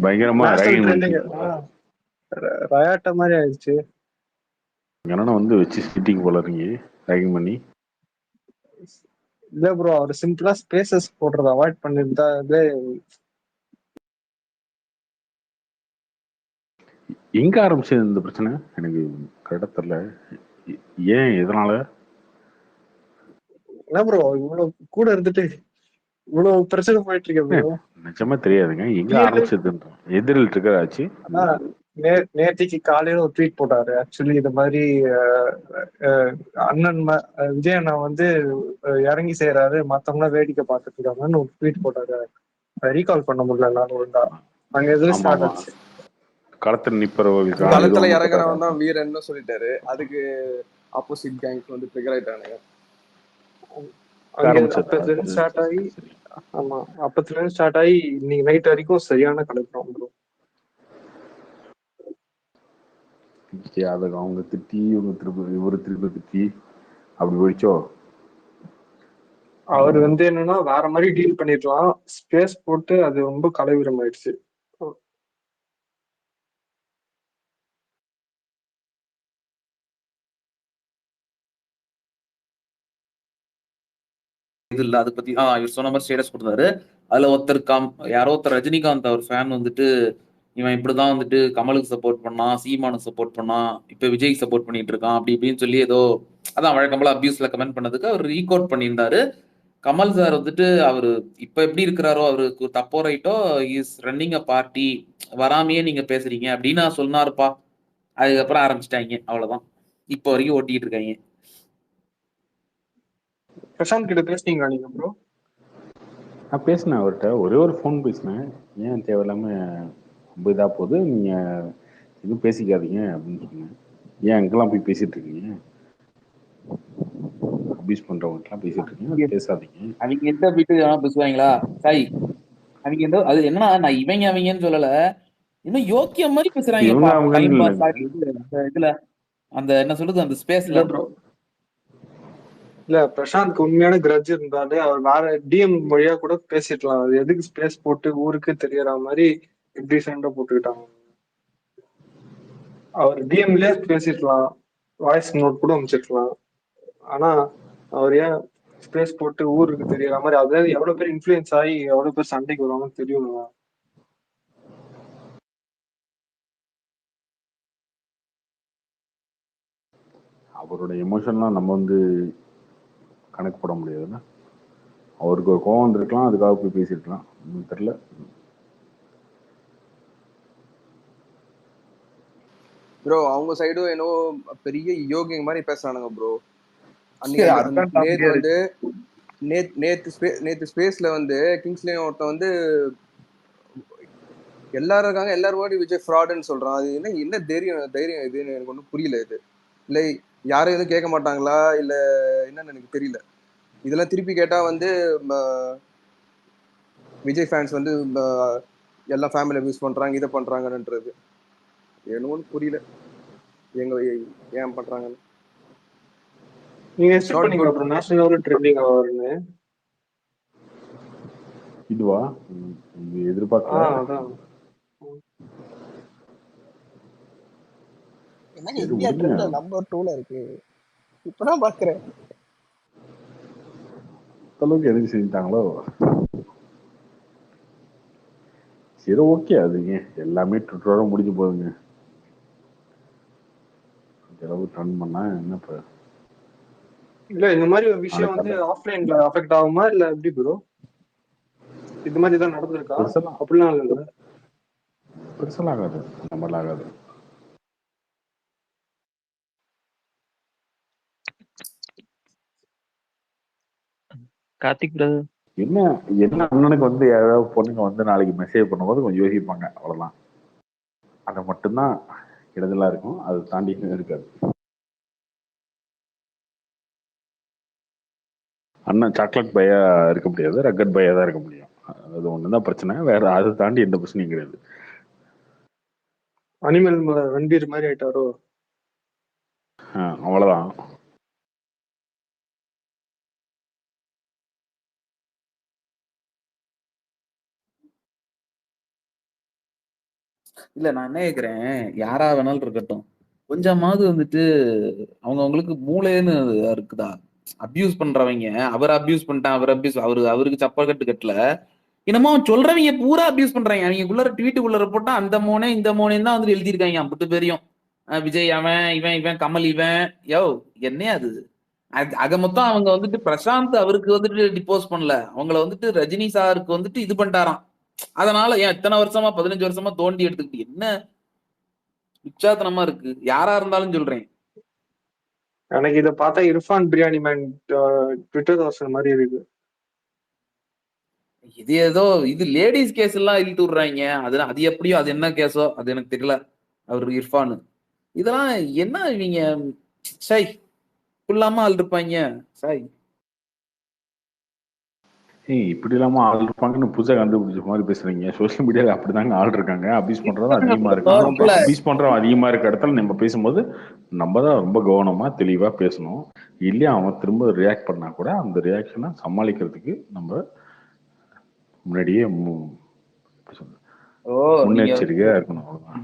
பயங்கரமா national ragging trending ரயாட்ட மாதிரி ஆயிடுச்சு. என்னன்னா வந்து வச்சு சிட்டிக்கு போல இருக்கீங்க ரேகிங் பண்ணி. இல்ல ப்ரோ, அவர் சிம்பிளா ஸ்பேசஸ் போடுறத அவாய்ட் பண்ணிட்டு இதே. எங்க ஆரம்பிச்சது இந்த பிரச்சனை எனக்கு கரெக்டா தெரியல. ஏன் எதனால? என்ன ப்ரோ இவ்வளவு கூட இருந்துட்டு இவ்வளவு பிரச்சனை போயிட்டு இருக்கு ப்ரோ. நிஜமா தெரியாதுங்க எங்க ஆரம்பிச்சதுன்ற. எதிரில் ட்ரிகர் ஆச்சு. நேத்திக்கு காலையில ஒரு ட்வீட் போட்டாரு. ஆக்சுவலி இது மாதிரி அண்ணன் விஜய் அண்ணா வந்து இறங்கி செய்யறாரு, மத்தவங்க வேடிக்கை பார்த்துட்டு இருக்காங்கன்னு ஒரு ட்வீட் போட்டாரு. ரீகால் பண்ண முடியல என்னால ஒழுங்கா. அங்க எதுவும் ஆமா ஸ்டார்ட் ஆமா, ஆச்சு. களத்தில் நிப்பறவர்களுக்கான ஏதோ களத்துல ஒண்ணு இறங்குறவன் தான் போட்டாரு. வீரன்னு சொல்லிட்டாரு. அதுக்கு ஆப்போசிட் கேங்ஸ் வந்து ட்ரிகர் ஆயிட்டானுங்க. அங்க ஆரம்பிச்சதா? அப்பத்துல இருந்து ஸ்டார்ட் ஆகி, சரி சரி. ஆமா அப்பத்துல இருந்து ஸ்டார்ட் ஆகி இன்னைக்கு நைட் வரைக்கும் சரியான கலக்குறோம் ப்ரோ. அதை அவங்க திட்டி இவங்க திரும்ப இவரு திரும்ப திட்டி அப்படி போயிடுச்சோ. அவர் வந்து என்னன்னா வேற மாதிரி டீல் பண்ணிருக்கலாம். ஸ்பேஸ் போட்டு அது ரொம்ப கலவரம் ஆயிடுச்சு. இது இல்ல அதை பத்தி இவர் சொன்ன மாதிரி ஸ்டேட்டஸ் கொடுத்தாரு. அதுல ஒருத்தர் யாரோ ஒருத்தர் ரஜினிகாந்த் அவர் ஃபேன் வந்துட்டு இவன் இப்படிதான் வந்துட்டு கமலுக்கு சப்போர்ட் பண்ணான், சீமானுக்கு சப்போர்ட் பண்ணான், இப்ப விஜய் சப்போர்ட் பண்ணிட்டு இருக்கான் அப்படி இப்படின்னு சொல்லி ஏதோ அதான் வழக்கம்போல அபியூஸ்ல கமெண்ட் பண்ணதுக்கு அவர் ரீகோட் பண்ணியிருந்தாரு. கமல் சார் வந்துட்டு அவரு இப்ப எப்படி இருக்கிறாரோ அவருக்கு தப்போ ரைட்டோ இஸ் ரன்னிங் அ பார்ட்டி, வராமையே நீங்க பேசுறீங்க அப்படின்னு நான் சொன்னாருப்பா. அதுக்கப்புறம் ஆரம்பிச்சிட்டாங்க, அவ்வளவுதான். இப்போ வரைக்கும் ஓட்டிட்டு இருக்காங்க. பிரசாந்த் கிட்ட பேசுனீங்களா நீங்க ப்ரோ? நான் பேசினேன் அவர்கிட்ட, ஒரே ஒரு ஃபோன் பேசினேன். ஏன் தேவையில்லாம ரொம்ப இதா போகுது, நீங்க எதுவும் பேசிக்காதீங்க அப்படின்னு சொன்னேன். ஏன் அங்கெல்லாம் போய் பேசிட்டு இருக்கீங்க, அபியூஸ் பண்றவங்கலாம் பேசிட்டு இருக்கீங்க, பேசாதீங்க. அவங்க எந்த வீட்டு பேசுவாங்களா சாய்? அவங்க எந்த அது என்னன்னா நான் இவங்க அவங்கன்னு சொல்லல, இன்னும் யோக்கிய மாதிரி இவங்க பேசுறாங்கப்பா. டைம் அவங்கன்னு பாஸ் இல்லைங்க. இதுல அந்த என்ன சொல்றது அந்த ஸ்பேஸ்ல. இல்ல ப்ரோ, இல்ல பிரசாந்த்க்கு உண்மையான கிரட்ஜ் இருந்தாலே அவர் வேற டிஎம் வழியா கூட பேசிடலாம். அது எதுக்கு ஸ்பேஸ் போட்டு ஊருக்கு தெரியற மாதிரி டீசெண்டா போட்டுக்கிட்டாங்க. அவர் டிஎம்லயே பேசிடலாம், வாய்ஸ் நோட் கூட அமைச்சிருக்கலாம். ஆனா அவர் ஏன் ஸ்பேஸ் போட்டு ஊருக்கு தெரியற மாதிரி, அதாவது எவ்வளவு பேர் இன்ஃபுளுயன்ஸ் ஆகி எவ்வளவு பேர் சண்டைக்கு வருவாங்கன்னு தெரியும். அவரோட எமோஷன்லாம் நம்ம வந்து கணக்கு போட முடியாதுல்ல. அவருக்கு ஒரு கோவம் வந்திருக்கலாம், அதுக்காக போய் பேசியிருக்கலாம், தெரியல. ப்ரோ அவங்க சைடும் என்னவோ பெரிய யோகிங் மாதிரி பேசுறானுங்க ப்ரோ. நேத்து வந்து நேத்து ஸ்பேஸ்ல வந்து கிங்ஸ்லேயும் ஒருத்தன் வந்து எல்லாரும் இருக்காங்க, எல்லாரும் விஜய் ஃப்ராடுன்னு சொல்றான். அது என்ன தைரியம் இதுன்னு எனக்கு ஒன்றும் புரியல. இது இல்லை யாரும் எதுவும் கேட்க மாட்டாங்களா இல்ல என்னன்னு எனக்கு தெரியல. இதெல்லாம் திருப்பி கேட்டா வந்து விஜய் ஃபேன்ஸ் வந்து எல்லா ஃபேமிலி அபியூஸ் பண்றாங்க, இதை பண்றாங்கன்றது என்னன்னு புரியல எங்க ஏன் பண்றாங்கன்னு. நீங்க எக்ஸ்பெக்ட் பண்ணீங்களா அப்புறம் நேஷனல் லெவல் ட்ரெண்டிங் ஆவாருன்னு? இதுவா எதிர்பார்க்கல. அதான் என்னங்க இந்தியா ட்ரெண்ட்ல நம்பர் 2ல இருக்கு. இப்பதான் பாக்குறேன். அளவுக்கு எதுக்கு செஞ்சுட்டாங்களோ. சரி ஓகே, அதுங்க எல்லாமே ட்விட்டரோட முடிஞ்சு போகுதுங்க. அளவு ட்ரெண்ட் பண்ணா என்ன இப்ப? இல்ல இந்த மாதிரி ஒரு விஷயம் வந்து ஆஃப்லைன்ல அஃபெக்ட் ஆகுமா இல்ல எப்படி ப்ரோ? இது மாதிரி தான் நடந்திருக்கா? அப்படிலாம் இல்ல, பெருசெல்லாம் ஆகாது, நம்மளால ஆகாது. கார்த்திக் பிரதர் என்ன என்ன அண்ணனுக்கு வந்து யாராவது பொண்ணுங்க வந்து நாளைக்கு மெசேஜ் பண்ணும்போது கொஞ்சம் யோசிப்பாங்க, அவ்வளவுதான். அது மட்டும்தான் இடதலா இருக்கும், அது தாண்டி இருக்காது. அண்ணன் சாக்லேட் பையா இருக்க முடியாது, ரக்கட் பையா தான் இருக்க முடியும். அது ஒண்ணுதான் பிரச்சனை, வேற அதை தாண்டி எந்த பிரச்சனையும் கிடையாது. அனிமல் ரன்பீர் மாதிரி ஆயிட்டாரோ? அவ்வளவுதான். இல்ல நான் என்ன கேக்குறேன், யாரா வேணாலும் இருக்கட்டும், கொஞ்சமாவது வந்துட்டு அவங்களுக்கு மூளைன்னு இருக்குதா? அபியூஸ் பண்றவங்க அவர் அபியூஸ் பண்ணிட்டான், அவருக்கு சப்பக்கட்டு கட்டல. என்னமோ சொல்றவங்க பூரா அபியூஸ் பண்றாங்க. அவங்களுக்குள்ள ட்வீட்டுக்குள்ள போட்டா அந்த மோனே இந்த மோனே தான் வந்து எழுதியிருக்காங்க அம்புட்டு பேரையும். விஜய் அவன் இவன் இவன் கமல் இவன் யோ என்னையா அது? அக மொத்தம் அவங்க வந்துட்டு பிரசாந்த் அவருக்கு வந்துட்டு டிப்போஸ் பண்ணல, அவங்கள வந்துட்டு ரஜினி சாருக்கு வந்துட்டு இது பண்ணிட்டாராம். அதனால ஏன் இத்தனை வருஷமா 15 வருஷமா தோண்டி எடுத்துக்கிட்டு என்ன உச்சாத்தனமா இருக்கு? யாரா இருந்தாலும் சொல்றேன். எனக்கு இதை பார்த்தா இர்ஃபான் பிரியாணி மேன் ட்விட்டர் வாசல் மாதிரி இருக்கு. இது ஏதோ இது லேடிஸ் கேஸ் எல்லாம் இழுத்து விடுறாங்க. அது எப்படியோ அது என்ன கேஸோ அது எனக்கு தெரியல. அவர் இர்ஃபான் இதெல்லாம் என்ன இவங்க சை இல்லாம ஆள் இருப்பாங்க சாய். இப்படி இல்லாம ஆள் இருப்பாங்கன்னு புதுசாக கண்டுபிடிச்ச மாதிரி பேசுறீங்க. சோசியல் மீடியாவில் அப்படிதாங்க ஆள் இருக்காங்க. அபியூஸ் பண்றதும் அதிகமா இருக்காங்க. அபியூஸ் பண்றவன் அதிகமா இருக்க இடத்துல நம்ம பேசும்போது நம்ம தான் ரொம்ப கவனமா தெளிவா பேசணும். இல்லையா அவன் திரும்ப ரியாக்ட் பண்ணா கூட அந்த ரியாக்ஷனை சமாளிக்கிறதுக்கு நம்ம முன்னாடியே முன்னெச்சரிக்கையா இருக்கணும். அவ்வளவுதான்.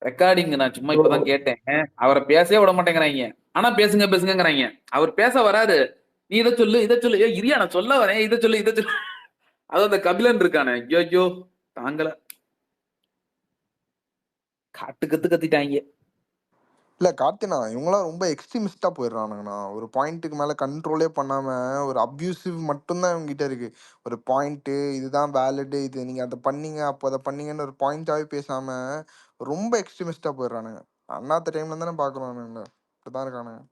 ரெக்கார்டிங் நான் சும்மா இப்பதான் கேட்டேன். அவரை பேசவே விட மாட்டேங்கிறாங்க. ஆனா பேசுங்க பேசுங்கிறாங்க. அவர் பேச வராரு. நீ இதை சொல்லு இதை சொல்லு, இரியா நான் சொல்ல வரேன், இதை சொல்லு இதை சொல்லு. அது அந்த கபிலன் இருக்கானே, ஐயோ தாங்கல, காட்டு கத்து கத்திட்டாங்க. இல்ல கார்த்தினா இவங்களாம் ரொம்ப எக்ஸ்ட்ரீமிஸ்டா போயிடுறானுங்கண்ணா. ஒரு பாயிண்ட்டுக்கு மேல கண்ட்ரோலே பண்ணாம ஒரு அப்யூசிவ் மட்டும்தான் இவங்க கிட்ட இருக்கு. ஒரு பாயிண்ட் இதுதான் வேலிடு, இது நீங்க அதை பண்ணீங்க அப்போ அதை பண்ணீங்கன்னு ஒரு பாயிண்டாவே பேசாம ரொம்ப எக்ஸ்ட்ரீமிஸ்டா போயிடுறானுங்க. அண்ணாத்த டைம்ல தானே பாக்குறானுங்கள இப்படிதான் இருக்கானுங்க.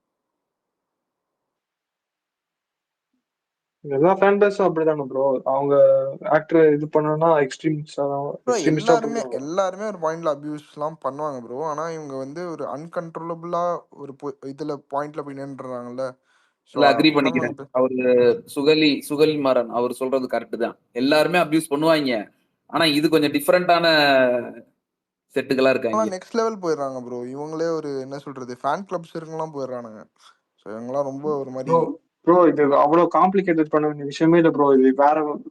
எல்லா ஃபேன் பேஸும் அப்படிதானே ப்ரோ. அவங்க ஆக்டர் இது பண்ணா எக்ஸ்ட்ரீமிஸ்டா எல்லாருமே ஒரு பாயிண்ட்ல அபியூஸ் எல்லாம் பண்ணுவாங்க ப்ரோ. ஆனா இவங்க வந்து ஒரு அன்கண்ட்ரோலபிளா ஒரு இதுல பாயிண்ட்ல போய் நின்றுறாங்கல்ல. இல்ல அக்ரி பண்ணிக்கிறேன். அவரு சுகலி மாறன் அவர் சொல்றது கரெக்ட் தான். எல்லாருமே அபியூஸ் பண்ணுவாங்க. ஆனா இது கொஞ்சம் டிஃபரெண்டான செட்டுகளா இருக்காங்க. நெக்ஸ்ட் லெவல் போயிடுறாங்க ப்ரோ. இவங்களே ஒரு என்ன சொல்றது ஃபேன் கிளப்ஸ் இருக்கலாம் போயிடுறானுங்க. ஸோ இவங்களாம் ரொம்ப ஒரு மாதிரி ப்ரோ இது அவ்வளவு காம்ப்ளிகேட்டட் பண்ண வேண்டிய விஷயமே இல்ல ப்ரோ. இது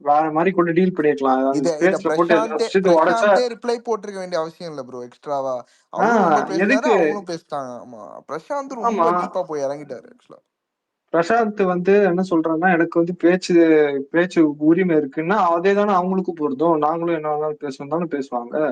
வேற மாதிரி கூட டீல் பண்ணிருக்கலாம். பிரசாந்தே ரிப்ளை போட்டிருக்க வேண்டிய அவசியம் இல்ல ப்ரோ. எக்ஸ்ட்ராவா அவரும் பேசினாரு, அவங்களும் பேசிட்டாங்க. ஆமா பிரசாந்த் ரொம்ப டீப்பா போய் இறங்கிட்டாரு. ஆக்சுவலா பிரசாந்த் வந்து என்ன சொல்றாங்கன்னா, எனக்கு வந்து பேச்சு உரிமை இருக்குன்னா அதே தானே அவங்களுக்கும் பொருந்தும். நாங்களும் என்ன வேணாலும் பேசணும் தானே பேசுவாங்க.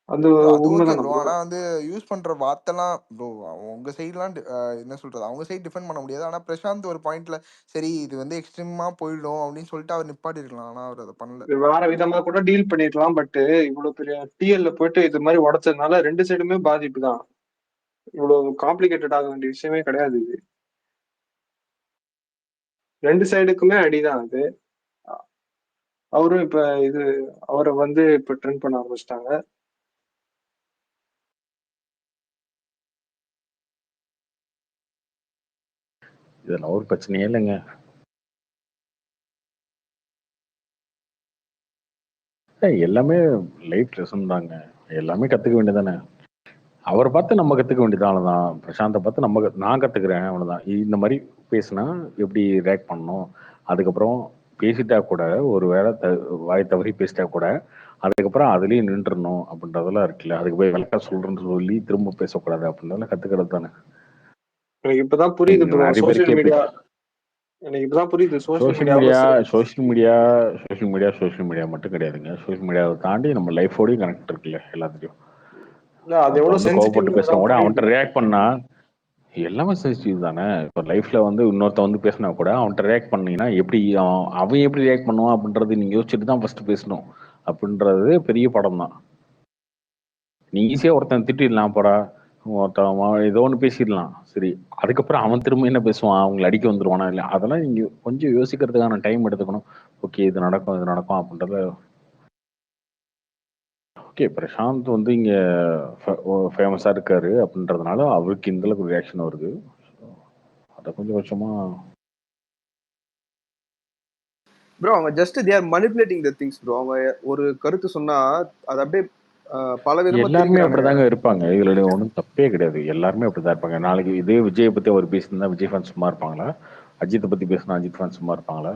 அது உண்மைதானே ப்ரோ. ஆனா வந்து யூஸ் பண்ற வார்த்தைலாம் ப்ரோ உங்க சைட்லாம் என்ன சொல்றது, அவங்க சைடு டிஃபெண்ட் பண்ண முடியாது. ஆனா பிரசாந்த் ஒரு பாயிண்ட்ல சரி இது வந்து எக்ஸ்ட்ரீமா போயிடும் அப்படின்னு சொல்லிட்டு அவர் நிப்பாட்டி இருக்கலாம். ஆனா அவர் அதை பண்ணல. வேற விதமா கூட டீல் பண்ணிருக்கலாம். பட் இவ்வளவு பெரிய டிஎல்ல போயிட்டு இது மாதிரி உடைச்சதுனால ரெண்டு சைடுமே பாதிப்பு தான். இவ்வளவு காம்ப்ளிகேட்டட் ஆக வேண்டிய விஷயமே கிடையாது. இது ரெண்டு சைடுக்குமே அடிதான். அது அவரும் இப்ப அவரை வந்து இப்ப ட்ரெண்ட் பண்ண ஆரம்பிச்சிட்டாங்க. இதெல்லாம் ஒரு பிரச்சனையே இல்லைங்க. எல்லாமே லைஃப் லெசன் தாங்க. எல்லாமே கத்துக்க வேண்டியதானே. அவரை பார்த்து நம்ம கத்துக்க வேண்டியதான். அவ்வளவுதான். பிரசாந்தை பார்த்து நான் கத்துக்கிறேன் அவ்வளவுதான். இந்த மாதிரி பேசினா எப்படி ரியாக்ட் பண்ணணும், அதுக்கப்புறம் பேசிட்டா கூட ஒரு வேளை வாய் தவறி பேசிட்டா கூட அதுக்கப்புறம் அதுலயே நின்றுடணும் அப்படின்றதெல்லாம் இருக்குல்ல. அதுக்கு போய் விளக்க சொல்றேன்னு சொல்லி திரும்ப பேசக்கூடாது அப்படின்றதெல்லாம் கத்துக்கிறது தானே. எனக்கு இப்பதான் புரியுது ப்ரோ. சோசியல் மீடியா எனக்கு இப்பதான் புரியுது. சோசியல் மீடியா மட்டும் கிடையாதுங்க. சோசியல் மீடியாவை தாண்டி நம்ம லைஃபோடயும் கனெக்ட் இருக்குல்ல எல்லாத்துலயும். கோவப்பட்டு பேசினா கூட அவன்கிட்ட ரியாக்ட் பண்ணா எல்லாமே சென்சிட்டிவ் தானே. இப்போ லைஃப்ல வந்து இன்னொருத்த வந்து பேசினா கூட அவன்கிட்ட ரியாக்ட் பண்ணீங்கன்னா எப்படி அவன் எப்படி ரியாக்ட் பண்ணுவான் அப்படின்றது நீங்க யோசிச்சுட்டு தான் ஃபர்ஸ்ட் பேசணும். அப்படின்றது பெரிய படம் தான். நீ ஈஸியா ஒருத்தன் திட்டிடலாம், போடா ஒருத்தன் ஏதோ ஒன்று பேசிடலாம், சரி. அதுக்கப்புறம் அவன் திரும்ப என்ன பேசுவான், அவங்களை அடிக்க வந்துருவானா இல்லை, அதெல்லாம் நீங்க கொஞ்சம் யோசிக்கிறதுக்கான டைம் எடுத்துக்கணும். ஓகே இது நடக்கும் அப்படின்றத. ஓகே பிரசாந்த் வந்து இங்க ஃபேமஸா இருக்காரு அப்படின்றதுனால அவருக்கு இந்த அளவுக்கு ரியாக்ஷன் வருது. அதை கொஞ்சமா ப்ரோ அவங்க just they are manipulating the things bro. அவங்க ஒரு கருத்து சொன்னா அது அப்படியே பல விதமா எல்லாருமே அப்படிதாங்க இருப்பாங்க. இதுல ஒன்றும் தப்பே கிடையாது. எல்லாருமே அப்படிதான் இருப்பாங்க. நாளைக்கு இதே விஜயை பத்தி அவர் பேசியிருந்தா விஜய் ஃபேன்ஸ் சும்மா இருப்பாங்களா? அஜித்தை பத்தி பேசினா அஜித் ஃபேன்ஸ் சும்மா இருப்பாங்களா?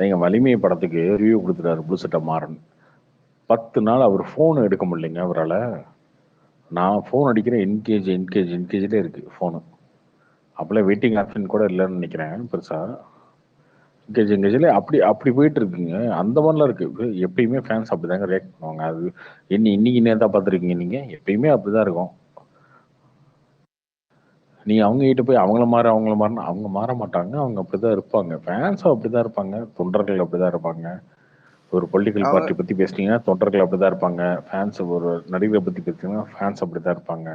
எங்க வலிமை படத்துக்கு ரிவ்யூ கொடுத்துட்டாரு ப்ளூ சட்டை மாறன். 10 நாள் அவர் ஃபோன் எடுக்க முடியலைங்க அவரால். நான் ஃபோன் அடிக்கிறேன், என்கேஜ்லேயே இருக்கு ஃபோனு. அப்போல்லாம் வெயிட்டிங் ஆப்ஷன் கூட இல்லைன்னு நினைக்கிறேன் பெருசா. என்கேஜ்ல அப்படி அப்படி போயிட்டு இருக்குங்க. அந்த மாதிரிலாம் இருக்கு. எப்பயுமே ஃபேன்ஸ் அப்படிதாங்க ரியாக்ட் பண்ணுவாங்க. அது இன்னைக்கு நேரம் பார்த்துருக்கீங்க நீங்க, எப்பயுமே அப்படிதான் இருக்கும். நீங்க அவங்க கிட்ட போய் அவங்கள மாறணும், அவங்க மாற மாட்டாங்க. அவங்க அப்படிதான் இருப்பாங்க. ஃபேன்ஸும் அப்படிதான் இருப்பாங்க, தொண்டர்கள் அப்படிதான் இருப்பாங்க. ஒரு பொலிட்டிக்கல் அவங்க பார்ட்டி பத்தி பேசுனீங்கன்னா தொண்டர்கள் அப்படிதான் இருப்பாங்க. ஃபேன்ஸ் ஒரு நடிகரை பத்தி பேசுனீங்கன்னா ஃபேன்ஸ் அப்படிதான் இருப்பாங்க.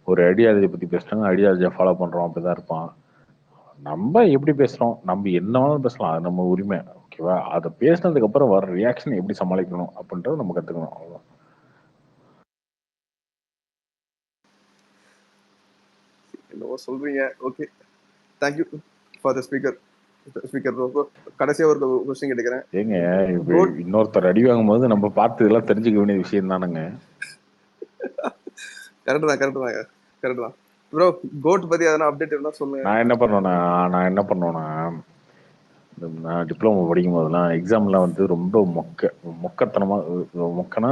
ஒரு ஐடியாலஜி பத்தி பேசுனாங்க, ஐடியாலஜியை ஃபாலோ பண்றோம் அப்படிதான் இருப்பான். நம்ம எப்படி பேசுறோம், நம்ம என்ன வேணாலும் பேசலாம், அது நம்ம உரிமை. ஓகேவா? அதை பேசினதுக்கு அப்புறம் வர ரியாக்ஷன் எப்படி சமாளிக்கணும் அப்படின்றத நம்ம கத்துக்கணும். அவ்வளவுதான். என்னவோ சொல்றீங்க. Okay, thank you for the speaker bro. கடைசியா ஒரு கொஸ்டின் கேட்டுக்கிறேன். ஏங்க இன்னொருத்தர் அடி வாங்கும்போது நம்ம பார்த்து இதெல்லாம் தெரிஞ்சுக்க வேண்டிய விஷயம் தானுங்க. கரெக்ட் தான் ப்ரோ. கோட் பத்தி எதனா அப்டேட் இருந்தா சொல்லுங்க. நான் என்ன பண்ணுவேன்னா நான் டிப்ளமோ படிக்கும் போதெல்லாம் எக்ஸாம்லாம் வந்து ரொம்ப மொக்கத்தனமா மொக்கனா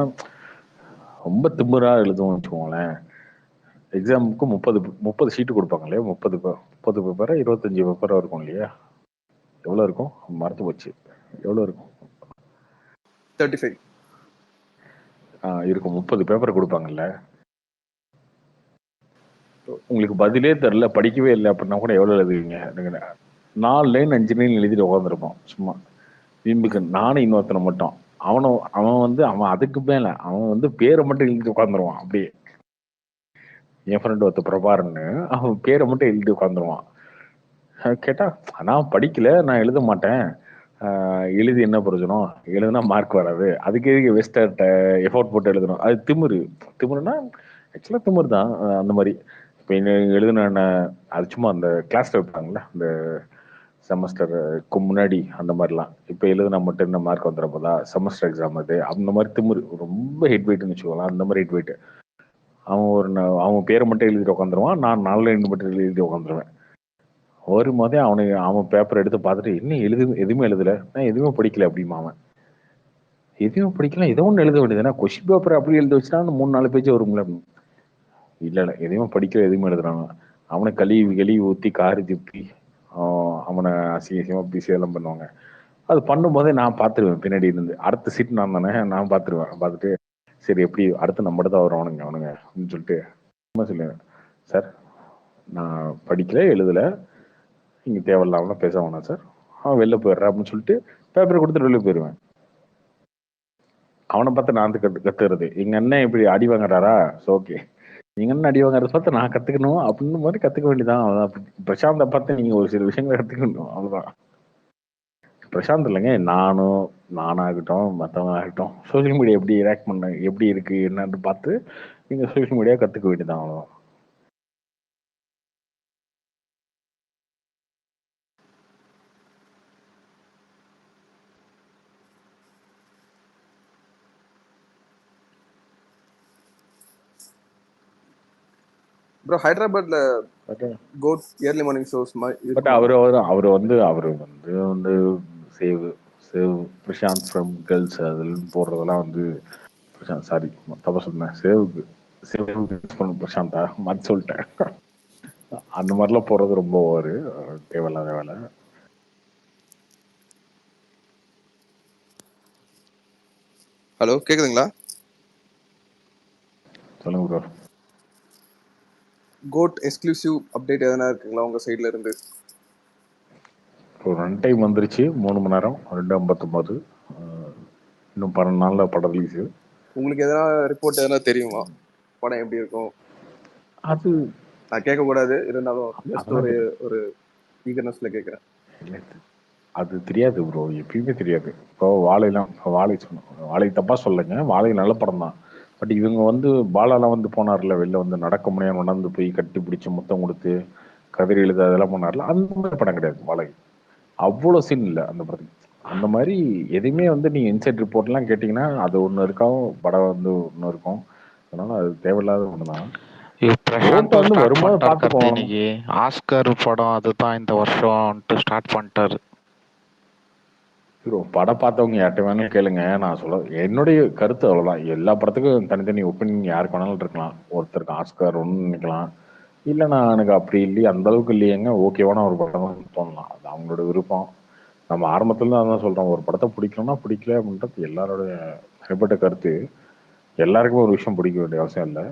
ரொம்ப திமிரா எழுதுவோம் வச்சுக்கோங்களேன். எக்ஸாமுக்கு 30 ஷீட்டு கொடுப்பாங்க இல்லையா? 30 பேப்பரா 25 பேப்பரா இருக்கும் இல்லையா? எவ்வளோ இருக்கும் மறந்து போச்சு. எவ்வளோ இருக்கும்? 35 இருக்கும். 30 பேப்பர் கொடுப்பாங்கல்ல. உங்களுக்கு பதிலே தெரில, படிக்கவே இல்லை அப்படின்னா கூட எவ்வளோ எழுதுவீங்க? 4 லைன் 5 லைன் எழுதிட்டு உட்காந்துருப்போம் சும்மா வீம்புக்கு. நானும் இன்னொருத்தனை மட்டும். அவன் அதுக்கு மேல அவன் வந்து பேரை மட்டும் எழுதிட்டு உட்காந்துருவான். அப்படியே என் ஃப்ரெண்டு ஒருத்த பிரபாரன்னு, அவன் பேரை மட்டும் எழுதி உட்காந்துருவான். கேட்டா நான் படிக்கல, நான் எழுத மாட்டேன், எழுதி என்ன பிரயோஜனம், எழுதுனா மார்க் வராது, அதுக்கு எதுக்கு வெஸ்டர்ட் எஃபோர்ட் போட்டு எழுதணும். அது திமுருன்னா ஆக்சுவலாக திமுரு தான். அந்த மாதிரி இப்போ எழுதுன அது சும்மா அந்த கிளாஸ்ல வைப்பாங்கல்ல அந்த செமஸ்டருக்கு முன்னாடி அந்த மாதிரிலாம். இப்போ எழுதுனா மட்டும் என்ன மார்க் வந்துட போதா, செமஸ்டர் எக்ஸாம் அது, அந்த மாதிரி திமுரு ரொம்ப ஹெட் வெயிட்னு வச்சுக்கோங்களேன். அந்த மாதிரி ஹெட் வெயிட். அவன் பேரை மட்டும் எழுதிட்டு உட்காந்துருவான், நான் 4 லைன் மட்டும் எழுதி உட்காந்துருவேன். ஒரு மாதிரி அவன் பேப்பர் எடுத்து பார்த்துட்டு இன்னும் எதுவுமே எழுதல, நான் எதுவுமே படிக்கல அப்படிமா. அவன் எதுவுமே படிக்கல, ஏதோ ஒன்று எழுத வேண்டியதுன்னா கொஸ்டின் பேப்பர் அப்படி எழுதி வச்சுட்டா 3-4 பேஜ் வரும்ல. இல்லை எதுவுமே படிக்கல, எதுவுமே எழுதுறாங்க. அவனை கழுவி ஊற்றி காரி துப்பி அவனை அசிங்கமா பிசி எல்லாம் பண்ணுவாங்க. அது பண்ணும்போதே நான் பார்த்துருவேன் பின்னாடி இருந்து. அடுத்த சீட் நான் தானே, நான் பார்த்துருவேன். பார்த்துட்டு சரி எப்படி அடுத்து நம்மகிட்ட தான் வரும் அவனுங்க அப்படின்னு சொல்லிட்டு சொல்லுவேன், சார் நான் படிக்கல எழுதல, நீங்க தேவையில்லாமலாம் பேச வேணாம் சார், அவன் வெளில போயிடுறேன் அப்படின்னு சொல்லிட்டு பேப்பரை கொடுத்துட்டு வெளில போயிடுவேன். அவனை பார்த்து நான் கத்துக்கிறது, எங்க அண்ணன் இப்படி அடி வாங்குறாரா, ஓகே எங்க அண்ணன் அடி வாங்குறத பார்த்து நான் கத்துக்கணும் அப்படின்னு மாதிரி கத்துக்க வேண்டியதான். அவ்வளவுதான். பிரசாந்தை பார்த்து நீங்க ஒரு சில விஷயங்களை கத்துக்கணும், அவ்வளவுதான். பிரசாந்த் இல்லைங்க, நானாகட்டும் மற்றவங்க ஆகட்டும் சோசியல் மீடியா எப்படி ரியாக்ட் பண்ண எப்படி இருக்கு என்னன்னு பார்த்து நீங்க சோசியல் மீடியா கத்துக்க வேண்டியதான், அவ்வளவுதான். ப்ரோ ஹைதராபாத்ல got early morning shows but அவர் வந்து சேவ் பிரசாந்த் ஃப்ரம் கேர்ள்ஸ் அதில் போடுறதெல்லாம் வந்து பிரசாந்த், சாரி தப்பா சொன்னேன், சேவுக்கு பிரசாந்தா மாற்றி சொல்லிட்டேன். அந்த மாதிரிலாம் போடுறது ரொம்ப ஒரு தேவையில்லாத வேலை. ஹலோ கேக்குதுங்களா? சொல்லுங்க ப்ரோ. கோட் எக்ஸ்க்ளூசிவ் அப்டேட் எதனா இருக்குங்களா உங்க சைட்ல இருந்து? ரன் டைம் வந்துருச்சு 3 மணி நேரம் 2:59. இன்னும் 12 நாள்ல படம் ரிலீஸ். உங்களுக்கு எதனா ரிப்போர்ட் எதனா தெரியுமா படம் எப்படி இருக்கும்? அது நான் கேட்க கூடாது, இருந்தாலும் ஒரு ஈகர்னஸ்ல கேட்கறேன். அது தெரியாது ப்ரோ, எப்பயுமே தெரியாது. இப்போ வாழை தப்பா சொல்லுங்க, வாழை நல்ல படம் தான். பட் இவங்க வந்து பாலாலாம் வந்து போனார்ல வெளில, வந்து நடக்க முடியாம நடந்து போய் கட்டி பிடிச்சி முத்தம் கொடுத்து கதிரி எழுத அதெல்லாம் போனார்ல, அந்த மாதிரி படம் கிடையாது வாழை. அவ்வளோ சீன் இல்லை அந்த படத்துக்கு. அந்த மாதிரி எதுவுமே வந்து நீங்க இன்சைட் ரிப்போர்ட்லாம் கேட்டீங்கன்னா அது ஒன்று இருக்கும், படம் வந்து ஒன்று இருக்கும். அதனால அது தேவையில்லாத ஒண்ணுதான். பிரசாந்த் வந்து வரும்போது பார்த்து போகணும். ஆஸ்கர் படம் அதுதான் இந்த வருஷம் ஸ்டார்ட் பண்ணிட்டாரு. ப்ரோ படம் பார்த்தவங்க யார்கிட்ட வேணாலும் கேளுங்க. நான் சொல்ல என்னுடைய கருத்து அவ்வளவுதான். எல்லா படத்துக்கும் தனித்தனி ஒப்பீனியன் யாருக்கு வேணாலும் இருக்கலாம். ஒருத்தருக்கு ஆஸ்கார் ஒன்று நினைக்கலாம். இல்லைண்ணா எனக்கு அப்படி இல்லையே, அந்த அளவுக்கு இல்லையேங்க, ஓகேவான ஒரு படம் தோணலாம். அது அவங்களோட விருப்பம். நம்ம ஆரம்பத்துல தான் அதான் சொல்றோம், ஒரு படத்தை பிடிக்கலன்னா பிடிக்கல அப்படின்றது எல்லாரோட தனிப்பட்ட கருத்து. எல்லாருக்குமே ஒரு விஷயம் பிடிக்க வேண்டிய அவசியம் இல்லை.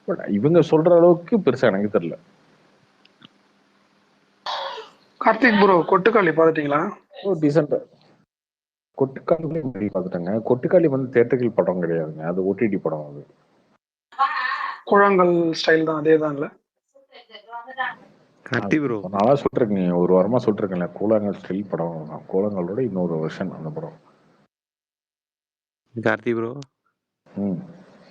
பட் இவங்க சொல்ற அளவுக்கு பெருசா எனக்கு தெரியல. கார்த்திக் ப்ரோ கொட்டுக்காளி பாத்துட்டீங்களா? டீசெண்டா கொட்டுக்காளி பார்த்துட்டாங்க. கொட்டுக்காளி வந்து தேட்டர்கள் படம் கிடையாதுங்க, அது ஓடிடி படம். அது கூழாங்கல் ஸ்டைல் தான், அதே தான் இல்ல? கார்த்தி ப்ரோ நல்லா சொல்லிருக்கீங்க, ஒரு வாரமா சொல்லிருக்கேன்ல, கூழாங்கல் ஸ்டைல் படம். கூழாங்கலோட இன்னொரு வெர்ஷன் அந்த படம். கார்த்தி ப்ரோ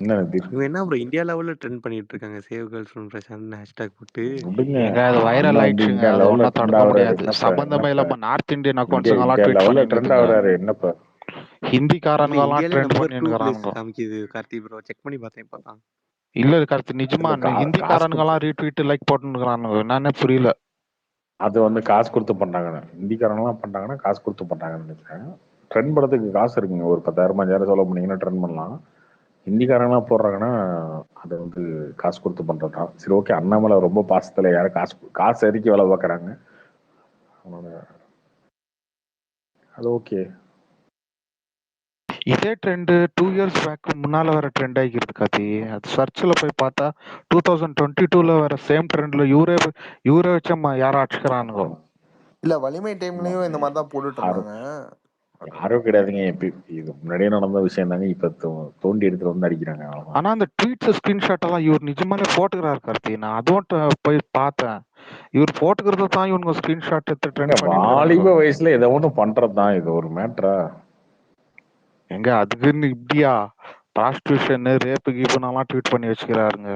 என்ன இவங்க என்ன ப்ரோ இந்தியா லெவல்ல ட்ரெண்ட் பண்ணிட்டு இருக்காங்க, save girls from Prashanth hashtag போட்டு. எங்க அது வைரல் ஆயிடுச்சுங்க, அது ஒன்னும் தடுக்க முடியாது. சம்பந்தமே இல்லாம நார்த் இந்தியன் அக்கௌண்ட்ஸுங்க எல்லாம் ட்வீட் பண்ணிட்டு என்னப்ப ஹிந்திக்காரங்க எல்லாம் ட்ரெண்ட் பண்ணிட்டு காமிக்குது. கார்த்தி ப்ரோ செக் பண்ணி பார்த்தேன் இப்பதான். இல்ல கார்த்தி, நிஜமா ஹிந்திக்காரங்க எல்லாம் ரீட்வீட் லைக் போட்டுக்கிறானுங்க, என்னன்னு புரியல. அது வந்து காசு கொடுத்து பண்றாங்க. ஹிந்திக்காரங்க எல்லாம் பண்றாங்கன்னா காசு கொடுத்து பண்றாங்கன்னு நினைக்கிறேன். ட்ரெண்ட் படத்துக்கு காசு இருக்குங்க, ஒரு 10,000 5,000 செலவு பண்ணீங்கன்னா ட்ரெண்ட் பண்ணலாம். ஹிந்திக்காரங்களாம் போடுறாங்கன்னா அது வந்து காசு கொடுத்து பண்றதுதான். சரி ஓகே, அண்ணாமலை ரொம்ப பாசத்துல யாரும் காசு அறிக்கை வேலை பார்க்கறாங்க, அது ஓகே. இதே ட்ரெண்ட் 2 years பேக் முன்னால வர ட்ரெண்ட் ஆகிக்கிறது கார்த்தி. அது சர்ச்ல போய் பார்த்தா 2022ல வர சேம் ட்ரெண்ட்ல இவரே வச்ச யாரும் அடிச்சுக்கிறானுங்க. இல்ல வலிமை டைம்லயும் இந்த மாதிரி தான் போட்டுட்டு இருந்தாங்க. யாரும் கிடையாதுங்க, இது முன்னாடியே நடந்த விஷயம் தாங்க. இப்ப தோண்டி எடுத்துட்டு வந்து அடிக்கிறாங்க. ஆனா அந்த ட்வீட்ஸ் ஸ்கிரீன்ஷாட் எல்லாம் இவர் நிஜமாலே போட்டுக்கிறாரு கார்த்தி. நான் அதுவும் போய் பார்த்தேன். இவர் போட்டுக்கிறத தான் இவங்க ஸ்கிரீன்ஷாட் எடுத்து ட்ரெண்ட் பண்ணி வாலிப வயசுல ஏதோ ஒண்ணு பண்றதுதான் இது ஒரு மேட்டரா? எங்க அதுக்குன்னு இப்படியா ப்ராஸ்டியூஷன் ரேப்பு கீப்புனெல்லாம் ட்வீட் பண்ணி வச்சுக்கிறாருங்க.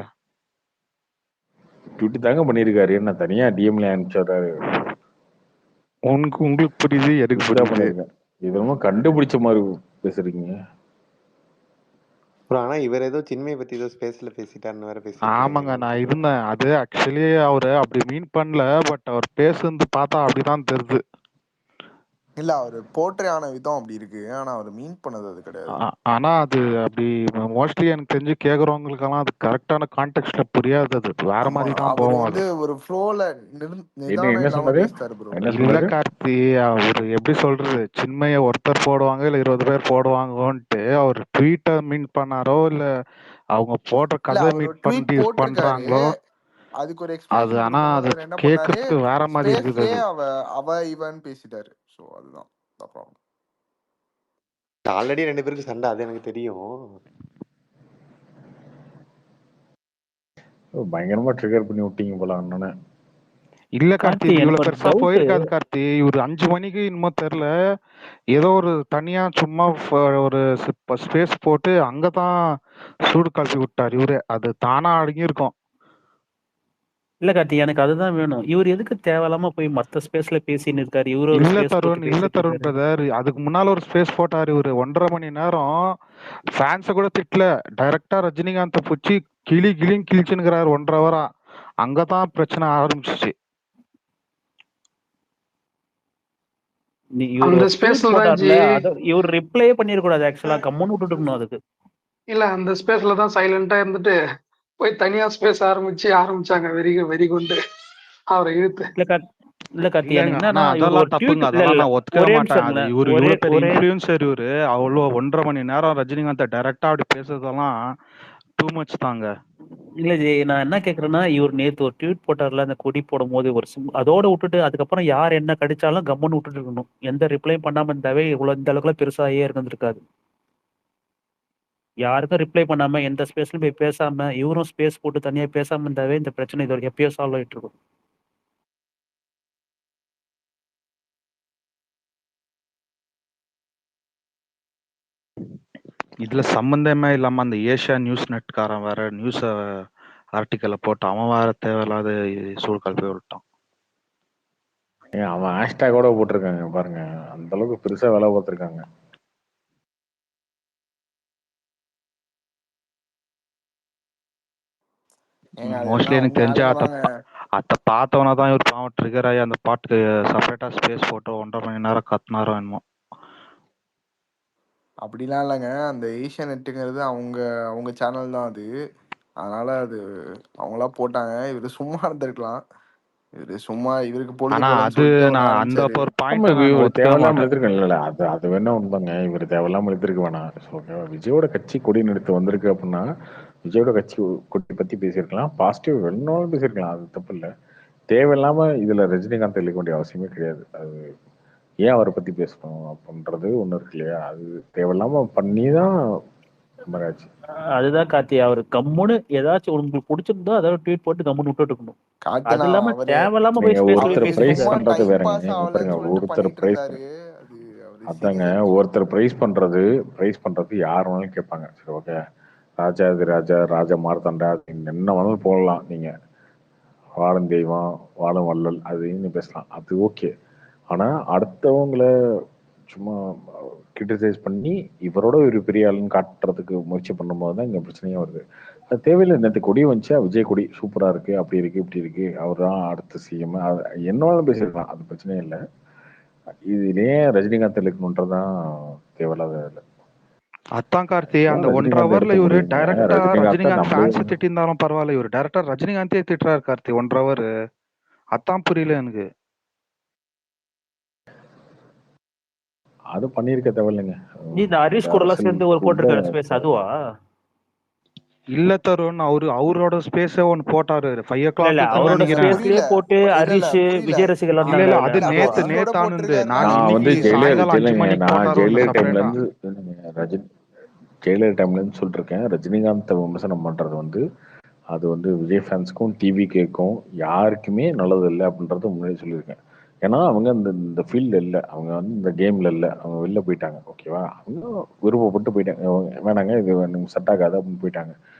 ட்வீட் தாங்க பண்ணிருக்காரு, என்ன தனியா டிஎம்ல அனுப்பிச்சாரு? உங்களுக்கு புரியுது, எனக்கு புரியுது. இது ரொம்ப கண்டுபிடிச்ச மாதிரி பேசுறீங்க. ஆனா இவர் ஏதோ சின்மையை பத்தி ஏதோ ஸ்பேஸ்ல பேசிட்டாருன்னு வேற பேசி. ஆமாங்க, நான் இருந்தேன். அது ஆக்சுவலி அவரு அப்படி மீன் பண்ணல, பட் அவர் பேசுறது பார்த்தா அப்படிதான் தெரியுது. இல்ல அவரு போர்ட்ரே ஆன விதம் அப்படி இருக்கு, ஆனா அவர் மீன் பண்ணது அது கிடையாது. ஆனா அது அப்படி மோஸ்ட்லி எனக்கு தெரிஞ்சு கேக்குறவங்களுக்கெல்லாம் அது கரெக்டான கான்டெக்ட்ல புரியாது, அது வேற மாதிரி தான் போகும். அது ஒரு ஃப்ளோல நிதானம் இல்லாம பேசுறாரு ப்ரோ. இல்ல கார்த்தி, அவரு எப்படி சொல்றது, சின்மைய ஒருத்தர் போடுவாங்க இல்ல 20 பேர் போடுவாங்கன்ட்டு அவர் ட்வீட்டை மீன் பண்ணாரோ இல்ல அவங்க போடுற கதை மீட் பண்ணி பண்றாங்களோ அதுக்கு ஒரு அது. ஆனா அது கேக்குறதுக்கு வேற மாதிரி இருக்குது. அவ இவன் பேசிட்டாரு. சோ அதுதான் ப்ராப்ளம். ஆல்ரெடி 2 பேருக்கு சண்டை, அது எனக்கு தெரியும். பயங்கரமா ட்ரிகர் பண்ணி விட்டீங்க போல அண்ணனை. இல்ல கார்த்தி, இவ்வளவு பெருசா போயிருக்காது கார்த்தி. ஒரு 5 மணிக்கு இன்னமும் தெரியல, ஏதோ ஒரு தனியா சும்மா ஒரு ஸ்பேஸ் போட்டு அங்கதான் சூடு காப்பி விட்டாரு இவரு. அது தானா அடங்கி இருக்கும். இல்ல கார்த்தி, எனக்கு அதுதான் வேணும். இவர் எதுக்கு தேவையில்லாம போய் மத்த ஸ்பேஸ்ல பேசின்னு இருக்காரு? இவரு இல்ல தருண் பிரதர், அதுக்கு முன்னால ஒரு ஸ்பேஸ் போட்டாரு இவரு 1.5 மணி நேரம். ஃபேன்ஸ கூட திட்டல, டைரக்டா ரஜினிகாந்த் பூச்சி கிளின்னு கிழிச்சுன்னுக்கிறாரு 1.5 hour. அங்கதான் பிரச்சனை ஆரம்பிச்சிச்சு. அந்த ஸ்பேஸ்ல தான் இவர் ரிப்ளை பண்ணிருக்கூடாது, ஆக்சுவலா கம்முன்னு விட்டுட்டு அதுக்கு. இல்ல அந்த ஸ்பேஸ்ல தான் சைலண்டா இருந்துட்டு போய் தனியா ஸ்பேஸ் ஆரம்பிச்சாங்க வெறி கொண்டு அவரை இழுத்து. இல்ல கார்த்தி, என்னன்னா அதெல்லாம் தப்புங்க, அதெல்லாம் நான் ஒத்துக்கவே மாட்டேன். இவரு இவ்வளவு பெரிய இன்ஃப்ளூயன்சர், இவரு அவ்வளவு 1.5 மணி நேரம் ரஜினிகாந்த் டைரக்டா அப்படி பேசுறதெல்லாம் டூ மச் தாங்க. இல்ல ஜி, நான் என்ன கேக்குறேன்னா, இவர் நேத்து ஒரு ட்வீட் போட்டார்ல அந்த கொடி போடும் போது, ஒரு அதோட விட்டுட்டு அதுக்கப்புறம் யார் என்ன கடிச்சாலும் கம்மன்னு விட்டுட்டு இருக்கணும். எந்த ரிப்ளையும் பண்ணாம இருந்தாவே இவ்வளவு இந்த அளவுக்குலாம் பெருசாயே இருந்திருக்காது. யாருக்கும் ரிப்ளை பண்ணாம எந்த ஸ்பேஸ்லயும் போய் பேசாம இவரும் ஸ்பேஸ் போட்டு தனியா பேசாம இருந்தாவே இந்த பிரச்சனை இது எப்பயோ சால்வ் ஆயிட்டு இருக்கும். இதுல சம்பந்தமே இல்லாம அந்த ஏஷியா நியூஸ் நெட்காரன் வேற நியூஸ் ஆர்டிக்கலை போட்டு அவன் வேற தேவையில்லாத சூழ் கல்வி விட்டான். அவன் ஹேஷ்டேகோட போட்டிருக்காங்க பாருங்க, அந்த அளவுக்கு பெருசா வேலை பார்த்திருக்காங்க. மோஸ்ட்லி எனக்கு தெரிஞ்ச அத பார்த்தவனா தான் இவர் பாவம் ட்ரிகர் ஆகி அந்த பாட்டுக்கு செப்பரேட்டா ஸ்பேஸ் போட்டு 1.5 மணி நேரம் கத்துனாரோ என்னமோ. அப்படிலாம் இல்லைங்க. அந்த ஏஷியா நெட்டுங்கிறது அவங்க அவங்க சேனல் தான் அது. அதனால அது அவங்களா போட்டாங்க. இவரு சும்மா இருந்திருக்கலாம். இவரு சும்மா இவருக்கு பொழுது ஆனா போலன்னு அது சொல்லிட்டு ஒண்ணு நான் அந்த ஆரம்பிச்சாரு. ஒரு ஆமா, பாயிண்ட்டை நான் இவர் ஒத்துக்கவே தேவையில்லாம மாட்டேன். இழுத்துருக்க இல்ல அது அது வேணா உண்மைங்க. இவர் தேவையில்லாம இழுத்துருக்க வேணாம். ஓகேவா, விஜயோட கட்சி கொடி நிறுத்து வந்திருக்கு அப்படின்னா விஜயோட கட்சி கொடி பத்தி பேசியிருக்கலாம், பாசிட்டிவ் வேணும்னாலும் பேசியிருக்கலாம், அது தப்பு இல்லை. தேவையில்லாம இதுல ரஜினிகாந்த் இழுக்க வேண்டிய அவசியமே கிடையாது. அது ஏன் அவரை பத்தி பேசணும் அப்படின்றது ஒண்ணு இருக்கு இல்லையா, அது தேவையில்லாம பண்ணி தான் இந்த மாதிரி ஆச்சு. அதுதான் கார்த்தி, அவர் கம்முன்னு ஏதாச்சும் உங்களுக்கு பிடிச்சிருந்தா அதாவது ட்வீட் போட்டு கம்முன்னு விட்டுட்டு இருக்கணும். அது கார்த்தினா இல்லாம அவரு தேவையில்லாம போய் நீங்க ஸ்பேஸ்ல ஒருத்தர் அவரு பேசிட்டு பிரைஸ் சும்மா இருக்காரு. பண்றது டைம் வேறங்க. பாஸ் இங்க ஆகலன்னு பாருங்க, சொல்லிட்டு ஒருத்தர் பண்ணிட்டு பிரைஸ் இருந்தாரு. அது அவரு அதாங்க, சீரியஸா எடுத்துக்கணும். ஒருத்தர் பிரைஸ் பண்றது யார் வேணாலும் கேட்பாங்க. சரி, ஓகே, ராஜா இது ராஜா, ராஜா மார்த்தாண்டா, நீங்க என்ன வேணாலும் போடலாம். நீங்க வாழும் தெய்வம், வாழும் வள்ளல் அதுன்னு பேசலாம், அது ஓகே. ஆனா அடுத்தவங்கள சும்மா கிரிட்டிசைஸ் பண்ணி இவரோட ஒரு பெரிய ஆளுன்னு காட்டுறதுக்கு முயற்சி பண்ணும்போது தான் இங்க பிரச்சனையே வருது. அது தேவையில்லை. நேற்று கொடி வந்துச்சா, விஜய் கொடி சூப்பரா இருக்கு, அப்படி இருக்கு இப்படி இருக்கு, அவர் தான் அடுத்த சிஎம், என்ன வேணாலும் பேசியிருக்கலாம், அது பிரச்சனையே இல்லை. இதுலயே ரஜினிகாந்த் இழுக்கணுன்றதான் தேவையில்லாத வேலை. அதான் கார்த்தி, ஆக்சுவலா அந்த 1.5 ரஜினிகாந்த் ஹவர்ல எடுத்து இவரு முடியுங்க. டைரக்டா ரஜினிகாந்தை ரஜினிகாந்த் நம்மளே ஃபேன்ஸ் திட்டிருந்தாலும் பரவாயில்ல, இவர் டைரக்டா ரஜினிகாந்தே திட்டுறாரு கார்த்தி 1.5 ஹவர். அதான் புரியல எனக்கு. அது பண்ணியிருக்க தேவையில்லைங்க. நீ இந்த இந்த ஹரிஷ் கூட எல்லாம் அரசியல் சேர்ந்து ஒரு உள்ள போட்டிருக்காரு ஸ்பேஸ், அதுவா? இல்ல தருண், அவரோட ஸ்பேஸே ஒன்னு போட்டாரு 5 இல்ல இல்ல, o'clock அவரோட நினைக்கிறேன். ஸ்பேஸ்லயே புரியல. போட்டு இல்ல இல்ல ஹரிஷ் புரியல. விஜய் ரசிகர் இல்ல இல்ல, இருந்தாங்க. அது இல்ல அதுவா? அவரோட நேத்து ஆனது. போட்டிருக்காருன்னா நான் நான் வந்து இன்னைக்கு சாயங்காலம் 5 மணிக்கு நான் போட்டாரு ஒன்னு ஜெயிலர் டைம்ல செப்பரேட்டா. இருந்து ஜெயிலர் டைம்ல இருந்து சொல்லிருக்கேன், ரஜினிகாந்த் விமர்சனம் பண்றது வந்து அது வந்து விஜய் ஃபேன்ஸ்க்கும் டிவி கேக்கும் யாருக்குமே நல்லது இல்லை அப்படின்றத முன்னாடி சொல்லியிருக்கேன். ஏன்னா அவங்க இந்த ஃபீல்டு இல்லை, அவங்க வந்து இந்த கேம்ல இல்லை, அவங்க வெளில போயிட்டாங்க. ஓகேவா, அவங்க விருப்பப்பட்டு போயிட்டாங்க, வேணாங்க இது எனக்கு செட் ஆகாது அப்படின்னு போயிட்டாங்க.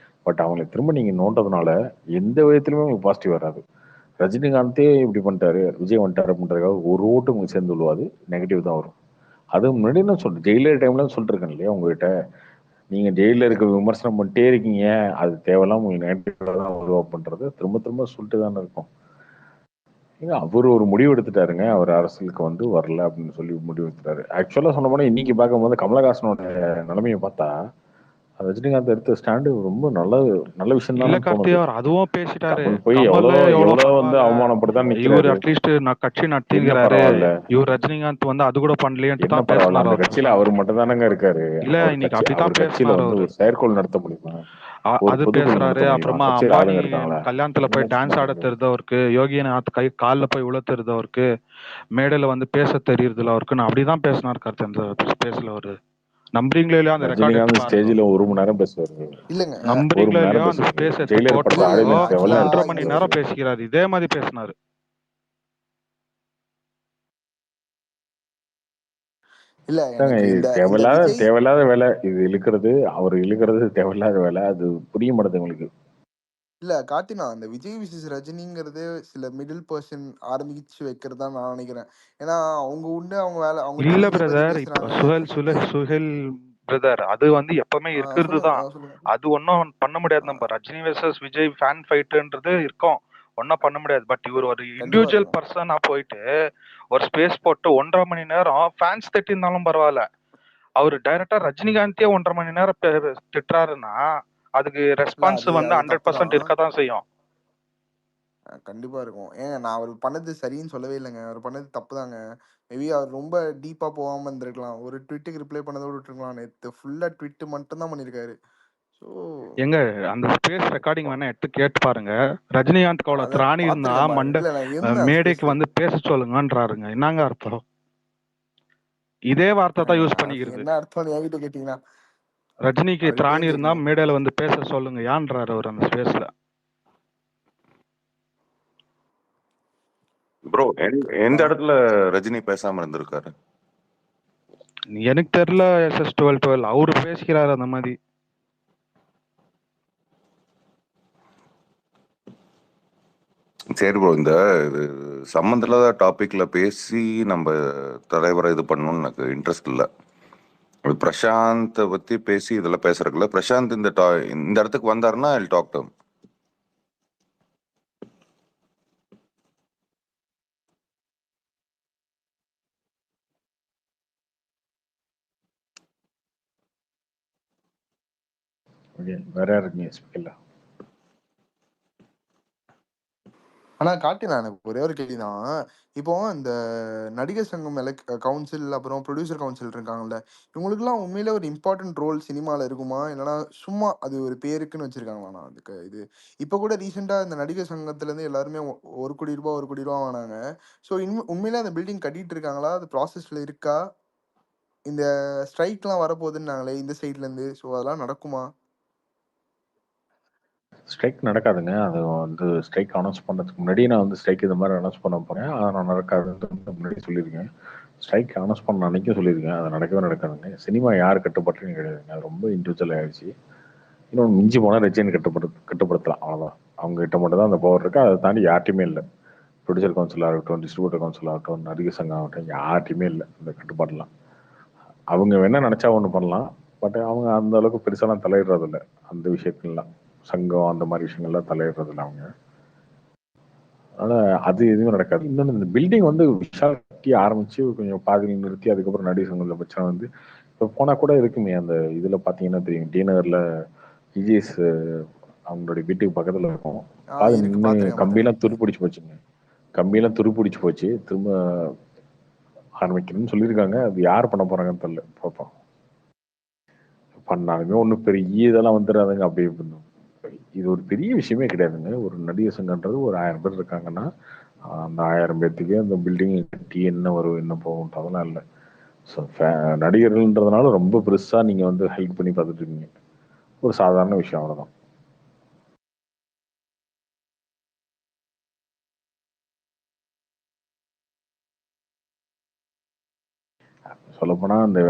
பட் அவங்களை திரும்ப நீங்க நோண்டதுனால எந்த விதத்துலயுமே உங்களுக்கு பாசிட்டிவ் வராது. ரஜினிகாந்தே இப்படி பண்ணிட்டாரு, விஜய் வந்துட்டாரு அப்படின்றதுக்காக ஒரு ஓட்டு உங்களுக்கு சேர்ந்து விழுவாது, நெகட்டிவ் தான் வரும். அது முன்னாடி நான் சொல்றேன், ஜெயிலர் டைம்ல சொல்லிட்டு இருக்கேன் இல்லையா உங்ககிட்ட, நீங்க ஜெயில இருக்க விமர்சனம் பண்ணிட்டே இருக்கீங்க, அது தேவையில்லாம உங்களுக்கு நெகட்டிவ் தான் வரும் அப்படின்றத திரும்ப திரும்ப சொல்லிட்டு தானே இருக்கும். ஏங்க அவர் ஒரு முடிவு எடுத்துட்டாருங்க, அவர் அரசியலுக்கு வந்து வரல அப்படின்னு சொல்லி முடிவு எடுத்துட்டாரு. ஆக்சுவலா சொன்ன போனா இன்னைக்கு பார்க்கும்போது கமலஹாசனோட நிலைமையை பார்த்தா ரஜினிகாந்த் எடுத்த ஸ்டாண்டு ரொம்ப நல்ல விஷயம் இல்ல தானே கார்த்தி, தோணுது. அவர் அதுவும் பேசிட்டாரு. கமல் போய் கமல் எவ்வளோ எவ்வளவு எவ்வளோ வந்து பரவாயில்ல, அவமானப்படுத்தான் இவர் நிக்கிறாரு. அட்லீஸ்ட் நான் கட்சி என்ன நடத்திங்கிறாரு, பரவாயில்ல, இவர் ரஜினிகாந்த் வந்து அது கூட பண்ணலையன்ட்டு என்ன தான் பரவாயில்ல, பேசினார் அந்த அவர் கட்சியில பெருசா. அவர் மட்டும் தானங்க இருக்காரு. இல்ல இன்னைக்கு அப்படித்தான் அவர் கட்சியில பேசினார் வந்து அவரு. ஒரு செயற்குழு நடத்த முடியுமா, ஒரு அது பொதுக்குழு பேசுறாரு. நடத்த முடியுமா, அப்புறமா கட்சியில அம்பானி ஆளுங்க இருக்காங்களா, கல்யாணத்துல போய் என்ன சும்மா டான்ஸ் ஆட சொல்றது. தெரிஞ்சவருக்கு, யோகிநாத் காலில் போய் உள்ள தெரிஞ்சவருக்கு, மேடையில வந்து பேச தெரியுதுல அவருக்கு, நான் அப்படிதான் பேசினார் கார்த்தி அந்த ஸ்பேஸ்ல. அவரு நம்புறீங்களோ இல்லையோ அந்த ரெக்கார்ட் எடுத்து ரஜினிகாந்த் பாருங்க. ஸ்டேஜ்ல 1 மணி நேரம் பேசுவாரு, இல்லங்க. 1 நம்புறீங்களோ மணி இல்லையோ நேரம் அந்த பேசுவாரு. ஸ்பேஸ் எடுத்து ஜெயிலர் இல்ல படத்தை இல்ல போட்டப்போ ஆடியன்ஸ் ஆக்சுவலா எவ்வளவு 1.5 எடுத்து மணி இங்க நேரம் பேசுவாரு. பேசிக்கிறாரு, இதே மாதிரி பேசினாரு. இல்ல அதாங்க, எனக்கு இது இந்த இந்த தேவையில்லாத விஜய் தேவையில்லாத வேலை, இது இழுக்கிறது அவர் இழுக்கிறது தேவையில்லாத வேலை, அது புரிய மாட்டேது உங்களுக்கு. இல்ல கார்த்தினா, அந்த விஜய் விசஸ் ரஜினிங்கிறது சில மிடில் பர்சன் ஆரம்பிச்சு வைக்கிறதா நான் நினைக்கிறேன். ஏன்னா அவங்க உண்டு அவங்க வேலை, அவங்க இல்ல டிவியை பத்தி பிரதர், இப்ப பேசுறாங்க. சுஹேல் பிரதர், அது வந்து எப்பவுமே இருக்கிறது சொல்லுங்க தான். சொல்லுங்க. அது ஒன்றும் பண்ண முடியாது. நம்ம ரஜினி வெர்சஸ் விஜய் ஃபேன் ஃபைட்டுன்றது இருக்கும், ஒன்றும் பண்ண முடியாது. பட் இவர் ஒரு கண்டிப்பா இண்டிவிஜுவல் இருக்கும். பர்சனா போயிட்டு ஒரு ஸ்பேஸ் போட்டு 1.5 மணி நேரம் ஃபேன்ஸ் திட்டிருந்தாலும் பரவாயில்ல, அவர் டைரக்டா ரஜினிகாந்தே 1.5 மணி நேரம் திட்டுறாருன்னா அதுக்கு இல்ல ரெஸ்பான்ஸ் அது வந்து அது தப்பு 100% தான். இருக்க தான் செய்யும். கண்டிப்பா இருக்கும். ஏங்க நான் அவர் பண்ணது சரின்னு சொல்லவே இல்லைங்க. அவர் பண்ணது தப்பு தாங்க. மேபி அவர் ரொம்ப டீப்பா போகாம இருந்திருக்கலாம். ஒரு ட்வீட்டுக்கு ரிப்ளை பண்ணதோட விட்டுருக்கலாம். நேத்து ஃபுல்லா ட்வீட் மட்டும் தான் பண்ணியிருக்காரு. ஸோ எங்க அந்த ஸ்பேஸ் ரெக்கார்டிங் வேணா எடுத்து கேட்டு பாருங்க. ரஜினிகாந்த் அவ்வளவு அதான் திராணி இருந்தா பார்த்துருக்கேன் பாருங்க. மண்ட இல்ல நான் இருந்தேன் மேடைக்கு ஸ்பேஸ்ல. வந்து பேச சொல்லுங்கன்றாருங்க. என்னங்க அர்த்தம்? இதே வார்த்தை தான் யூஸ் அது பண்ணிக்கிறது. என்ன அர்த்தம்னு என்கிட்ட கேட்டீங்கன்னா ரஜினிக்கு அவருக்கு திராணி தான் இருந்தா தெரியும். மேடையில வந்து பேச சொல்லுங்க ஏன்றாரு அவர் அந்த ஸ்பேஸ்ல. ப்ரோ எந்த கரெக்ட் இடத்துல ரஜினி பேசாம இருந்திருக்காரு? எனக்கு தெரியல. SS12 அவரு பேசிக்கிறாரு அந்த மாதிரி. சரி ப்ரோ, இந்த இது சம்மந்தமில்லாத டாபிக்ல பேசி நம்ம தலைவரை இது பண்ணணும்னு எனக்கு இன்ட்ரெஸ்ட் இல்லை. பிரசாந்தை பத்தி பேசி இதெல்லாம் பேசுறதுல பிரசாந்த் இந்த இடத்துக்கு வந்தாருன்னா ஐ டாக் டு ஹிம். வேற யாரு இருக்கீங்க ஸ்பீக்கர்ல? ஆனா காட்டினா எனக்கு ஒரே ஒரு கேள்விதான். இப்போ இந்த நடிகர் சங்கம் கவுன்சில் அப்புறம் ப்ரொடியூசர் கவுன்சில் இருக்காங்கல்ல, இவங்களுக்குலாம் உண்மையிலே ஒரு இம்பார்ட்டன்ட் ரோல் சினிமால இருக்குமா? இல்லைன்னா சும்மா அது ஒரு பேருக்குன்னு வச்சிருக்காங்களாண்ணா அதுக்கு இது? இப்போ கூட ரீசெண்டா இந்த நடிகர் சங்கத்துலேருந்து எல்லாருமே ரூ. 1,00,00,000 1,00,00,000 வாங்கினாங்க. ஸோ உண்மையிலே அந்த பில்டிங் கட்டிட்டு இருக்காங்களா? அது ப்ராசஸ்ல இருக்கா? இந்த ஸ்ட்ரைக்லாம் வரப்போகுதுன்னாங்களே இந்த சைட்லேருந்து, ஸோ அதெல்லாம் நடக்குமா? ஸ்ட்ரைக் நடக்காதுங்க. அது வந்து ஸ்ட்ரைக் அனௌன்ஸ் பண்ணதுக்கு முன்னாடி நான் வந்து ஸ்ட்ரைக் இது மாதிரி அனௌன்ஸ் பண்ண போறேன். அதை நான் நடக்காதுன்னு முன்னாடி சொல்லியிருக்கேன். ஸ்ட்ரைக் அனௌன்ஸ் பண்ண அன்னைக்கும் சொல்லியிருக்கேன். அது நடக்கவே நடக்காதுங்க. சினிமா யார் கட்டுப்பாட்டுன்னு கிடையாதுங்க. அது ரொம்ப இண்டிவிஜுவல் ஆயிடுச்சு. இன்னொன்று மிஞ்சி போனால் ரஜினி கட்டுப்படுத்தலாம், அவ்வளோதான். அவங்க கிட்ட மட்டும் தான் அந்த பவர் இருக்கு. அதை தாண்டி யார்ட்டையுமே இல்லை. ப்ரொடியூசர் கவுன்சில் ஆகட்டும், டிஸ்ட்ரிபியூட்டர் கவுன்சில் ஆகட்டும், நடிகர் சங்கம் ஆகட்டும், யார்ட்டையுமே இல்லை இந்த கட்டுப்பாடுலாம். அவங்க வேணா நினைச்சா ஒன்று பண்ணலாம். பட் அவங்க அந்த அளவுக்கு பெருசாலாம் தலையிடுறது இல்லை அந்த விஷயத்துலாம். சங்கம் அந்த மாதிரி விஷயங்கள்லாம் தலையிடுறது இல்லை அவங்க. அதனால அது எதுவுமே நடக்காது. இன்னொன்று இந்த பில்டிங் வந்து விஷால் கட்டி ஆரம்பிச்சு கொஞ்சம் பாதியில் நிறுத்தி அதுக்கப்புறம் நடிகர் சங்கத்தில் பிரச்சனை வந்து இப்போ போனால் கூட இருக்குமே. அந்த இதில் பார்த்தீங்கன்னா தெரியும், டி நகரில் விஜய்ஸ் அவங்களுடைய வீட்டுக்கு பக்கத்தில் இருக்கும். பாதி இருக்கு, நின்று பார்த்துருக்கேன் கம்பியெல்லாம் துருப்பிடிச்சு போச்சுங்க. கம்பியெல்லாம் துருப்பிடிச்சு போச்சு. திரும்ப ஆரம்பிக்கணும்னு சொல்லியிருக்காங்க. அது யார் பண்ண போறாங்கன்னு தெரியல, பார்ப்போம். பண்ணாலுமே ஒன்றும் பெரிய இதெல்லாம் வந்துடாதுங்க. அப்படி இது ஒரு பெரிய விஷயமே கிடையாதுங்க. ஒரு நடிகர் சங்கன்றது ஒரு 1000 பேர் இருக்காங்கன்னா அந்த 1000 பேர்த்துக்கு அந்த பில்டிங் கட்டி என்ன வரும் என்ன போகும் அதெல்லாம் இல்லை. ஸோ நடிகர்கள்ன்றதுனால ரொம்ப பெருசா நீங்க வந்து ஹைட் பண்ணி பார்த்துட்டு இருக்கீங்க. ஒரு சாதாரண விஷயம், அவ்வளவுதான். சொல்லப்போனா அந்த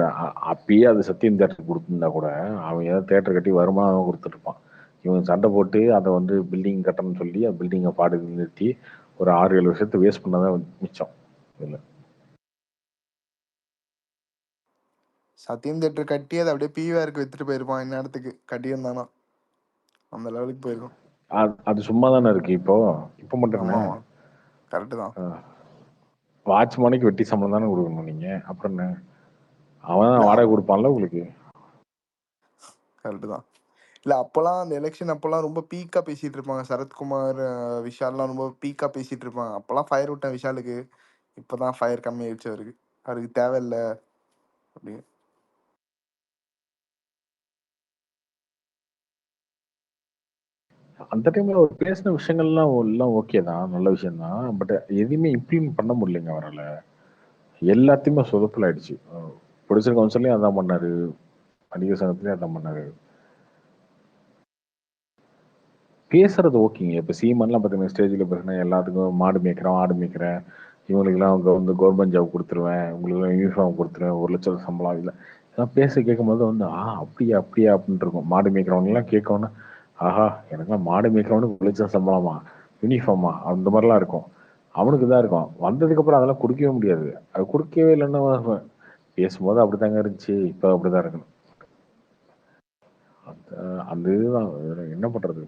அப்பயே அது சத்தியம் தேட்டர் கொடுத்துருந்தா கூட அவன் ஏதாவது தேட்டர் கட்டி வருமானம் கொடுத்துருப்பான். இவங்க சண்டை போட்டு அதை வந்து பில்டிங் கட்டணும்னு சொல்லி அந்த பில்டிங்கை பாடு நிறுத்தி ஒரு 6-7 வருஷத்தை வேஸ்ட் பண்ணதான் மிச்சம் இல்லை. சத்தியம் தேட்டர் கட்டி அதை அப்படியே பிவிஆருக்கு வித்துட்டு போயிருப்பான் இந்நேரத்துக்கு கட்டியிருந்தானா. அந்த லெவலுக்கு போயிருக்கும். அது சும்மா தானே இருக்கு இப்போ. இப்போ மட்டும் என்ன, கரெக்டு தான். வாட்ச்மேனுக்கு வெட்டி சம்பளம் தானே கொடுக்கணும் நீங்க. அப்புறம் என்ன, அவன் வாடகை கொடுப்பான்ல உங்களுக்கு. கரெக்டு தான். இல்லை அப்போல்லாம் அந்த எலெக்ஷன் அப்போல்லாம் ரொம்ப பீக்காக பேசிகிட்டு இருப்பாங்க. சரத்குமார் விஷால்லாம் ரொம்ப பீக்காக பேசிகிட்டு இருப்பாங்க. அப்போல்லாம் ஃபயர் விட்டேன் விஷாலுக்கு. இப்போ தான் ஃபயர் கம்மியாயிடுச்சு அவருக்கு. அவருக்கு தேவையில்லை அப்படி. அந்த டைம்ல அவர் பேசின விஷயங்கள்லாம் எல்லாம் ஓகே தான், நல்ல விஷயம் தான். பட் எதுவுமே இம்ப்ளிமெண்ட் பண்ண முடியலைங்க அவரால். எல்லாத்தையுமே சொதப்பல் ஆயிடுச்சு. ப்ரொடியூசர் கவுன்சிலையும் அதான் பண்ணாரு, நடிகர் சங்கத்திலையும் அதான் பண்ணாரு. பேசுறது ஓகேங்க. இப்போ சீமான்லாம் பார்த்தீங்கன்னா ஸ்டேஜில் பேசுனா எல்லாத்துக்கும் மாடு மேய்க்கிறோம் ஆடு மேய்க்கிறேன், இவங்களுக்குலாம் வந்து கவர்மெண்ட் ஜாப் கொடுத்துருவேன், உங்களுக்குலாம் யூனிஃபார்ம் கொடுத்துருவேன், 1,00,000 சம்பளம் இல்லை இதெல்லாம் பேச கேட்கும்போது வந்து அப்படியா அப்படியா அப்படின்ட்டு இருக்கும். மாடு மேய்க்கிறவங்கலாம் கேட்கணும்னா ஆஹா எனக்குலாம் மாடு மேய்க்கிறவனுக்கு 1,00,000 சம்பளமா, யூனிஃபார்மா, அந்த மாதிரிலாம் இருக்கும். அவனுக்கு தான் இருக்கும். வந்ததுக்கப்புறம் அதெல்லாம் கொடுக்கவே முடியாது. அது கொடுக்கவே இல்லைன்னா பேசும்போது அப்படித்தாங்க இருந்துச்சு, இப்போ அப்படிதான் இருக்கணும். அந்த இதுதான் என்ன பண்றது.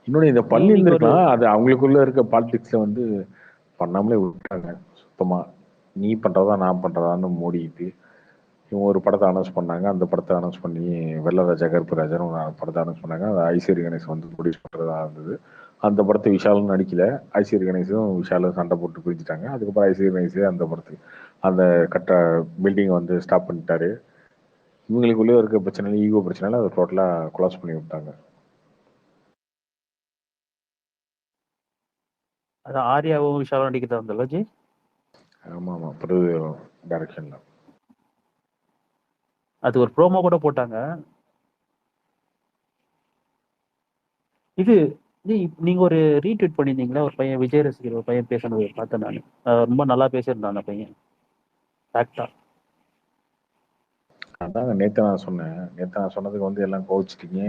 இன்னொன்று இந்த பண்ணி இருந்திருக்கலாம். அது அவங்களுக்குள்ள இருக்க பாலிடிக்ஸ்ல வந்து பண்ணாமலே விட்டாங்க சுத்தமா. நீ பண்றதா நான் பண்றதான்னு மூடிக்கிட்டு இவங்க ஒரு படத்தை அனௌன்ஸ் பண்ணாங்க. அந்த படத்தை அனௌன்ஸ் பண்ணி வெள்ளராஜா கருப்புராஜன் ஒரு படத்தை அனௌன்ஸ் பண்ணாங்க. அது ஐஸ்வரி கணேசன் வந்து ப்ரொடியூஸ் பண்றதா இருந்தது. அந்த படத்தை விஷாலும் நடிக்கல. ஐஸ்வரி கணேசும் விஷாலும் சண்டை போட்டு பிரிஞ்சுட்டாங்க. அதுக்கப்புறம் ஐஸ்வரி கணேசே அந்த படத்துக்கு அந்த பில்டிங்கை வந்து ஸ்டாப் பண்ணிட்டாரு. இவங்களுக்குள்ளே இருக்க பிரச்சனை, ஈகோ பிரச்சனைல அதை டோட்டலா கொலாப்ஸ் பண்ணி விட்டாங்க. அது ஆர்யாவும் விஷாலும் நடிக்கிறதா இருந்தல்ல ஜி? ஆமா ஆமா, பிரபு டைரக்ஷன்ல. அது ஒரு ப்ரோமோ கூட போட்டாங்க. இது நீங்க ஒரு ரீட்வீட் பண்ணியிருந்தீங்களா, ஒரு பையன் விஜய் ரசிகர் ஒரு பையன் பேசினது பார்த்தேன் நான். ரொம்ப நல்லா பேசியிருந்தான் அந்த பையன். ஃபேக்டா. அதாங்க நேற்று நான் சொன்னதுக்கு வந்து எல்லாம் கோவிச்சிட்டீங்க.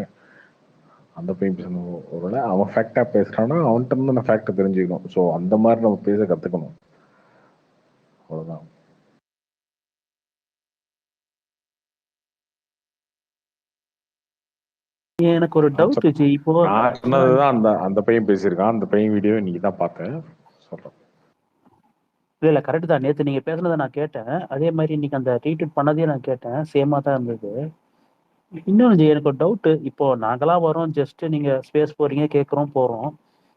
அந்த பையன் பேசணும். ஒருவேளை அவன் ஃபேக்டா பேசுறான்னா அவன்கிட்ட இருந்து நான் ஃபேக்டை தெரிஞ்சுக்கணும். ஸோ அந்த மாதிரி நம்ம பேச கத்துக்கணும், அவ்வளவுதான். எனக்கு ஒரு டவுட் ஜி. இப்போ நான் சொன்னதுதான் அந்த பையன் பேசியிருக்கான். அந்த பையன் வீடியோ இன்னைக்கு தான் பார்த்தேன், சொல்றேன். இல்ல கரெக்ட் தான். நேற்று நீங்க பேசுனதை நான் கேட்டேன். அதே மாதிரி இன்னைக்கு அந்த ரீட்வீட் பண்ணதையும் நான் கேட்டேன். சேமா தான் இருந்தது. இன்னொன்று எனக்கு ஒரு டவுட்டு. இப்போ நாங்களாம் வரோம், ஜஸ்ட் நீங்க ஸ்பேஸ் போறீங்க, கேட்குறோம், போறோம்.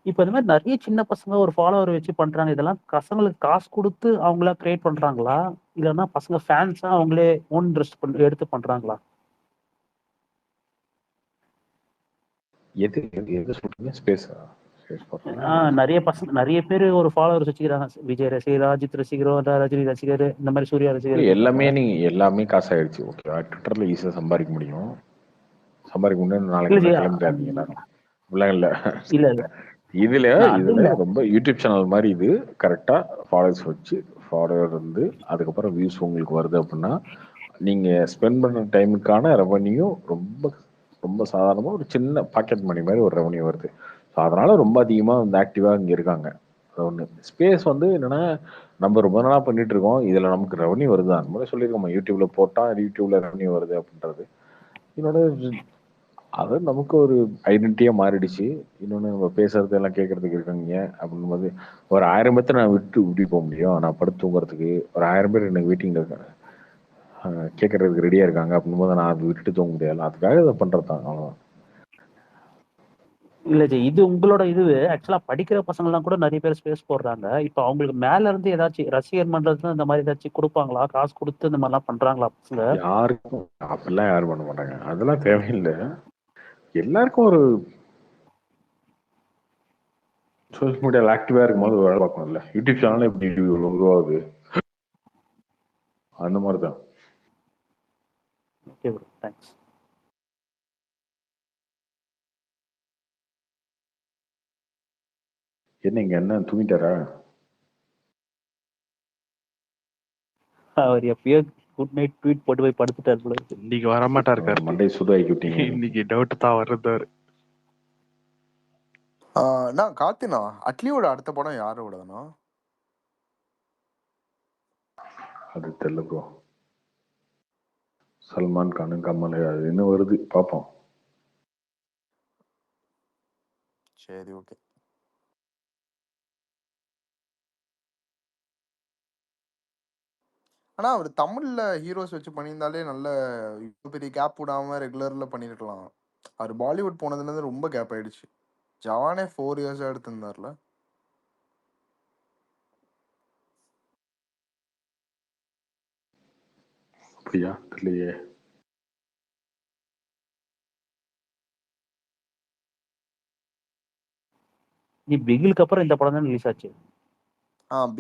இப்போ இந்த மாதிரி நிறைய சின்ன பசங்க ஒரு ஃபாலோவர் வச்சு பண்றாங்க. இதெல்லாம் பசங்களுக்கு காசு கொடுத்து அவங்களா கிரியேட் பண்றாங்களா, இல்லைன்னா பசங்க ஃபேன்ஸா அவங்களே ஓன் இன்ட்ரெஸ்ட் எடுத்து பண்றாங்களா? எது எது எது சொல்றீங்க? ஸ்பேஸா? ஸ்பேஸ் போடுறாங்க நிறைய பசங்க, நிறைய பேர் ஒரு ஃபாலோவர் வச்சுக்கிறாங்க. விஜய் ரசிகர், அஜித் ரசிகர், ரஜினி ரசிகர், இந்த மாதிரி சூர்யா ரசிகர் எல்லாமே இருக்காங்க. நீங்க எல்லாமே காசாயிடுச்சு. ஓகேவா? ட்விட்டர்ல ஈஸியா சம்பாதிக்க முடியும். சம்பாதிக்க முடியும். இல்ல நாளைக்கு ஜி, கிளம்பிடாதீங்க எல்லாரும். அப்படிலாம் இல்ல. இல்ல இல்ல இதுல நான் அது இதுல இல்ல. ரொம்ப யூடியூப் சேனல் மாதிரி இது கரெக்டா ஃபாலோவர்ஸ் வச்சு ஃபாலோவர் வந்து அதுக்கப்புறம் வியூஸ் உங்களுக்கு வருது அப்படின்னா நீங்க ஸ்பெண்ட் பண்ண டைமுக்கான ரெவன்யூ ரொம்ப ரொம்ப சாதாரணமா ஒரு சின்ன பாக்கெட் மணி மாதிரி ஒரு ரெவன்யூ வருது. ஸோ அதனால ரொம்ப அதிகமா வந்து ஆக்டிவா இங்க இருக்காங்க. அது ஒண்ணு. ஸ்பேஸ் வந்து என்னன்னா நம்ம ரொம்ப நாளா பண்ணிட்டு இருக்கோம். இதுல நமக்கு ரெவன்யூ வருது. அந்த மாதிரி சொல்லியிருக்கோம். யூடியூப்ல போட்டா யூடியூப்ல ரெவன்யூ வருது அப்படின்றது. இன்னொன்று அது நமக்கு ஒரு ஐடென்டிட்டியா மாறிடுச்சு. இன்னொன்று நம்ம பேசுறது எல்லாம் கேட்கறதுக்கு இருக்காங்க அப்படின்போது ஒரு 1000 பேர்த்த நான் விட்டு இப்படி போக முடியும். நான் படுத்து தூங்குறதுக்கு ஒரு 1000 பேர் எனக்கு வெயிட்டிங்ல இருக்காங்க, கேட்கறதுக்கு ரெடியா இருக்காங்க அப்படின்போது நான் அதை விட்டுட்டு தூங்க முடியாது. அதுக்காக இதை பண்றது தான். அவ்வளவுதான். இல்ல ஜி, இது உங்களோட இது ஆக்சுவலா படிக்கிற பசங்க எல்லாம் கூட நிறைய பேர் ஸ்பேஸ் போடுறாங்க. இப்போ அவங்களுக்கு மேல இருந்து ஏதாச்சும் ரசிகர் மன்றத்துல இந்த மாதிரி ஏதாச்சும் கொடுப்பாங்களா, காசு கொடுத்து இந்த மாதிரிலாம் பண்றாங்களா பசங்க? யாருக்கும் அப்படிலாம் யாரும் பண்ண மாட்டாங்க. அதெல்லாம் தேவையில்லை. எல்லாருக்கும் ஒரு சோசியல் மீடியாவில் ஆக்டிவா இருக்கும்போது ஒரு வேலை பார்க்கணும்ல. யூடியூப் சேனல் எப்படி உருவாகுது அந்த மாதிரி தான். Okay bro, thanks. என்ன இங்க என்ன தூங்கிட்டாரா? அவர் எப்பயோ குட் நைட் ட்வீட் போட்டு போய் படுத்துட்டாரு போல இருக்கு. இன்னைக்கு வரமாட்டாரு கார்த்தி. மண்டை சுதாக்கி விட்டீங்க. இன்னைக்கு டவுட் தான் வருதாரு. நான் கார்த்தினா அட்லியோட அடுத்த படம் யாரோடனா? அது தெரியல ப்ரோ. சல்மான் கானு, கமல், அது என்ன வருது பார்ப்போம். சரி, ஓகே. ஆனா அவர் தமிழ்ல ஹீரோஸ் வச்சு பண்ணியிருந்தாலே நல்ல இவ்வளவு பெரிய கேப் விடாம ரெகுலர்ல பண்ணிருக்கலாம். அவர் பாலிவுட் போனதுல இருந்து ரொம்ப கேப் ஆயிடுச்சு. ஜவானே 4 இயர்ஸ் எடுத்திருந்தார்ல. அப்படியா? தெரியலையே. நீ பிகிலுக்கு அப்புறம் இந்த படம் தான் ரிலீஸ் ஆச்சு.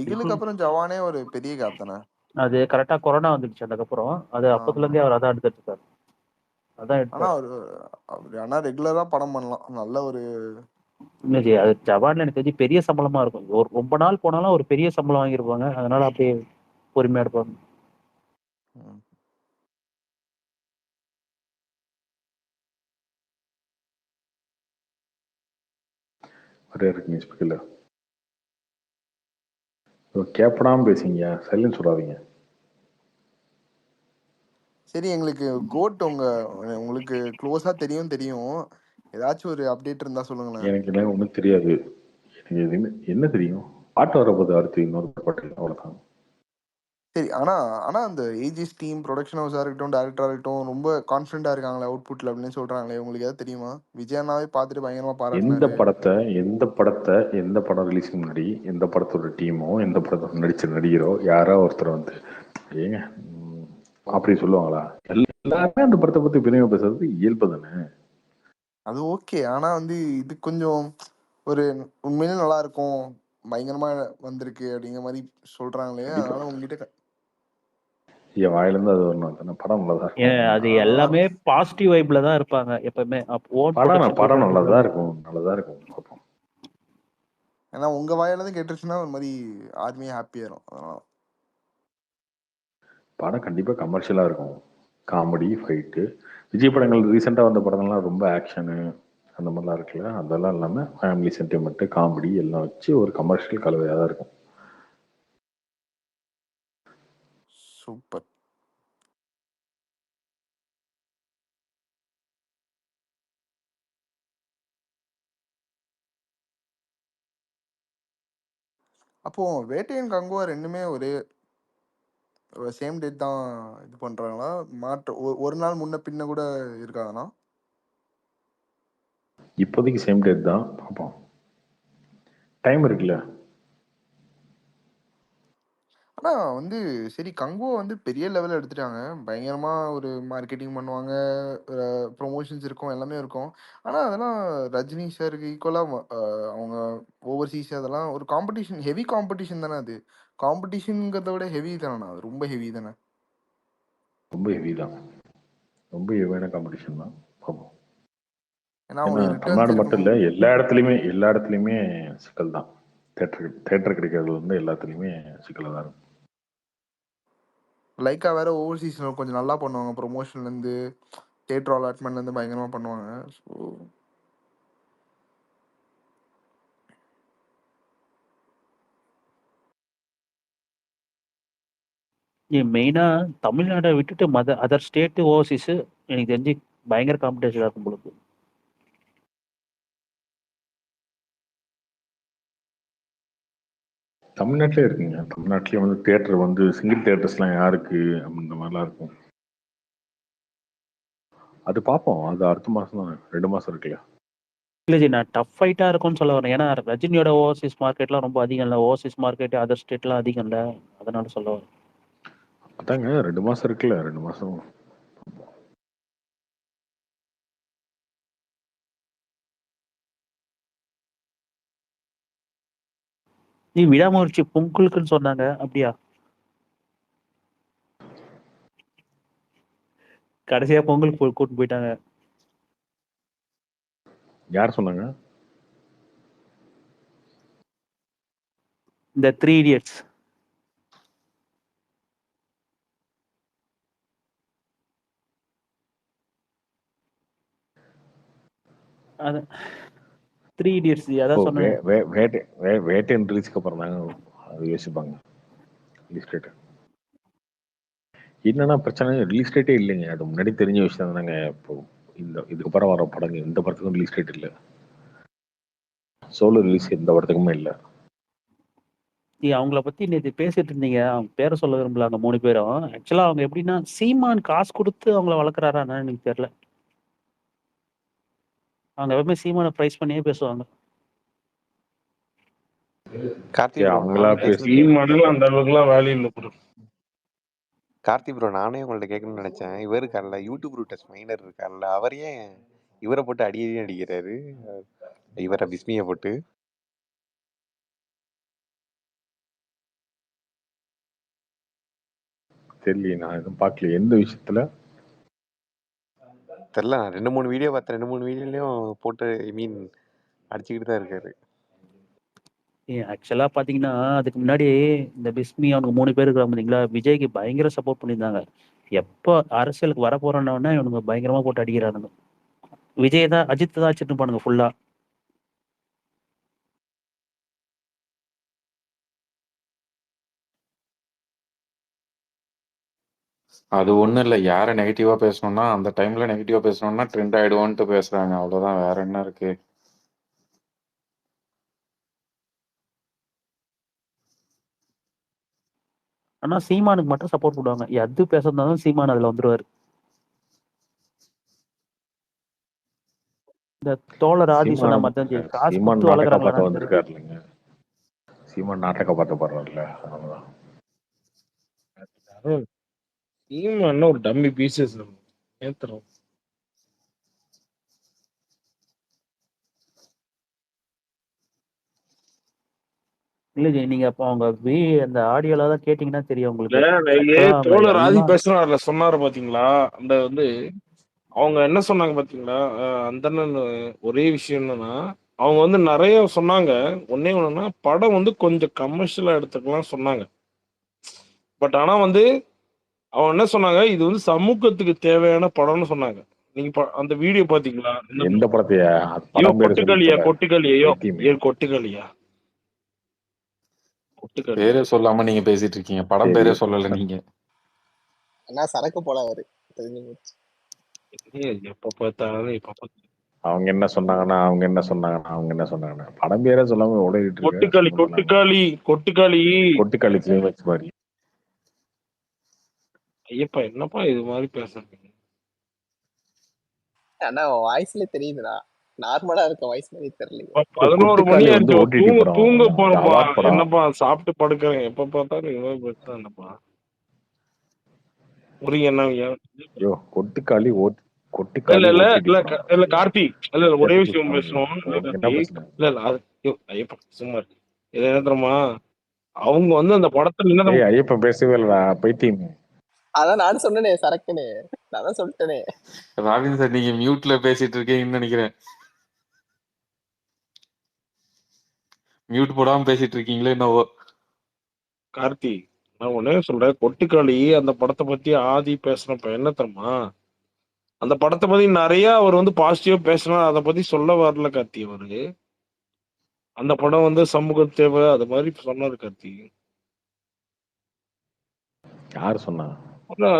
பிகிலுக்கு அப்புறம் ஜவானே ஒரு பெரிய கேப் தானே. அது கரெக்டா கொரோனா வந்துடுச்சு. அதுக்கப்புறம் அது அப்பத்துல இருந்தே அவர் அதான் எடுத்துட்டு இருக்காரு. அதான் ஆனா எடுத்தாரு. ஆனா ரெகுலரா படம் பண்ணலாம். நல்ல ஒரு இல்ல, அது ஜவான்ல எனக்கு தெரிஞ்சு பெரிய சம்பளமா இருக்கும். ஒரு ரொம்ப நாள் போனாலும் ஒரு பெரிய சம்பளம் வாங்கியிருப்பாங்க. அதனால அப்படியே பொறுமையா எடுப்பாங்க. ஒரே இருக்கு ஸ்பீக்கர்ல. கேப்படாம பேசிங்க, சைலன்ஸ் சொல்லாதீங்க. சரி, எங்களுக்கு கோட் உங்களுக்கு க்ளோஸா தெரியும். ஏதாச்சும் ஒரு அப்டேட் இருந்தா சொல்லுங்களேன். எனக்கு எல்லாம் ஒன்றும் தெரியாது. எனக்கு எதுவுமே என்ன தெரியும்? பாட்டு வரப்போது அடுத்து இன்னொரு பாட்டு, அவ்வளோதான். சரி, ஆனா அந்த ஏஜிஸ் டீம் ப்ரொடக்ஷன் ஹவுஸா இருக்கட்டும், டைரக்டரா இருக்கட்டும் ரொம்ப கான்ஃபிடென்ட்டா இருக்காங்களே அவுட்புட்ல அப்படின்னு சொல்றாங்களே, உங்களுக்கு ஏதாவது தெரியுமா? விஜயண்ணாவே பார்த்துட்டு பயங்கரமா எந்த பாராட்டினாரு. படத்தை எந்த படம் ரிலீஸ்க்கு முன்னாடி எந்த படத்தோட டீமோ எந்த படத்தோட நடிச்ச நடிகரோ யாரோ ஒருத்தர் வந்து ஏங்க அப்படி சொல்லுவாங்களா? எல்லாருமே அந்த படத்தை பத்தி பெருமை பேசுறது இயல்பு தானே. அது ஓகே. ஆனா இது கொஞ்சம் ஒரு உண்மையிலே நல்லா இருக்கும், பயங்கரமா வந்திருக்கு அப்படிங்கிற மாதிரி சொல்றாங்களே, கண்டிப்பா அதனால உங்ககிட்ட என் வாயிலிருந்து அது வரணும். அந்த படம் நல்லதா இருக்கும். அது எல்லாமே பாசிட்டிவ் வைப்ல தான் இருப்பாங்க எப்பவுமே. ஓன் படம் நல்லதா இருக்கும். பார்ப்போம். ஏன்னா உங்க வாயில இருந்து கேட்டுருச்சுன்னா ஒரு மாதிரி ஆர்மியா ஹாப்பியாயிரும். அதனால படம் கண்டிப்பா கமர்ஷியலா இருக்கும். Comedy, fight. விஜய் படங்கள் ரீசெண்டா வந்த படங்கள்லாம் ரொம்ப ஆக்ஷனு அந்த மாதிரிலாம் இருக்குல்ல, அதெல்லாம் இல்லாம ஃபேமிலி சென்டிமெண்ட், காமெடி எல்லாம் வச்சு ஒரு கமர்ஷியல் கலவையாக தான் இருக்கும். சூப்பர். அப்போ வேட்டையன் கங்குவா ரெண்டுமே ஒரே சேம் டேட் தான் இது பண்றாங்களா? ஒரு நாள் முன்ன பின்ன கூட இருக்காங்கண்ணா? இப்போதைக்கு சேம் டேட் தான், பார்ப்போம். டைம் இருக்குல்ல. ஆனா வந்து சரி, கங்குவா வந்து பெரிய லெவல்ல எடுத்துட்டாங்க. பயங்கரமா ஒரு மார்க்கெட்டிங் பண்ணுவாங்க. ப்ரொமோஷன்ஸ் இருக்கும், எல்லாமே இருக்கும். ஆனா அதெல்லாம் ரஜினி சாருக்கு ஈக்குவலா அவங்க ஓவர்சீஸ் அதெல்லாம் ஒரு காம்படிஷன், ஹெவி காம்படிஷன் தானே அது. காம்படிஷன்ங்கிறத விட ஹெவி தானே, அது ரொம்ப ஹெவி தானே. ரொம்ப ஹெவி தான், ரொம்ப ஹெவியான காம்படிஷன் தான். பார்ப்போம். ஏன்னா ஏன்னா அவங்களுக்கு ரிட்டர்ன்ஸ் தமிழ்நாடு மட்டும் இருக்கணும். இல்லை, எல்லா இடத்துலையுமே சிக்கல் தான். தேட்டர் கிடைக்கிறது வந்து எல்லாத்துலேயுமே சிக்கலாக தான் இருக்கும். லைக்கா வேற ஓவர்சீஸ்ல கொஞ்சம் நல்லா பண்ணுவாங்க, ப்ரொமோஷன்லேருந்து தேட்டர் அலாட்மெண்ட்லேருந்து பயங்கரமா பண்ணுவாங்க. ஸோ மெயினா தமிழ்நாடை விட்டுட்டு அதர் ஸ்டேட் ஓவர்சீஸ் எனக்கு தெரிஞ்சு பயங்கர காம்படிஷன் இருக்கும் பொழுது. தமிழ்நாட்டிலே இருக்குங்க. தமிழ்நாட்டிலே வந்து தியேட்டர் வந்து சிங்கிள் தியேட்டர்ஸ்லாம் யாருக்கு அப்படின்ற மாதிரிலாம் இருக்கும். அது பார்ப்போம். அது அடுத்த மாதம் தான், 2 மாதம் இருக்குல்ல. இல்லை ஜி, நான் டஃப் ஃபைட்டா இருக்கும்னு சொல்ல வரேன். ஏன்னா ரஜினியோட ஓவர்சீஸ் மார்க்கெட்லாம் ரொம்ப அதிகம் இல்லை, ஓவர்சீஸ் மார்க்கெட் அதர் ஸ்டேட்லாம் அதிகம் இல்லை, அதனால சொல்ல வரேன். அதாங்க 2 மாதம் இருக்குல்ல, 2 மாதம். நீ விடாமுயற்சி பொங்கலுக்குன்னு சொன்னாங்க, அப்படியா? கடைசியா பொங்கலுக்கு கூட்டிட்டு போயிட்டாங்க. யார் சொன்னாங்க? இந்த 3 Idiots. அது 3 Idiots அதான் சொன்னேன். வேட்டையன் ரிலீஸ்க்கு அப்புறம் தாங்க அது யோசிப்பாங்க ரிலீஸ் டேட். என்னன்னா பிரச்சனை, ரிலீஸ் டேட்டே இல்லைங்க. அது முன்னாடி தெரிஞ்ச விஷயம் தானேங்க. இப்போ இதுக்கப்புறம் வர படங்க இந்த படத்துக்கும் ரிலீஸ் டேட் இல்லை. சோலோ ரிலீஸ் எந்த படத்துக்குமே இல்லை. அவங்கள பத்தி நேற்று பேசிட்டு இருந்தீங்க, அவங்க பேரை சொல்ல விரும்பல. அவங்க 3 பேரும் ஆக்சுவலா அவங்க எப்படின்னா சீமான் காசு கொடுத்து அவங்கள வளர்க்குறாரான்னு எனக்கு தெரியல. அவங்க எப்பவுமே சீமானை ப்ரைஸ் பண்ணியே பேசுவாங்க. கார்த்தி ப்ரோ, அவங்களா அந்த அளவுக்குலாம் வேல்யூ இல்லை ப்ரோ. கார்த்தி ப்ரோ, நானே உங்கள்ட்ட கேட்கணும்னு நினைச்சேன். இவர் இருக்கார்ல, யூடியூப் ரூட்டஸ் மைனர் இருக்கார்ல, அவர் ஏன் இவரை போட்டு அடிக்கடி அடிக்கிறாரு, இவரை பிஸ்மியை போட்டு? தெரியல, நான் எதுவும் பார்க்கல. எந்த விஷயத்துல தெரில. நான் 2-3 வீடியோ பார்த்தேன். 2-3 வீடியோலையும் போட்டு அடிச்சுக்கிட்டு தான் இருக்காரு. ஆக்சுவலா பாத்தீங்கன்னா அதுக்கு முன்னாடி இந்த பிஸ்மி அவங்க 3 பேர் இருக்கிறாங்க பாத்தீங்களா, விஜய்க்கு பயங்கர சப்போர்ட் பண்ணியிருந்தாங்க. எப்போ அரசியலுக்கு வர போறோன்னா இவனுங்க பயங்கரமா போட்டு அடிக்கிறானுங்க. விஜய் தான், அஜித் தான் வச்சுட்டு இருப்பானுங்க ஃபுல்லா. அது ஒண்ணும் இல்ல. யார நெகட்டிவா பேசணும்னா அந்த டைம்ல நெகட்டிவா பேசணும்னா ட்ரெண்ட் ஆயிடுவோன்ட்டு பேசுறாங்க, அவ்வளவுதான். வேற என்ன இருக்கு? ஆனா சீமானுக்கு மட்டும் சப்போர்ட் பண்ணுவாங்க. எது பேசுறதாலும் சீமான் அதுல வந்துருவாரு. இந்த தோழர் ஆதி சொன்ன மாதிரி காசு கொடுத்து வளர்க்குறாங்களா வந்திருக்காரு இல்லைங்க. சீமான் நாட்டக பார்த்து பாடுறாருல, அதனாலதான். சீமான் ஒரு டம்மி பீசஸ் ஏத்துறோம். இல்ல ஜி, நீங்க அப்ப அவங்க அந்த ஆடியோல தான் கேட்டீங்கன்னா தெரியும் உங்களுக்கு. தோழர் ஆதி பேசுனார்ல, சொன்னாரு பாத்தீங்களா, அந்த வந்து அவங்க என்ன சொன்னாங்க பாத்தீங்களா, அந்த ஒரே விஷயம் என்னன்னா, அவங்க வந்து நிறைய சொன்னாங்க. ஒண்ணுன்னா படம் வந்து கொஞ்சம் கமர்ஷியலா எடுத்துக்கலாம் சொன்னாங்க. பட் ஆனா வந்து அவங்க என்ன சொன்னாங்க, இது வந்து சமூகத்துக்கு தேவையான படம்னு சொன்னாங்க. நீங்க அந்த வீடியோ பாத்தீங்களா? எந்த படத்தையா? கொட்டுக்கலியா கொட்டுக்கலியா பேரே சொல்லாம நீங்க பேசிட்டு இருக்கீங்க. படம் பேரே சொல்லல நீங்க. என்ன சரக்கு போல அவரு தெரிஞ்சு போச்சு. எப்ப பார்த்தாலும் அவங்க என்ன சொன்னாங்கன்னா படம் பேரே சொல்லாம ஓடிட்டு கொட்டுக்காளி கொட்டுக்காளி கிளைமேக்ஸ் மாதிரி. ஐயப்பா என்னப்பா இது மாதிரி பேசுறீங்க? ஆனா வாய்ஸ்ல தெரியுதுடா, நார்மலா இருக்க வாய்ஸ் மாதிரி தெரியலையே. 11 மணி கொட்டுக்காளி வந்து ஆயிடுச்சு. ஓடிடி தூங்க படம், தூங்க அது போறப்பா. அவார்ட் படம். என்னப்பா சாப்பிட்டு படுக்கிறேன். எப்ப பார்த்தாலும் இது மாதிரி பேசுறா என்னப்பா? ஒரு என்ன ஐயோ கொட்டுக்காளி இல்ல கொட்டுக்காளி இல்ல ஓடிடி இல்ல படம். இல்ல கார்த்தி, இல்ல இல்ல ஒரே என்னத்த விஷயம் பேசுறாங்க பேசணும். இல்ல உனக்கு என்ன கார்த்தி, பிரச்சனை? இல்ல இல்ல அது ஐயப்பா சும்மா இரு. இது என்ன தெரியுமா, அவங்க வந்து அந்த படத்துல என்ன ஏய் ஐயப்பன் பேசவே இல்லடா பைத்தியம். அதான் நானும் சொன்னனே சரக்குன்னு, நான் தான் சொல்லிட்டேனே. ராபின் சார் நீங்க மியூட்ல பேசிட்டு இருக்கீங்கன்னு நினைக்கிறேன். மியூட் போடாம பேசிட்டு இருக்கீங்களே என்னவோ. கார்த்தி, நான் ஒன்னே சொல்றேன். கொட்டுக்காளி அந்த படத்தை பத்தி ஆதி பேசுறப்ப என்ன தெரியுமா, அந்த படத்தை பத்தி நிறைய அவர் வந்து பாசிட்டிவா பேசினா அதை பத்தி சொல்ல வரல கார்த்தி. அவரு அந்த படம் வந்து சமூக தேவை அது மாதிரி சொன்னாரு கார்த்தி. யாரு சொன்னா?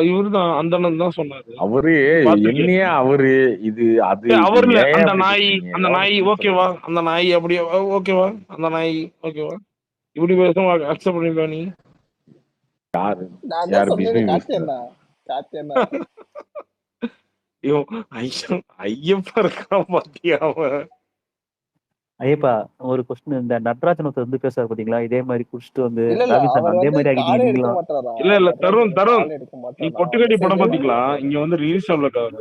இவருதான் அந்த அண்ணன் தான் சொன்னாரு. அவரு பாத்திருக்கேன். என்னையா அவரு இது அது இது அவர் இல்ல ஏன் அந்த அப்படி நாய், பேசுறீங்க? அந்த ஏதாவது நாய் சொல்லி ஓகேவா, அந்த நாய் அப்படியே ஓகேவா, அந்த நாய் ஓகேவா, இப்படி பேசும் அக்செப்ட் பண்ணிப்பா நீ? யாரு நான் தான் யாரு சொன்னேனே பிஸ்மி கார்த்தி பேசுறா? அண்ணா, கார்த்தி அண்ணா. ஐயோ ஐயப்பா இருக்கான் பாத்தியா அவன். ஐயப்பா ஒரு கொஸ்டின், இந்த நட்ராஜன் ஒருத்தர் வந்து பேசுறாரு பாத்தீங்களா, இதே மாதிரி குடிச்சிட்டு வந்து இல்ல இல்ல ராபின் சார் அவர் அதே வந்து மாதிரி ஆகிட்டீங்க காலே எடுக்க நீங்களும். மாட்டாரா, இல்ல இல்ல தருண் நடராஜன் தருண், கால் எடுக்க நீ மாட்டாரா, கொட்டுக்கட்டி படம் மெசேஜே பாத்தீங்களா? பண்ணிட்டு இங்க இருப்பாரு. வந்து ரிலீஸ் ஆகலக்காரு.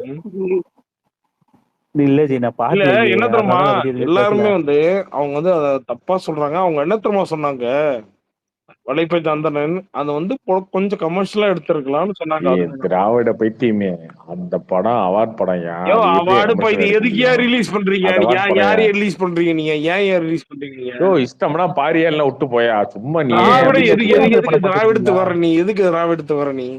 இல்ல ஜி நான் இல்ல பாக்கல ஜி, என்ன அதனால தெரியுமா, தான் அதை பத்தி எதுவுமே பேசல. எல்லாருமே வந்து அவங்க வந்து அதை தப்பா சொல்றாங்க. அவங்க என்ன தெரியுமா சொன்னாங்க, வலைப்பை தந்தனன் அதை வந்து கொஞ்சம் கமர்ஷியலா எடுத்திருக்கலாம்னு சொன்னாங்க. ஏ அது திராவிட பைத்தியமே, அந்த படம் அவார்ட் படம் யோ அது எப்படி அவார்டு கமர்ஷியலா இது எடுக்க எதுக்கு ஏன் முடியும்? ரிலீஸ் பண்றீங்க? அது அவார்ட் படம். யார் ரிலீஸ் பண்றீங்க நீங்க? ஏன் ரிலீஸ் பண்றீங்க நீங்க? யோ இஷ்டம்னா பாரியால விட்டு போயா, சும்மா நீ ஏன் திராவிட அப்படி நீங்க எதுக்கு பேசுற? கூழாங்கல் எதுக்கு படம் திராவிடத்து பாத்துருக்கீங்களா? வர நீ? எதுக்கு திராவிடத்து வர நீ?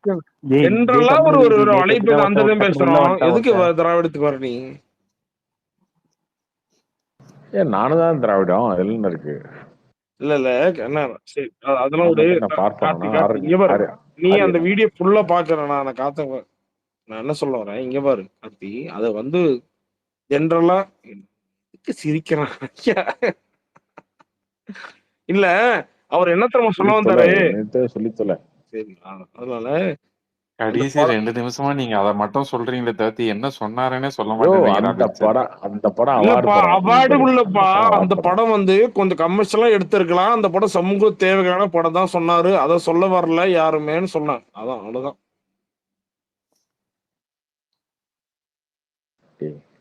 ஜெய் ஜெய் ஜென்ரலா ஒரு தமிழ் ஒரு ஜி ஒரு நேத்து அழைப்பு எப்படிதான் அந்த ஒருத்தன் உள்ள பேசுறோம். வந்துட்டான் எதுக்கு ஒருத்தன். திராவிடத்துக்கு வர நீ? ஏன் நானும் தான் திராவிடம், அதுல என்ன இருக்கு? இல்ல இல்ல என்ன சரி அதெல்லாம் நான் ஒரு மட்டும் நான் பார்ப்பனா கார்த்தி இங்க பாரு. நீ அந்த ஆரியனா? வீடியோ ஃபுல்லா பாக்குறேன் நான் காத்த. நான் என்ன சொல்ல வரேன் இங்க பாரு கார்த்தி, அத வந்து ஜென்ரலா எதுக்கு சிரிக்கிறான் ஐயா? இல்ல அவர் என்ன தெரியுமா சொல்ல சொல்லி தொலை, வந்தாரு. என்னத்த சொல்லி தொலை. சரி அதனால அந்த கடைசி 2 நிமிஷமா நீங்க அதை மட்டும் சொல்றீங்களே தவிர்த்து என்ன சொன்னாருன்னே சொல்ல யோ மாட்டேன்றீங்க அந்த ராபின் சார். படம் அவார்டு இல்லப்பா படம், நீ அவார்டு பாரு உள்ளப்பா. அந்த படம் அந்த அவார்ட் படம். படம் வந்து கொஞ்சம் கமர்ஷியலா எடுத்திருக்கலாம். அந்த படம் சமூக தேவையான படம் தான் சொன்னாரு. அதை சொல்ல வரல யாருமேன்னு சொன்னாங்க. அதான் அவ்வளவுதான்.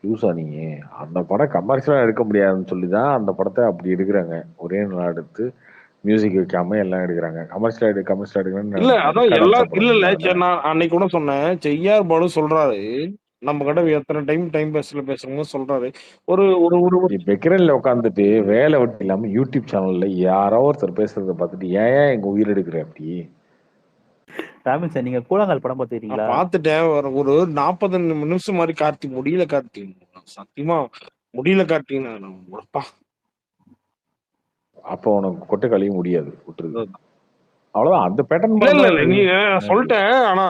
லூசா நீங்க? அந்த படம் கமர்ஷியலா எடுக்க முடியாதுன்னு சொல்லிதான் அந்த படத்தை அப்படி எடுக்கிறாங்க. ஒரே நாள் எடுத்து மியூசிக் வைக்காம எல்லாம் எடுக்கிறாங்க. கமர்ஷியலா எடுக்கணும்னு இல்ல அதான் ரெக்கார்ட் எல்லாம் அடிச்ச படம் இல்ல இல்ல இல்ல அதெல்லாம். நான் அன்னைக்கு கூட சொன்னேன். செய்யார் பாலு சொல்றாரு, நம்ம கிட்ட எத்தனை டைம் பேசுறோமோ சொல்றாரு. ஒரு ஒரு ஒரு நீ பெக்கரல்ல உட்காந்துட்டு வேலை வெட்டி இல்லாம யூடியூப் சேனல்ல யாரோ ஒருத்தர் பேசுறத பார்த்துட்டு ஏன் எங்க உயிர் எடுக்கிற அப்படி? ராபின் சார் நீங்க கூழாங்கல் படம் நான் பாத்துருக்கீங்களா? பார்த்துட்டேன். ஒரு 40 நிமிஷம் மாதிரி கார்த்தி முடியல கார்த்தி, சத்தியமா முடியல கார்த்தி. நான் உடப்பா. அப்போ உனக்கு கொட்டை கழிய முடியாது, விட்டுருது. அவ்வளவுதான். அந்த பேட்டர்ன் இல்ல படம் இல்ல தான் இல்ல இது. நீ சொல்லிட்டேன். ஆனா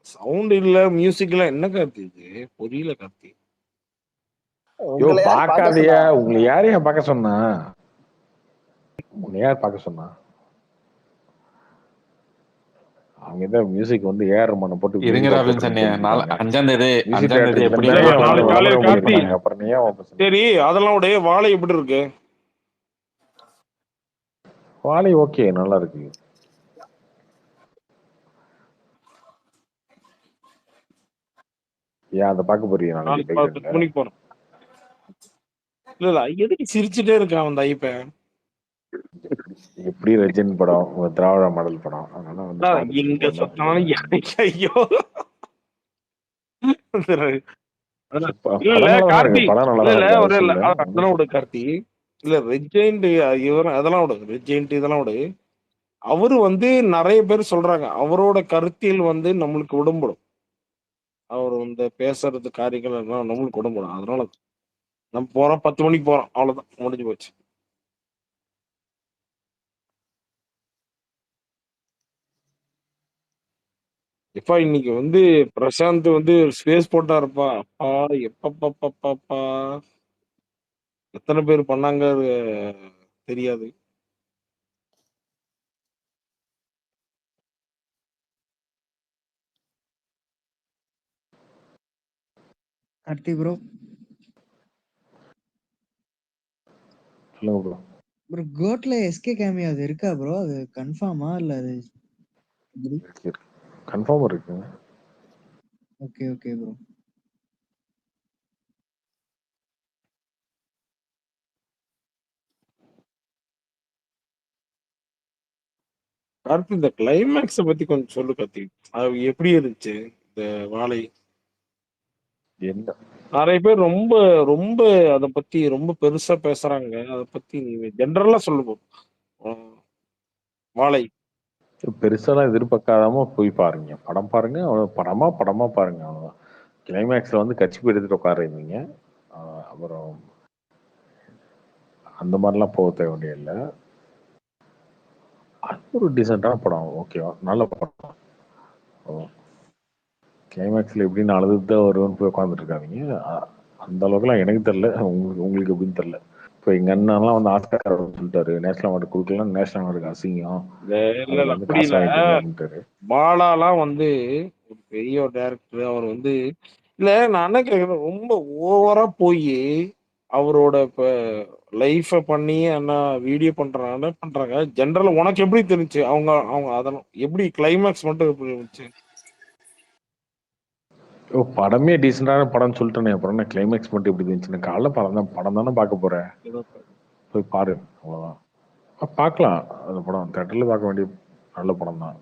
சவுண்ட் இல்ல மியூசிக் இல்ல என்ன கார்த்தி இது புரியல கார்த்தி. யோ உங்களை யார் பார்க்க பாக்காதயா, சொன்னா? உங்களை யாரையா பார்க்க சொன்னா? உன்னை யார் பார்க்க சொன்னா? அவங்க ஏதோ மியூசிக் வந்து ஏஆர் ரஹ்மானை போட்டு இருங்க மியூசிக்கா ராபின் சார், போட்டுருன்னு சொல்லிருக்காங்க. 5ஆம் தேதி மியூசிக் 5ஆம் தேதி டைரக்டர் எப்படி நிறைய இல்ல வேணாலும் வந்து நாளைக்கு விளம்பரம் கார்த்தி. பண்ணிருக்காங்க. அப்புறம் நீ ஏன் வாபஸ்? சரி அதெல்லாம் உடைய வாழை எப்படி இருக்கு? வாலி ஓகே, நல்லா இருக்கு. ஏன் அதை பார்க்க போறீங்க நாளைக்கு நாளைக்கு பைக் 10 மணிக்கு போறோம். இல்ல இல்ல எதுக்கு சிரிச்சுட்டே இருக்கான் அந்த ஐப்பன்? எப்படி ரஜினி படம், ஒரு திராவிட மாடல் படம், அதனால வந்து பார்த்துட்டு எங்க போனா சொன்னாலும் ஐயோ. இல்ல இல்ல படம் நல்லா தான் கார்த்தி, இருக்கு, படம் நல்லா இல்ல தான் இல்ல இருக்கு, ஒரு அது இல்ல சொல்ல அதெல்லாம் விடு கார்த்தி. இல்ல ரெஜெண்ட் இவர் அதெல்லாம் விடு, ரெஜெண்ட் இதெல்லாம் விடு. அவரு வந்து நிறைய பேர் சொல்றாங்க அவரோட கருத்தியல் வந்து நம்மளுக்கு உடம்படும். அவர் வந்து பேசுறது காரியங்கள் எல்லாம் நம்மளுக்கு உடம்படும். அதனால நம்ம போறோம் 10 மணிக்கு போறோம், அவ்வளவுதான் முடிஞ்சு போச்சு. எப்பா இன்னைக்கு வந்து பிரசாந்த் வந்து ஸ்பேஸ் போட்டாருப்பா. அப்பா எப்பப்பா எத்தனை பேர் பண்ணாங்க தெரியாது. கார்த்தி ப்ரோ சொல்லுங்க ப்ரோ. ப்ரோ கோட்ல எஸ்கே கேமியோ அது இருக்கா ப்ரோ? அது கன்ஃபார்மா இல்ல அது கன்ஃபார்ம் இருக்குங்க. Okay okay bro. கார்த்தி இந்த கிளைமேக்ஸ பத்தி கொஞ்சம் சொல்லு கார்த்தி. அது எப்படி இருந்துச்சு இந்த வாழை? என்ன நிறைய பேர் ரொம்ப ரொம்ப அத பத்தி ரொம்ப பெருசா பேசுறாங்க. அத பத்தி நீங்க ஜெனரலா சொல்லு bro. வாழை பெருசாலாம் எதிர்பார்க்காம போய் பாருங்க. படம் பாருங்க. படமா படமா பாருங்க. அவ்வளவுதான். கிளைமேக்ஸ்ல வந்து கட்சி எடுத்துட்டு உட்காருந்தீங்க. அப்புறம் அந்த மாதிரிலாம் போக தேவையில்லை. அது ஒரு டீசெண்டான படம். ஓகேவா, நல்ல படம். கிளைமேக்ஸ்ல எப்படின்னு அழுதுதான் வருவன்னு போய் உட்காந்துட்டு இருக்காதீங்க. அந்த அளவுக்குலாம் எனக்கு தெரியல. உங்களுக்கு எப்படின்னு தெரியல. இப்போ எங்க அண்ணன்லாம் வந்து ஆஸ்கார் சொல்லிட்டாரு, நேஷனல் அவார்டு கொடுக்கலாம், நேஷனல் அவார்டுக்கு அசிங்கம், இல்ல அதுக்கு இல்ல வந்து அப்படி காசு இல்ல. வாங்கிட்டு இருக்காருன்ட்டாரு. பாலாலாம் வந்து ஒரு பெரிய ஒரு டைரக்டர். அவர் வந்து இல்ல நான் என்ன கேக்குறேன், ரொம்ப ஓவரா போய் அவரோட இப்ப லைஃப பண்ணி அண்ணா வீடியோ பண்றாங்க. ஜெனரலா உனக்கு எப்படி தெரிஞ்சு அவங்க அவங்க அதெல்லாம் எப்படி கிளைமேக்ஸ் மட்டும் எப்படி இருந்துச்சு? ஓ, படமே டீசெண்டான படம்னு சொல்லிட்டேனே, அப்புறம் என்ன கிளைமேக்ஸ் மட்டும் எப்படி இருந்துச்சுன்னு? காலைல படம் தானே பார்க்க போறேன். போய் பாரு, அவ்வளோதான். பார்க்கலாம். அந்த படம் தேட்டரில் பார்க்க வேண்டிய நல்ல படம் தான்.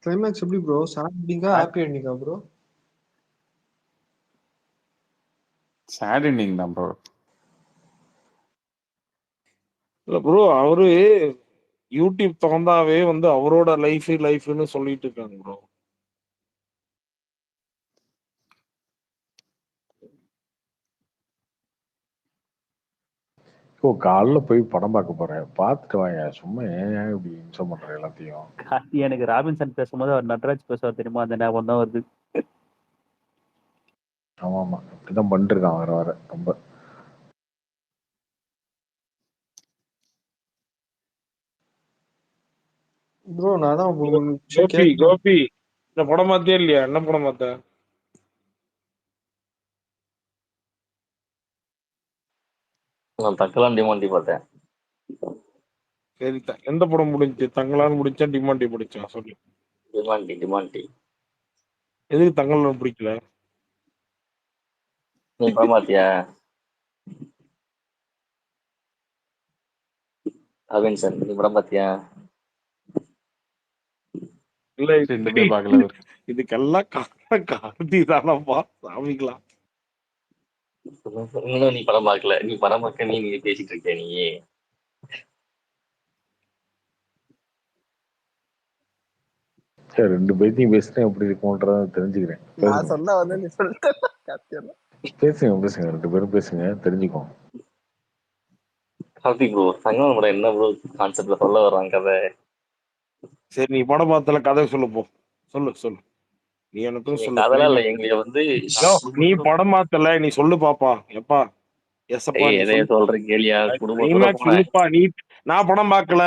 கிளைமேக்ஸ் எப்படி ப்ரோ? சாட் எண்டிங்கா ஹாப்பி எண்டிங்கா ப்ரோ? சேட் எண்டிங் தான் ப்ரோ. இல்ல ப்ரோ, அவரு யூடியூப் திறந்தாவே வந்து அவரோட லைஃப்னு சொல்லிட்டு இருக்காங்க ப்ரோ. ஓ, காலைல போய் படம் பார்க்க போறேன், பார்த்துட்டு வாங்க. சும்மா ஏன் இப்படி இன்சம் பண்ற எல்லாத்தையும்? கார்த்தி எனக்கு ராபின்சன் பேசும்போது அவர் நட்ராஜ் பேசுவார் தெரியுமா, அந்த ஞாபகம் தான் வருது. ஆமா ஆமா, இப்படிதான் பண்ணிட்டு இருக்கான் வர வர ரொம்ப. ப்ரோ நான் தான் ஒரு விஷயம் கோபி கேட்கணும். கோபி இந்த படம் பார்த்தே இல்லையா? என்ன படம் பார்த்த? நான் தக்கலாம் டிமாண்டி பார்த்தேன். சரி, எந்த படம் முடிஞ்சு? தங்கலான்னு முடிச்சா டிமாண்டி முடிச்சா சொல்லு. டிமாண்டி எதுக்கு தங்கலான் பிடிக்கல? நீ படம் பார்த்தியா? ராபின்சன் நீ படம் பார்த்தியா? இல்ல ரெண்டுமே பார்க்கல அவர். இதுக்கெல்லாம் கார்த்தி தானப்பா சாமிங்களா. இன்னும் நீ படம் பார்க்கல. நீ படம் பார்க்க நீ பேசிட்டு இருக்க நீ. சரி, ரெண்டு பேர்த்தையும் பேசிட்டேன் எப்படி இருக்கும்ன்றத தெரிஞ்சுக்கிறேன். நான் சொன்னா வந்து நீ சொல்லிட்டு பேசுங்க, ரெண்டு பேரும் பேசுங்க, தெரிஞ்சுக்கோங்க. கார்த்திக் ப்ரோ, சங்கமம் படம் என்ன ப்ரோ கான்செப்ட்ல சொல்ல வர்றாங்க கதை? சரி, நீ படம் பார்த்தல கதை சொல்லு போ. சொல்லு நீ எனக்கும் சொல்லு. கதைலாம் இல்ல, எங்களுக்கு வந்து நீ படம் பார்த்தல, நீ சொல்லு பாப்பா. எப்பா எஸ்ப்பா நீ எதைய சொல்ற கேளியா? குடும்பத்தோட சொல்லுப்பா. நீ நான் படம் பார்க்கல,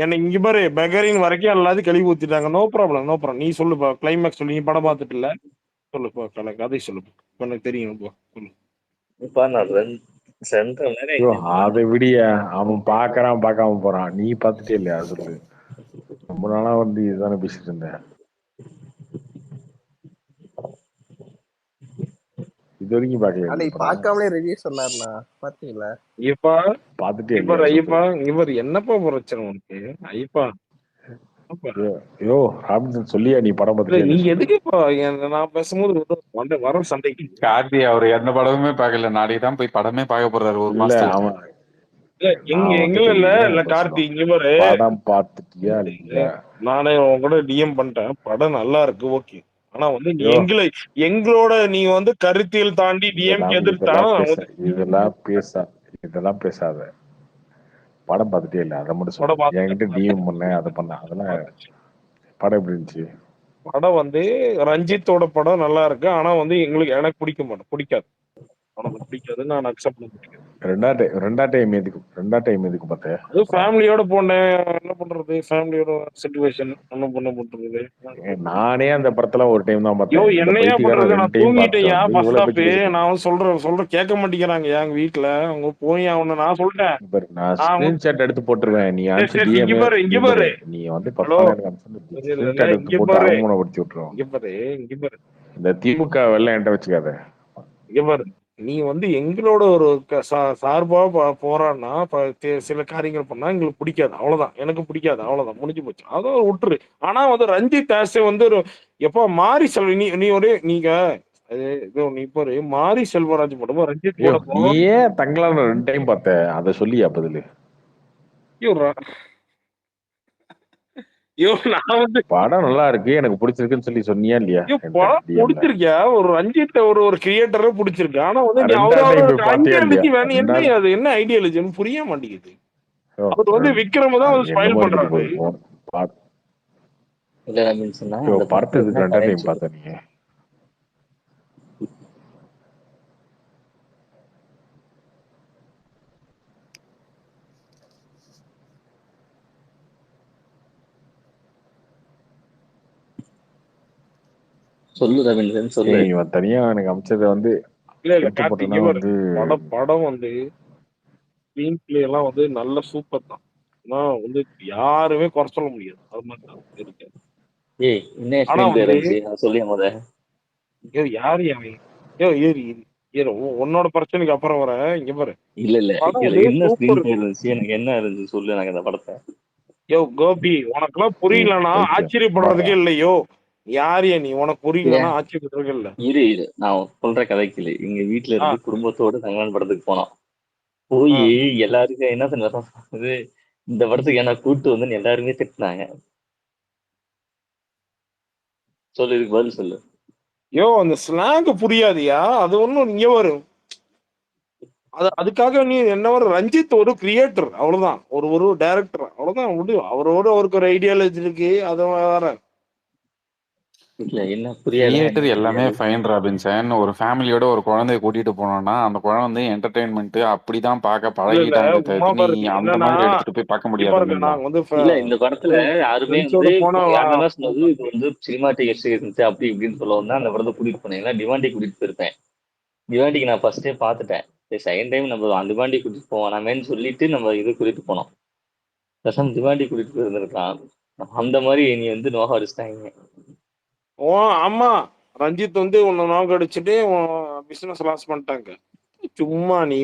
என்ன இங்க பாரு பெகரின் வரைக்கும் எல்லாத்தையும் கழுவி ஊத்திட்டாங்க. No problem. நீ சொல்லுப்பா, கிளைமேக்ஸ் சொல்லு. நீ படம் பார்த்துட்டு இல்ல, சொல்லுப்பா கதை சொல்லுப்பா. எனக்கு தெரியும் சொல்லு. அதை விடிய அவன் பாக்குறான், பார்க்காம போறான். நீ பார்த்துட்டே இல்லையா? சொல்லு. ரொம்ப நாளா வந்து இதுதானே பேசிட்டு இருந்தேன். இது வரைக்கும் பாக்கல. பார்க்காமலே ரிவ்யூ சொன்னார்னா பாத்தீங்களா? ஐயப்பா பாத்துட்டே ஐயப்பா இவர் என்னப்பா பிரச்சனை உனக்கு? ஐயப்பா ஐயோ ராபின்சன் சொல்லியா நீ படம் பார்த்துட்டே? நீ எதுக்குப்பா நான் பேசும்போது வர சண்டைக்கு? கார்த்தி அவர் எந்த படமுமே பார்க்கல. நாளைக்கு தான் போய் படமே பார்க்க போறாரு ஒரு மாசத்துல. இல்ல கார்த்தி, இங்க பாரு, படம் பார்த்துட்டியா இல்லையா? நானே உன் கூட டிஎம் பண்ணிட்டேன். படம் நல்லா இருக்கு, ஓகே. ஆனா வந்து எங்களோட நீ வந்து கருத்தியல் தாண்டி டிஎம் எதிர்த்தாலும் இதெல்லாம் பேசாத. படம் பார்த்துட்டே இல்ல, அதை மட்டும் சொல்ல. என்கிட்ட டிஎம் பண்ண அதை பண்ண அதெல்லாம். படம் எப்படி இருந்துச்சு? படம் வந்து ரஞ்சித்தோட படம் நல்லா இருக்கு. ஆனா வந்து எனக்கு பிடிக்காது. உனக்கு பிடிக்காதுன்னு நான் அக்செப்ட் பண்ண முடியாது. ரெண்டா டைம் எதுக்கு பார்த்தேன் அது ஃபேமிலியோட போனேன், என்ன பண்றது, ஃபேமிலியோட சிச்சுவேஷன் ஒன்றும் பண்ண பண்றது. நானே அந்த படத்துல ஒரு டைம் தான் யோ பார்த்தேன். இந்த என்னையா பைத்தியக்காரன் பண்றது, 2 நான் டைம் பார்த்துட்டு தூங்கிட்டேன்யா வந்து பஸ் இவ்வளவு ஸ்டாப்பு. பேச்சு பேசுறேன். நான் சொல்ற கேட்க மாட்டேங்கிறாங்க எங்க வீட்டுல. அவங்க போய் அவனை நான் சொல்லிட்டேன். பாரு, நான் நான் ஸ்கிரீன்ஷாட் எடுத்து போட்டுருவேன். நீ சரி அனுப்பிச்சு சரி இங்க டிஎம் பாரு இங்க பாரு. நீ வந்து ஹலோ பர்சனலா எனக்கு அனுப்பிச்சு இல்ல இல்ல ஸ்கிரீன்ஷாட் இங்க எடுத்து போட்டு பாரு அவமானப்படுத்தி விட்டுருவோம். இங்க பாரு இங்க பாரு இந்த திமுக வெள்ளம் என்கிட்ட வச்சுக்காத. இங்க பாரு. நீ வந்து எங்களோட ஒரு சார்பா போறான்னா சில காரியங்கள் பண்ணா எங்களுக்கு பிடிக்காது, அவ்வளவுதான். எனக்கு பிடிக்காது, அவ்வளவுதான், முடிஞ்சு போச்சு. அதான் விட்டுரு. ஆனா வந்து ரஞ்சித் ஆசை வந்து ஒரு எப்ப மாரி செல்வ நீ நீ ஒரே நீங்க நீ பாரு மாரி செல்வராஜ் படமும் ரஞ்சித் ஐயோ, படமும். நீ ஏன் தங்கலான 2 டைம் பார்த்த? அதை சொல்லியா பதிலு? நான் வந்து படம் நல்லா இருக்கு, எனக்கு பிடிச்சிருக்குன்னு சொல்லி சொன்னியா இல்லையா? படம் பிடிச்சிருக்கியா? ஒரு ரஞ்சித் ஒரு கிரியேட்டரை பிடிச்சிருக்கு. ஆனா வந்து நீ 2ஆவது டைம் அவரோட போய் பார்த்தியா இல்லையா? ஐடியாலஜி வேணும். என்ன அது என்ன ஐடியாலஜின்னு புரிய மாட்டேங்குது. அவர் வந்து விக்ரம தான் வந்து ஸ்மைல் என்னமோ பண்றாரு. எடுத்துட்டு போய் இல்ல ரமேஷ் சொன்னா அந்த படத்தை படத்துல இதுக்கு என்ன 2 கதைன்னு டைம் சொல்லு. பார்த்த நீங்க? சொல்லு ரவீந்திரன் சொல்லு. இவன் தனியா எனக்கு அமைச்சதை வந்து இல்ல இல்ல எடுத்து கார்த்திக் போட்டோம்னா வந்து படம் வந்து ஸ்கிரீன் பிளே எல்லாம் வந்து நல்ல சூப்பர் தான். ஆனா வந்து யாருமே குறை சொல்ல முடியாது. அது மாதிரி தான் இருக்கு. ஏய் என்ன ஆனா ஸ்கிரீன் பிளே வந்து இருந்துச்சு அதை சொல்லி முத. யாரு அவன்? ஏறி ஏறு உன்னோட பிரச்சனைக்கு அப்புறம் வர. இங்க பாரு இல்ல இல்ல படம் இல்ல வந்து என்ன ஸ்கிரீன் சூப்பர். பிளே இருந்துச்சு, எனக்கு என்ன இருந்துச்சு சொல்லு எனக்கு அந்த படத்தை. கோபி உனக்கெல்லாம் புரியலன்னா ஆச்சரியப்படுறதுக்கே இல்லையோ. யாரையா நீ? உனக்கு புரியலன்னா ஆச்சரியப்படுறதுக்கு இல்ல. இரு நான் சொல்ற கதைக்கு எங்க வீட்டுல இருந்து குடும்பத்தோட தங்கலான் படத்துக்கு போனோம். போய் எல்லாருக்கும் என்ன சொன்னது, இந்த படத்துக்கு என்ன கூட்டு வந்து எல்லாருமே திட்டினாங்க. சொல்லு, இதுக்கு பதில் சொல்லு. அந்த ஸ்லாங் புரியாதியா? அது ஒண்ணும் இங்க வரும். அதுக்காக நீ என்ன ரஞ்சித் ஒரு கிரியேட்டர், அவ்வளவுதான். ஒரு டைரக்டர், அவ்வளவுதான். முடியும். அவருக்கு ஒரு ஐடியாலஜி இருக்கு. அது வேற. இல்ல என்ன கிரியேட்டர் புரியல. எல்லாமே ஃபைன் ராபின்சன். ஒரு ஃபேமிலியோட ஒரு குழந்தைய கூட்டிட்டு போனோம்னா அந்த குழந்தை வந்து என்டர்டைன்மெண்ட் அப்படிதான் பார்க்க பழகிட்டாங்க தவிர்த்து நீ அந்த மாதிரி எடுத்துட்டு போய் பார்க்க முடியாது இல்லைங்களா? இல்ல இந்த படத்துல யாருமே வந்து யாருன்னா சொன்னது இது வந்து சினிமாட்டிக் எக்ஸ்பீரியன்ஸ் அப்படி இப்படின்னு சொல்ல வந்தா அந்த படத்தை கூட்டிட்டு போனேன். ஏன்னா டிவாண்டி கூட்டிட்டு போயிருப்பேன். டிவாண்டிக்கு நான் ஃபர்ஸ்டே பார்த்துட்டேன். செகண்ட் டைம் நம்ம டிவாண்டி கூட்டிட்டு போவானாமேன்னு சொல்லிட்டு நம்ம இது கூட்டிட்டு போனோம். பிரசம் டிவாண்டி கூட்டிட்டு போயிருந்திருக்கான். அந்த மாதிரி நீ வந்து நோக அடிச்சிட்டாங்க. ஆமா, ரஞ்சித் வந்து உன்னை நோக்க அடிச்சுட்டு பிசினஸ் லாஸ் பண்ணிட்டாங்க. சும்மா நீ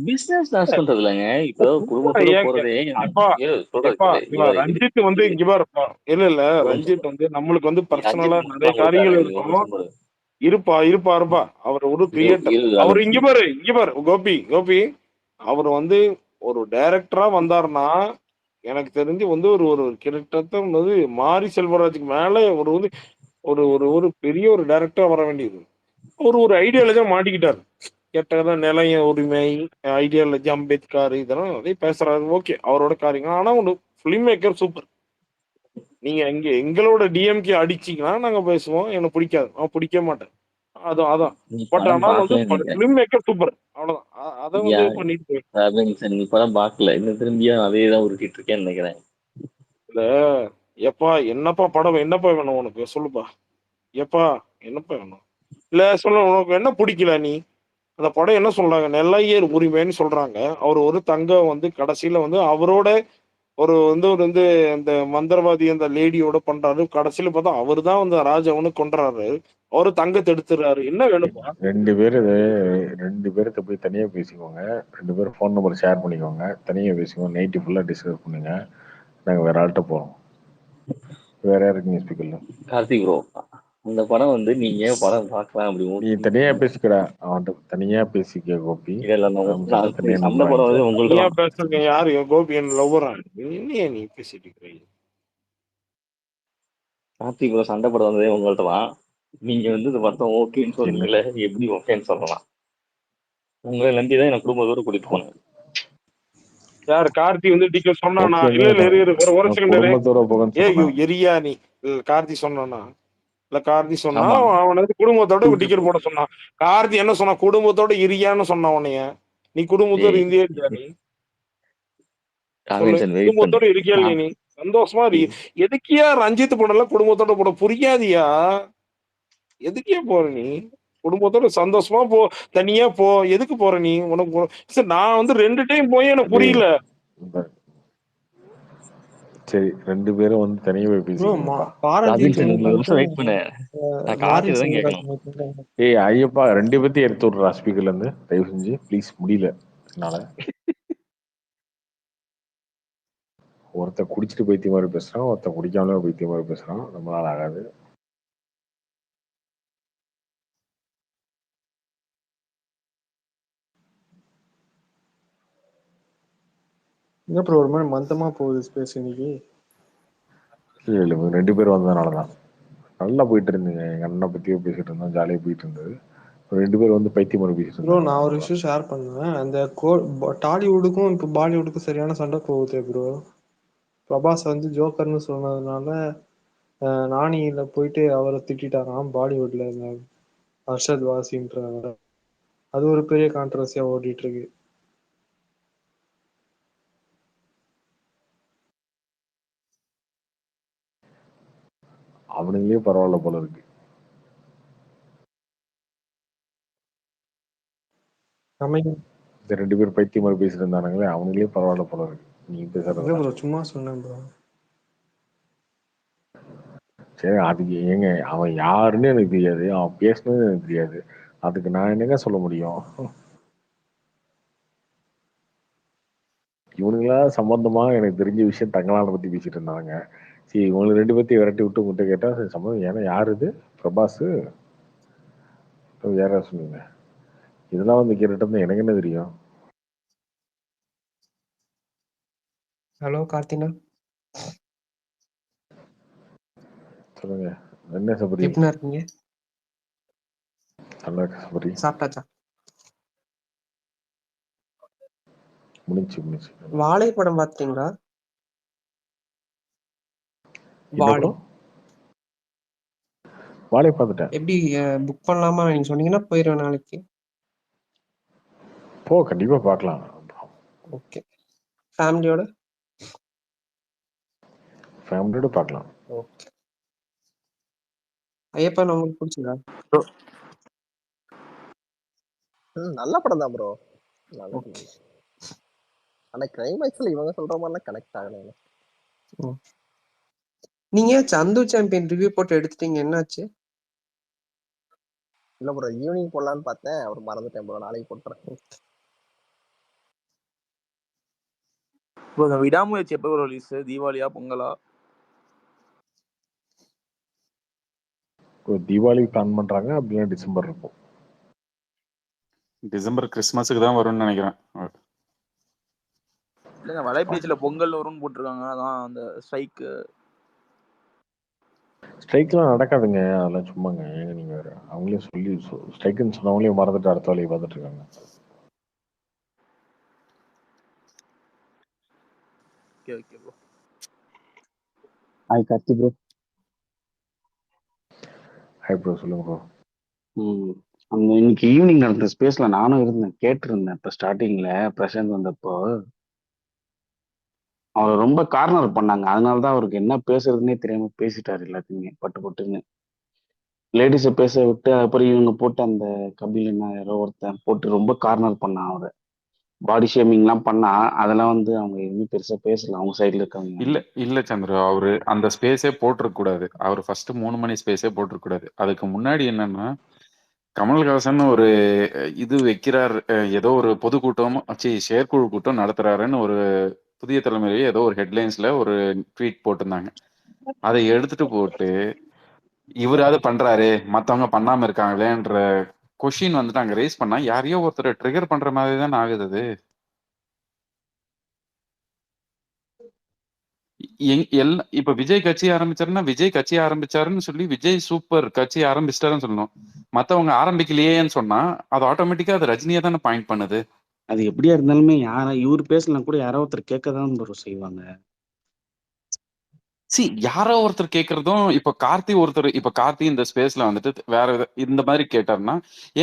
பிசினஸ் லாஸ் பண்றது இல்லைங்க. இப்போ குடும்பத்தோட போறதே ரஞ்சித் வந்து இங்க பாருப்பா. இல்ல ரஞ்சித் வந்து நம்மளுக்கு வந்து பர்சனலா நிறைய காரியங்கள் இருக்கும். இருப்பா அவர் ஒரு கிரியேட்டர். அவர் இங்க பாரு கோபி அவர் வந்து ஒரு டைரக்டரா வந்தாருன்னா எனக்கு தெரிஞ்சு வந்து ஒரு கிட்டத்தட்ட வந்து மாரி செல்வராஜுக்கு மேல ஒரு பெரிய ஒரு டைரக்டரா வர வேண்டியது. ஒரு ஐடியாலஜியா மாட்டிக்கிட்டாரு. கேட்டதான் நிலைய உரிமை, ஐடியாலஜி, அம்பேத்கர் இதெல்லாம் நிறைய பேசுறாரு. ஓகே, அவரோட காரியங்கள். ஆனா ஒரு பிலிம் மேக்கர் சூப்பர். நீங்க எங்களோட டிஎம்கே அடிச்சீங்கன்னா நாங்க பேசுவோம். எனக்கு பிடிக்காது, நான் பிடிக்க மாட்டேன். அதான் பட் ஆனால் வந்து பிலிம் மேக்கர் சூப்பர், அவ்வளவுதான். அதை வந்து பண்ணிட்டு நீ படம் பார்க்கல, இன்னும் திரும்பியும் அதே தான் உருட்டிட்டு இருக்கேன்னு நினைக்கிறேன். இல்ல எப்பா என்னப்பா படம் என்னப்பா வேணும் உனக்கு? சொல்லுப்பா எப்பா என்னப்பா வேணும்? இல்ல சொல்ல, உனக்கு என்ன பிடிக்கல? நீ அந்த படம் என்ன சொல்றாங்க? நெல்லையர் உரிமைன்னு சொல்றாங்க. அவர் ஒரு தங்கம் வந்து கடைசியில வந்து அவரோட ஒரு அந்த மந்திரவாதி அந்த லேடியோட பண்றாரு. கடைசியில பார்த்தா அவரு தான் வந்து ராஜாவனு கொன்றாரு. அவரு தங்கத்தை எடுத்துறாரு. என்ன வேணும்பா? 2 பேர்த்த போய் தனியா பேசிக்கோங்க. 2 பேரும் ஃபோன் நம்பர் ஷேர் பண்ணிக்கோங்க. தனியா பேசிக்கோங்க. நைட்டு ஃபுல்லா டிஸ்கஸ் பண்ணுங்க. நாங்க வேற ஆள்கிட்ட போறோம். வேற யாருக்கு ஸ்பீக்கர்ல? கார்த்திக் ப்ரோ, அந்த படம் வந்து நீங்க படம் பார்க்கலாம் அப்படி. நீ தனியா பேசிக்கடா, அவன்கிட்ட தனியா பேசிக்க கோபி. அந்த படம் வந்து உங்களுக்கு பேசுங்க. யாரு கோபி? என்ன லவ்வரா? என்ன நீ பேசிட்டு இருக்கீங்க? கார்த்திக் ப்ரோ சண்டை படம் வந்ததே உங்கள்ட்ட தான். நீங்க வந்து இந்த படம் ஓகேன்னு சொன்னீங்கல்ல, எப்படி ஓகேன்னு சொல்லலாம்? உங்களை நம்பிதான் என் குடும்பத்தோட கூட்டிட்டு போனேன். யார்? கார்த்தி வந்து டிக்க சொன்னானா? இல்ல ஒரு செகண்ட். ஏய் எரியா நீ கார்த்தி சொன்னானா? இல்ல கார்த்தி சொன்னா ஆமா அவனை வந்து குடும்பத்தோட டிக்கெட் போட சொன்னான். கார்த்தி என்ன சொன்னா, குடும்பத்தோட இருக்கியான்னு சொன்னான் உன்னைய. நீ குடும்பத்தோட டேய் இருந்தியா இல்லையா நீ சொல்லு. ராபின்சன் வெயிட் பண்ணு. குடும்பத்தோட இருக்கியா இல்லையா நீ? சந்தோஷமா இரு. எதுக்கியா ரஞ்சித் படம்லாம் குடும்பத்தோட போட புரியாதியா? எதுக்கே போற நீ? குடும்பத்தோட சந்தோஷமா போ, தனியா போ. எதுக்கு போற நீ? உனக்கு சரி, நான் வந்து 2 டைம் போய் எனக்கு டேய், புரியல. சரி 2 பேரும் வந்து தனியா போய் ப்ரோ பேசிக்கங்கப்பா. பாரதி ராபின்சன் ஒரு சொன்னது நிமிஷம் வெயிட் பண்ணு. நான் கார்த்தி மாரின் தான் கேட்கணும். செல்வராஜ் ஏய் ஐயப்பா 2 பேத்தையும் எடுத்து விட்றா ஸ்பீக்கர்ல இருந்து தயவு செஞ்சு ப்ளீஸ். முடியல என்னால. ஒருத்தன் குடிச்சிட்டு பைத்திய மாதிரி பேசுறான், ஒருத்தன் குடிக்காமலே பைத்திய மாதிரி பேசுறான். நம்மளால ஆகாது. என்ன ப்ரோ ஒரு மாதிரி மந்தமா போகுது ஸ்பேஸ் இன்னைக்கு. இல்லை 2 பேர் வந்ததுனால தான் நல்லா போயிட்டு இருந்தீங்க. எங்க அண்ணனை பத்தியோ பேசிட்டு இருந்தோம், ஜாலியாக போயிட்டு இருந்தது. 2 பேர் வந்து பைத்திய மாதிரி பேசிட்டு ப்ரோ இருந்தாங்க. நான் ஒரு விஷயம் ஷேர் பண்ணுவேன். அந்த டாலிவுட்டுக்கும் இப்போ பாலிவுட்டுக்கும் சரியான சண்டை போகுது ப்ரோ. பிரபாஸ் வந்து ஜோக்கர்னு சொன்னதுனால நானியில போயிட்டு அவரை திட்டாராம் பாலிவுட்ல இந்த அர்ஷத் வாசின்றவர். அது ஒரு பெரிய கான்ட்ரவர்சியா ஓடிட்டு இருக்கு. அவனுங்களே பரவாயில்ல போல இருக்கு. இந்த 2 பேர் பைத்திய மாதிரி பேசிட்டு இருந்தானுங்களே, அவனுங்களே பரவாயில்ல போல இருக்கு. நீங்க பேசுறது ப்ரோ சும்மா சொன்னேன் ப்ரோ. சரி அதுக்கு ஏங்க அவன் யாருன்னு எனக்கு தெரியாது, அவன் பேசணும்னு எனக்கு தெரியாது. அதுக்கு நான் என்னங்க சொல்ல முடியும்? இவனுங்களா சம்பந்தமா எனக்கு தெரிஞ்ச விஷயம் தங்கலான பத்தி பேசிட்டு இருந்தாங்க. சரி இவங்களுக்கு 2 பேர்த்தையும் விரட்டி விட்டு உங்கள்கிட்ட கேட்டா சரி சம்பந்தம். ஏன்னா யாரு இது? பிரபாஸ் யாரா சொன்னீங்க? இதெல்லாம் வந்து கேட்டுட்டு இருந்தா எனக்கு என்ன தெரியும்? ஹலோ கார்த்தினா, சொல்லுங்க. என்ன சபரி? எப்படிண்ணா இருக்கீங்க? நல்லா இருக்கு சபரி. சாப்பிட்டாச்சா? முடிஞ்சு. வாழை படம் பார்த்தீங்களா? என்ன படம்? வாழை பார்த்துட்டேன். எப்படி புக் பண்ணலாமா? நீங்க சொன்னீங்கன்னா போயிடுவேன் நாளைக்கு. போ கண்டிப்பா பார்க்கலாம். ஓகே. ஃபேமிலியோட பார்க்கலாம். ஓகே. ஐயப்பன் உங்களுக்கு பிடிச்சதா? நல்ல படம் தான் ப்ரோ. ஆனா கிளைமேக்ஸ்ல இவங்க சொல்ற மாதிரிலாம் கனெக்ட் ஆகல. நீங்க சந்து சாம்பியன் ரிவ்யூ போட்டு எடுத்துட்டீங்க, என்னாச்சு? இல்ல ப்ரோ ஈவினிங் போடலான்னு பார்த்தேன், அவர் மறந்துட்டேன் ப்ரோ. நாளைக்கு போட்டுறேன். ப்ரோ விடாமுயற்சி எப்போ ரிலீஸ்? தீபாவளியா பொங்கலா? தீபாவளி பிளான் பண்றாங்க, அப்படின்னா டிசம்பர் இருக்கும். டிசம்பர் கிறிஸ்மஸுக்கு தான் வரும்னு நினைக்கிறேன். இல்லைங்க வலைபேஜில் பொங்கல் வரும்னு போட்டிருக்காங்க. அதான் அந்த ஸ்ட்ரைக்லாம் நடக்காதுங்க, அதெல்லாம் சும்மாங்க. ஏங்க நீங்க வேற அவங்களே சொல்லி ஸ்ட்ரைக்குன்னு சொன்னவங்களே மறந்துட்டு அடுத்த வேலையை பார்த்துட்டு இருக்காங்க. Okay bro. Hi Karthi bro. Hi bro, சொல்லுங்க ப்ரோ. அந்த இன்னைக்கு ஈவினிங் நடந்த ஸ்பேஸ்ல நானும் இருந்தேன், கேட்டிருந்தேன். இப்போ ஸ்டார்டிங்ல பிரசாந்த் வந்தப்போ அவர் ரொம்ப கார்னர் பண்ணாங்க. அதனாலதான் அவருக்கு என்ன பேசுறதுன்னே தெரியாம பேசிட்டாரு எல்லாத்தையுமே பட்டுன்னு. லேடிஸை பேச விட்டு அப்புறம் இவங்க போட்டு அந்த கபில் யாரோ ஒருத்தன் போட்டு ரொம்ப கார்னர் பண்ணான் அவரை. பாடி ஷேமிங்லாம் பண்ணா அதெல்லாம் வந்து அவங்க எதுவுமே பெருசா பேசல அவங்க சைட்ல இருக்காங்க. இல்ல சந்திர, அவரு அந்த ஸ்பேஸே போட்டிருக்க கூடாது. அவர் ஃபர்ஸ்ட் 3 மணி ஸ்பேஸே போட்டிருக்க கூடாது. அதுக்கு முன்னாடி என்னன்னா, கமல்ஹாசன் ஒரு இது வைக்கிறார், ஏதோ ஒரு பொதுக்கூட்டம் செயற்குழு கூட்டம் நடத்துறாருன்னு ஒரு புதிய தலைமுறையே ஏதோ ஒரு ஹெட்லைன்ஸ்ல ஒரு ட்வீட் போட்டிருந்தாங்க. அதை எடுத்துட்டு போட்டு இவராது பண்றாரு மத்தவங்க பண்ணாம இருக்காங்களேன்ற கொஷின் வந்துட்டு அங்க ரேஸ் பண்ணா யாரையோ ஒருத்தர் ட்ரிகர் பண்ற மாதிரி தான் ஆகுது. அது இப்ப விஜய் கட்சி ஆரம்பிச்சாருன்னா விஜய் கட்சி ஆரம்பிச்சாருன்னு சொல்லி விஜய் சூப்பர் கட்சி ஆரம்பிச்சிட்டாருன்னு சொல்லணும். மத்தவங்க ஆரம்பிக்கலையேன்னு சொன்னா அது ஆட்டோமேட்டிக்கா அது ரஜினியா தானே பாயிண்ட் பண்ணுது. அது எப்படியா இருந்தாலுமே இவர் பேசலாம் கூட யாரோ ஒருத்தர் கேட்கதான் செய்வாங்க. யாரோ ஒருத்தர் கேட்கறதும் இப்ப கார்த்தி இந்த ஸ்பேஸ்ல வந்துட்டு வேற இந்த மாதிரி கேட்டாருன்னா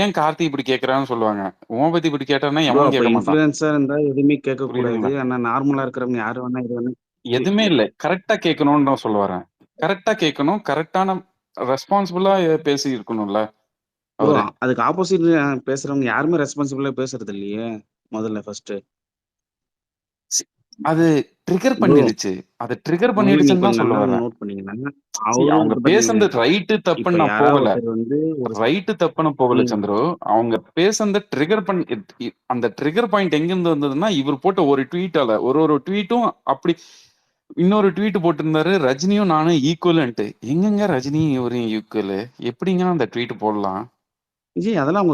ஏன் கார்த்தி இப்படி கேட்கறான்னு சொல்லுவாங்க. உன் பத்தி இப்படி கேட்டாருன்னா ப்ரோ எவனும் அப்ப கேட்க மாட்டான். இன்ஃப்ளூயன்ஸா இருந்தா எதுவுமே கேட்க கூடாது. புரியுதுங்களா? ஆனா நார்மலா இருக்கிறவங்க யாரு வேணா இது வேணா எதுவுமே இல்ல. கரெக்டா கேட்கணும்னு நான் சொல்ல வரேன். கரெக்டா கேட்கணும். கரெக்டான ரெஸ்பான்சிபிளா பேசி இருக்கணும்ல ப்ரோ. அவரு. அதுக்கு ஆப்போசிட் பேசுறவங்க யாருமே ரெஸ்பான்சிபிளா பேசுறது இல்லையே முதல்ல ஃபர்ஸ்ட். அது ட்ரிகர் ப்ரோ பண்ணிடுச்சு. அது ட்ரிகர் நீங்க பண்ணிடுச்சுன்னு தான் கொஞ்சம் சொல்ல நல்லா வரேன். நோட் பண்ணீங்கன்னா அவரும் அவங்க இது பாத்தீங்க. பேசுனது ரைட்டு இப்ப தப்புன்னு நான் யாராவது போகல. ஒருத்தர் வந்து ஒரு ரைட்டு தப்புன்னு போகல சந்துரு. அவங்க பேசுனத ட்ரிகர் பண்ணி அந்த ட்ரிகர் பாயிண்ட் எங்கிருந்து வந்ததுன்னா இவர் போட்ட ஒரு ட்வீட்டால ஒரு ட்வீட்டும் அப்படி இன்னொரு ட்வீட் போட்டிருந்தாரு. ரஜினியும் நானும் ஈக்குவல்ன்ட்டு. எங்கெங்க ரஜினி இவரும் ஈக்குவல்? எப்படிங்க அந்த ட்வீட் போடலாம்? ஜி அதெல்லாம்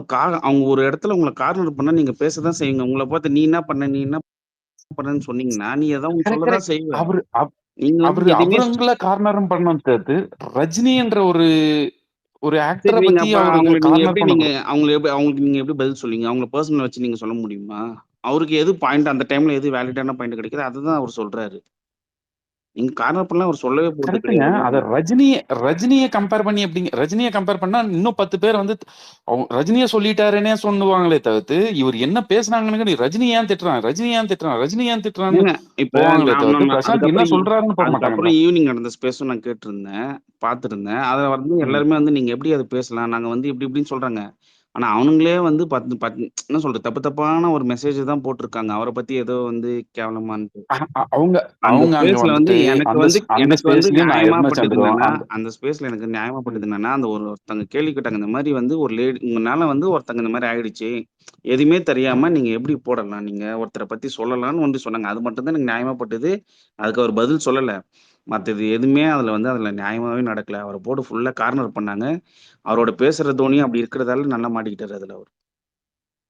அவங்க ஒரு இடத்துல உங்களை கார்னர் பண்ணா நீங்க பேசதான் செய்வீங்க. உங்களை பார்த்து நீ என்ன பண்ணன்னு சொன்னீங்கன்னா நீ ஏதாவது கரெக்ட் சொல்லதான் கரெக்ட். செய்வ. அவரு நீங்க வந்து அவரு எதுவுமே அவருங்கள கார்னரும் பண்ணணும் தவிர்த்து ரஜினி என்ற ஒரு சரி ஆக்டரை நீங்க பத்தி அப்ப அவருக்கு கார்னர் பண்ணக்கூடாது. அவங்களுக்கு நீங்க எப்படி பதில் சொல்லுவீங்க? அவங்கள பர்சனல் வச்சு நீங்க சொல்ல முடியுமா? அவருக்கு எது பாயிண்ட் அந்த டைம்ல எது வேலிடான பாயிண்ட் கிடைக்குது அதுதான் அவர் சொல்றாரு. நீங்க கார்னர் பண்ணலாம் அவர் சொல்லவே போறது கரெக்ட்டுங்க. கிடையாதுல்ல. அத ரஜினிய கம்பேர் பண்ணி எப்படிங்க ரஜினிய கம்பேர் பண்ணா இன்னும் 10 பேர் வந்து ரஜினிய சொல்லிட்டாருன்னே சொல்லுவாங்களே தவிர்த்து இவர் என்ன பேசுனாங்கன்னு ரஜினி ஏன் திட்டுறான் ரஜினி ஏன் திட்டுறான்னு ஏங்க இப்ப போவாங்களே தவிர்த்து நான் பிரசாந்த் என்ன சொல்றாருன்னு போக அதுக்கப்புறம் மாட்டாங்கல்ல. ஈவினிங் நடந்த ஸ்பேஸும் நான் கேட்டிருந்தேன், பார்த்திருந்தேன். அத வந்து எல்லாருமே வந்து நீங்க எப்படி அது பேசலாம்? நாங்க வந்து இப்படி இப்படின்னு சொல்றாங்க. ஆனா அவனுங்களே வந்து என்ன சொல்றது? தப்பு தப்பான ஒரு மெசேஜ் தான் போட்டிருக்காங்க. அவர பத்தி ஏதோ வந்து கேவலமான்ட்டு. அவங்க அந்த அவங்க அங்க ஸ்பேஸ்ல வந்து வந்துட்டு அந்த எனக்கு வந்து ஸ்பேஸ்லயும் நான் நியாயமா இருந்தேன் பட்டது சந்திரும். என்னன்னா, அந்த ஸ்பேஸ்ல எனக்கு நியாயமா பட்டது என்னன்னா, அந்த ஒருத்தங்க கேள்வி கேட்டாங்க. இந்த மாரி வந்து ஒரு உங்கனால வந்து ஒருத்தங்க இந்த மாரி ஆயிடுச்சு. எதுவுமே தெரியாம நீங்க எப்படி போடலாம்? நீங்க ஒருத்தர பத்தி சொல்லலாம்னு வந்து சொன்னாங்க. அது மட்டும் தான் எனக்கு நியாயமா பட்டது. அதுக்கு அவர் பதில் சொல்லல. மத்தது எதுவுமே அதுல நியாயமாவே நடக்கல. அவர போட்டு ஃபுல்லா கார்னர் பண்ணாங்க. அவரோட பேசுற தோணியும் அப்படி இருக்கிறதால நல்லா மாட்டிக்கிட்டாரு அதுல அவரு.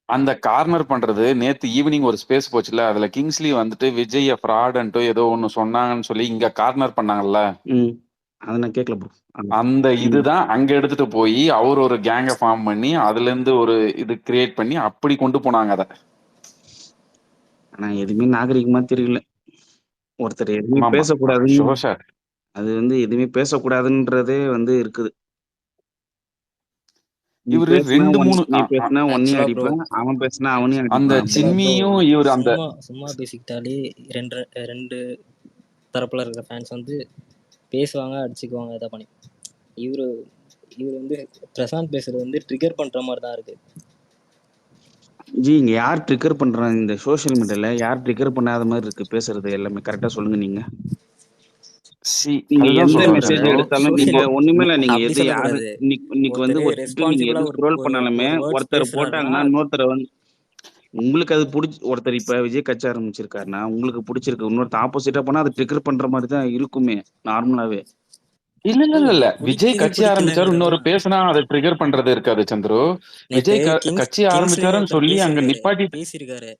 அந்த கார்னர் பண்றது நேத்து ஈவினிங் ஒரு ஸ்பேஸ் போச்சுல, அதுல கிங்ஸ்லி வந்துட்டு விஜய் ஃப்ராட்ன்ட்டு ஏதோ ஒண்ணு சொன்னாங்கன்னு சொல்லி இங்க கார்னர் பண்ணாங்கல்ல. அத நான் கேட்கல ப்ரோ. அந்த இதுதான் அங்க எடுத்துட்டு போய் அவர் ஒரு கேங்க ஃபார்ம் பண்ணி அதுல இருந்து ஒரு இது கிரியேட் பண்ணி அப்படி கொண்டு போனாங்க அத. ஆனா எதுவுமே நாகரிகமா தெரியல. ஒருத்தர் எதுவுமே ஆமாமா. பேசக்கூடாதுன்னு ஷுவர் சார். அது வந்து எதுவுமே பேசக்கூடாதுன்றதே வந்து இருக்குது. நீ இவரு பேசுனா 2, 3 உன்னையும் ஆக்சுவலா ப்ரோ அடிப்பேன். அவன் பேசுனா அவனையும் அந்த அடிப்பான். ஆக்சுவலா ப்ரோ சின்மியும் இவர் அந்த சும்மா பேசிக்கிட்டாலே ரெண்டு ரெண்டு தரப்புல இருக்கிற ஃபேன்ஸ் வந்து பேசுவாங்க, அடிச்சுக்குவாங்க, இதை பண்ணி இவரு இவர் வந்து பிரசாந்த் பேசுறது வந்து ட்ரிகர் பண்ற மாதிரி தான் இருக்கு. ஜி இங்க யார் ட்ரிகர் பண்றாங்க? இந்த சோஷியல் மீடியால யார் ட்ரிகர் பண்ணாத மாதிரி இருக்கு பேசுறது எல்லாமே கரெக்டா சொல்லுங்க நீங்க. நீங்க அதுதான் எந்த சொல்ல வரேன் மெசேஜ் சந்திரு. எடுத்தாலும் சோஷியல் நீங்க ஒண்ணுமே இல்ல. நீங்க அப்படி எது யாரு சொல்லக்கூடாது. இன்னைக்கு வந்து ஒருத்தர் ஒரு ட்விட்டர் நீங்க ரெஸ்பான்சிபிளா எது ஒரு ஸ்க்ரோல் ஒரு பண்ணாலுமே ஒரு வேர்ட்ஸ் ஒருத்தர் பேசுறாருன்னா போட்டாங்கன்னா இன்னொருத்தரை வந்து உங்களுக்கு அது ஒருத்தர் இப்ப விஜய் கட்சி ஆரம்பிச்சிருக்காருன்னா உங்களுக்கு பிடிச்சிருக்கு. இன்னொருத்தர் ஆப்போசிட்டா போனா அது ட்ரிகர் பண்ற மாதிரி தான் இருக்குமே நார்மலாவே. இல்ல விஜய் பிடிக்குது கட்சி ஆரம்பிச்சாரு இன்னொரு பிடிக்கலங்கிறதெல்லாம் பேசுனா அதை ட்ரிகர் பண்றது இருக்காது சந்துரு. நேத்து விஜய் கட்சி கிங்ஸ்லின்னு ஆரம்பிச்சாருன்னு ஒருத்தர் சொல்லி அங்க நிப்பாட்டி பேசியிருக்காரு.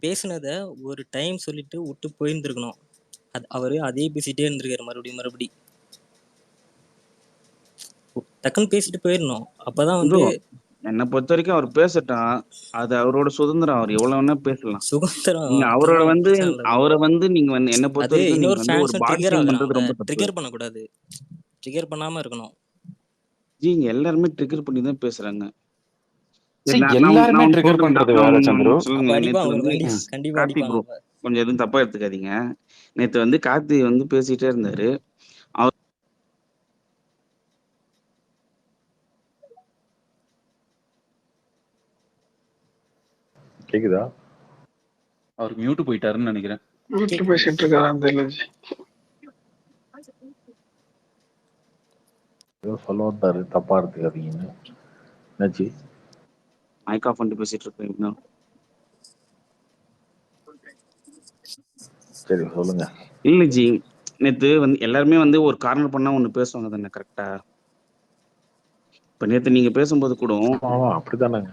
பேசுனத ஒரு டைம் சொல்லிட்டு விட்டு போயிருந்துருக்கணும். அவரு அதே பேசிட்டே இருந்திருக்காரு மறுபடியும் டக்குன்னு பேசிட்டு போயிடணும். அப்பதான் வந்து என்னை பொறுத்த வரைக்கும் அவர் பேசட்டும். அது அவரோட சுதந்திரம். அவர் எவ்வளவு வேணா பேசலாம். சுதந்திரம் நீங்க அவரோட அதெல்லாம் வந்து பிரச்சனை இல்லை ப்ரோ. அவரை வந்து நீங்க வந்து என்னை பொறுத்த அது வரைக்கும் நீங்க இன்னொரு வந்து ஒரு ஃபேன்ஸும் பாடி ட்ரிகர் ஷேம் ஆகுறாங்க. பண்றது ரொம்ப தப்பு. ட்ரிகர் பண்ணக்கூடாது. ட்ரிகர் பண்ணாம இருக்கணும். ஜி இங்க எல்லாருமே ட்ரிகர் பண்ணி தான் பேசுறாங்க. எல்லாருமே ட்ரிகர் பண்றது வேற சந்துரு. அப்ப அடிப்பாங்க ஒரு வாட்டி. நேத்து கண்டிப்பா கார்த்தி அடிப்பாங்க. ப்ரோ கொஞ்சம் எதுவும் தப்பா எடுத்துக்காதீங்க. நேத்து வந்து கார்த்தி வந்து பேசிட்டே இருந்தாரு. அவர் கேக்குதா? அவர் மியூட் போயிட்டாருன்னு நினைக்கிறேன். வீட்டுல பேசிட்டு இருக்காரு தெரியல. ஏதோ சொல்ல வந்தாரு, தப்பா எடுத்துக்காதீங்கன்னு. என்னாச்சு? மைக் ஆஃப் பண்ணிட்டு பேசிட்டு இருக்கேன். சரி சொல்லுங்க. இல்ல ஜி நேத்து வந்து எல்லாருமே வந்து ஒரு கார்னர் பண்ணா ஒண்ணு பேசுவாங்க தானே கரெக்டா? இப்ப நேத்து நீங்க பேசும்போது கூட அப்படித்தானங்க.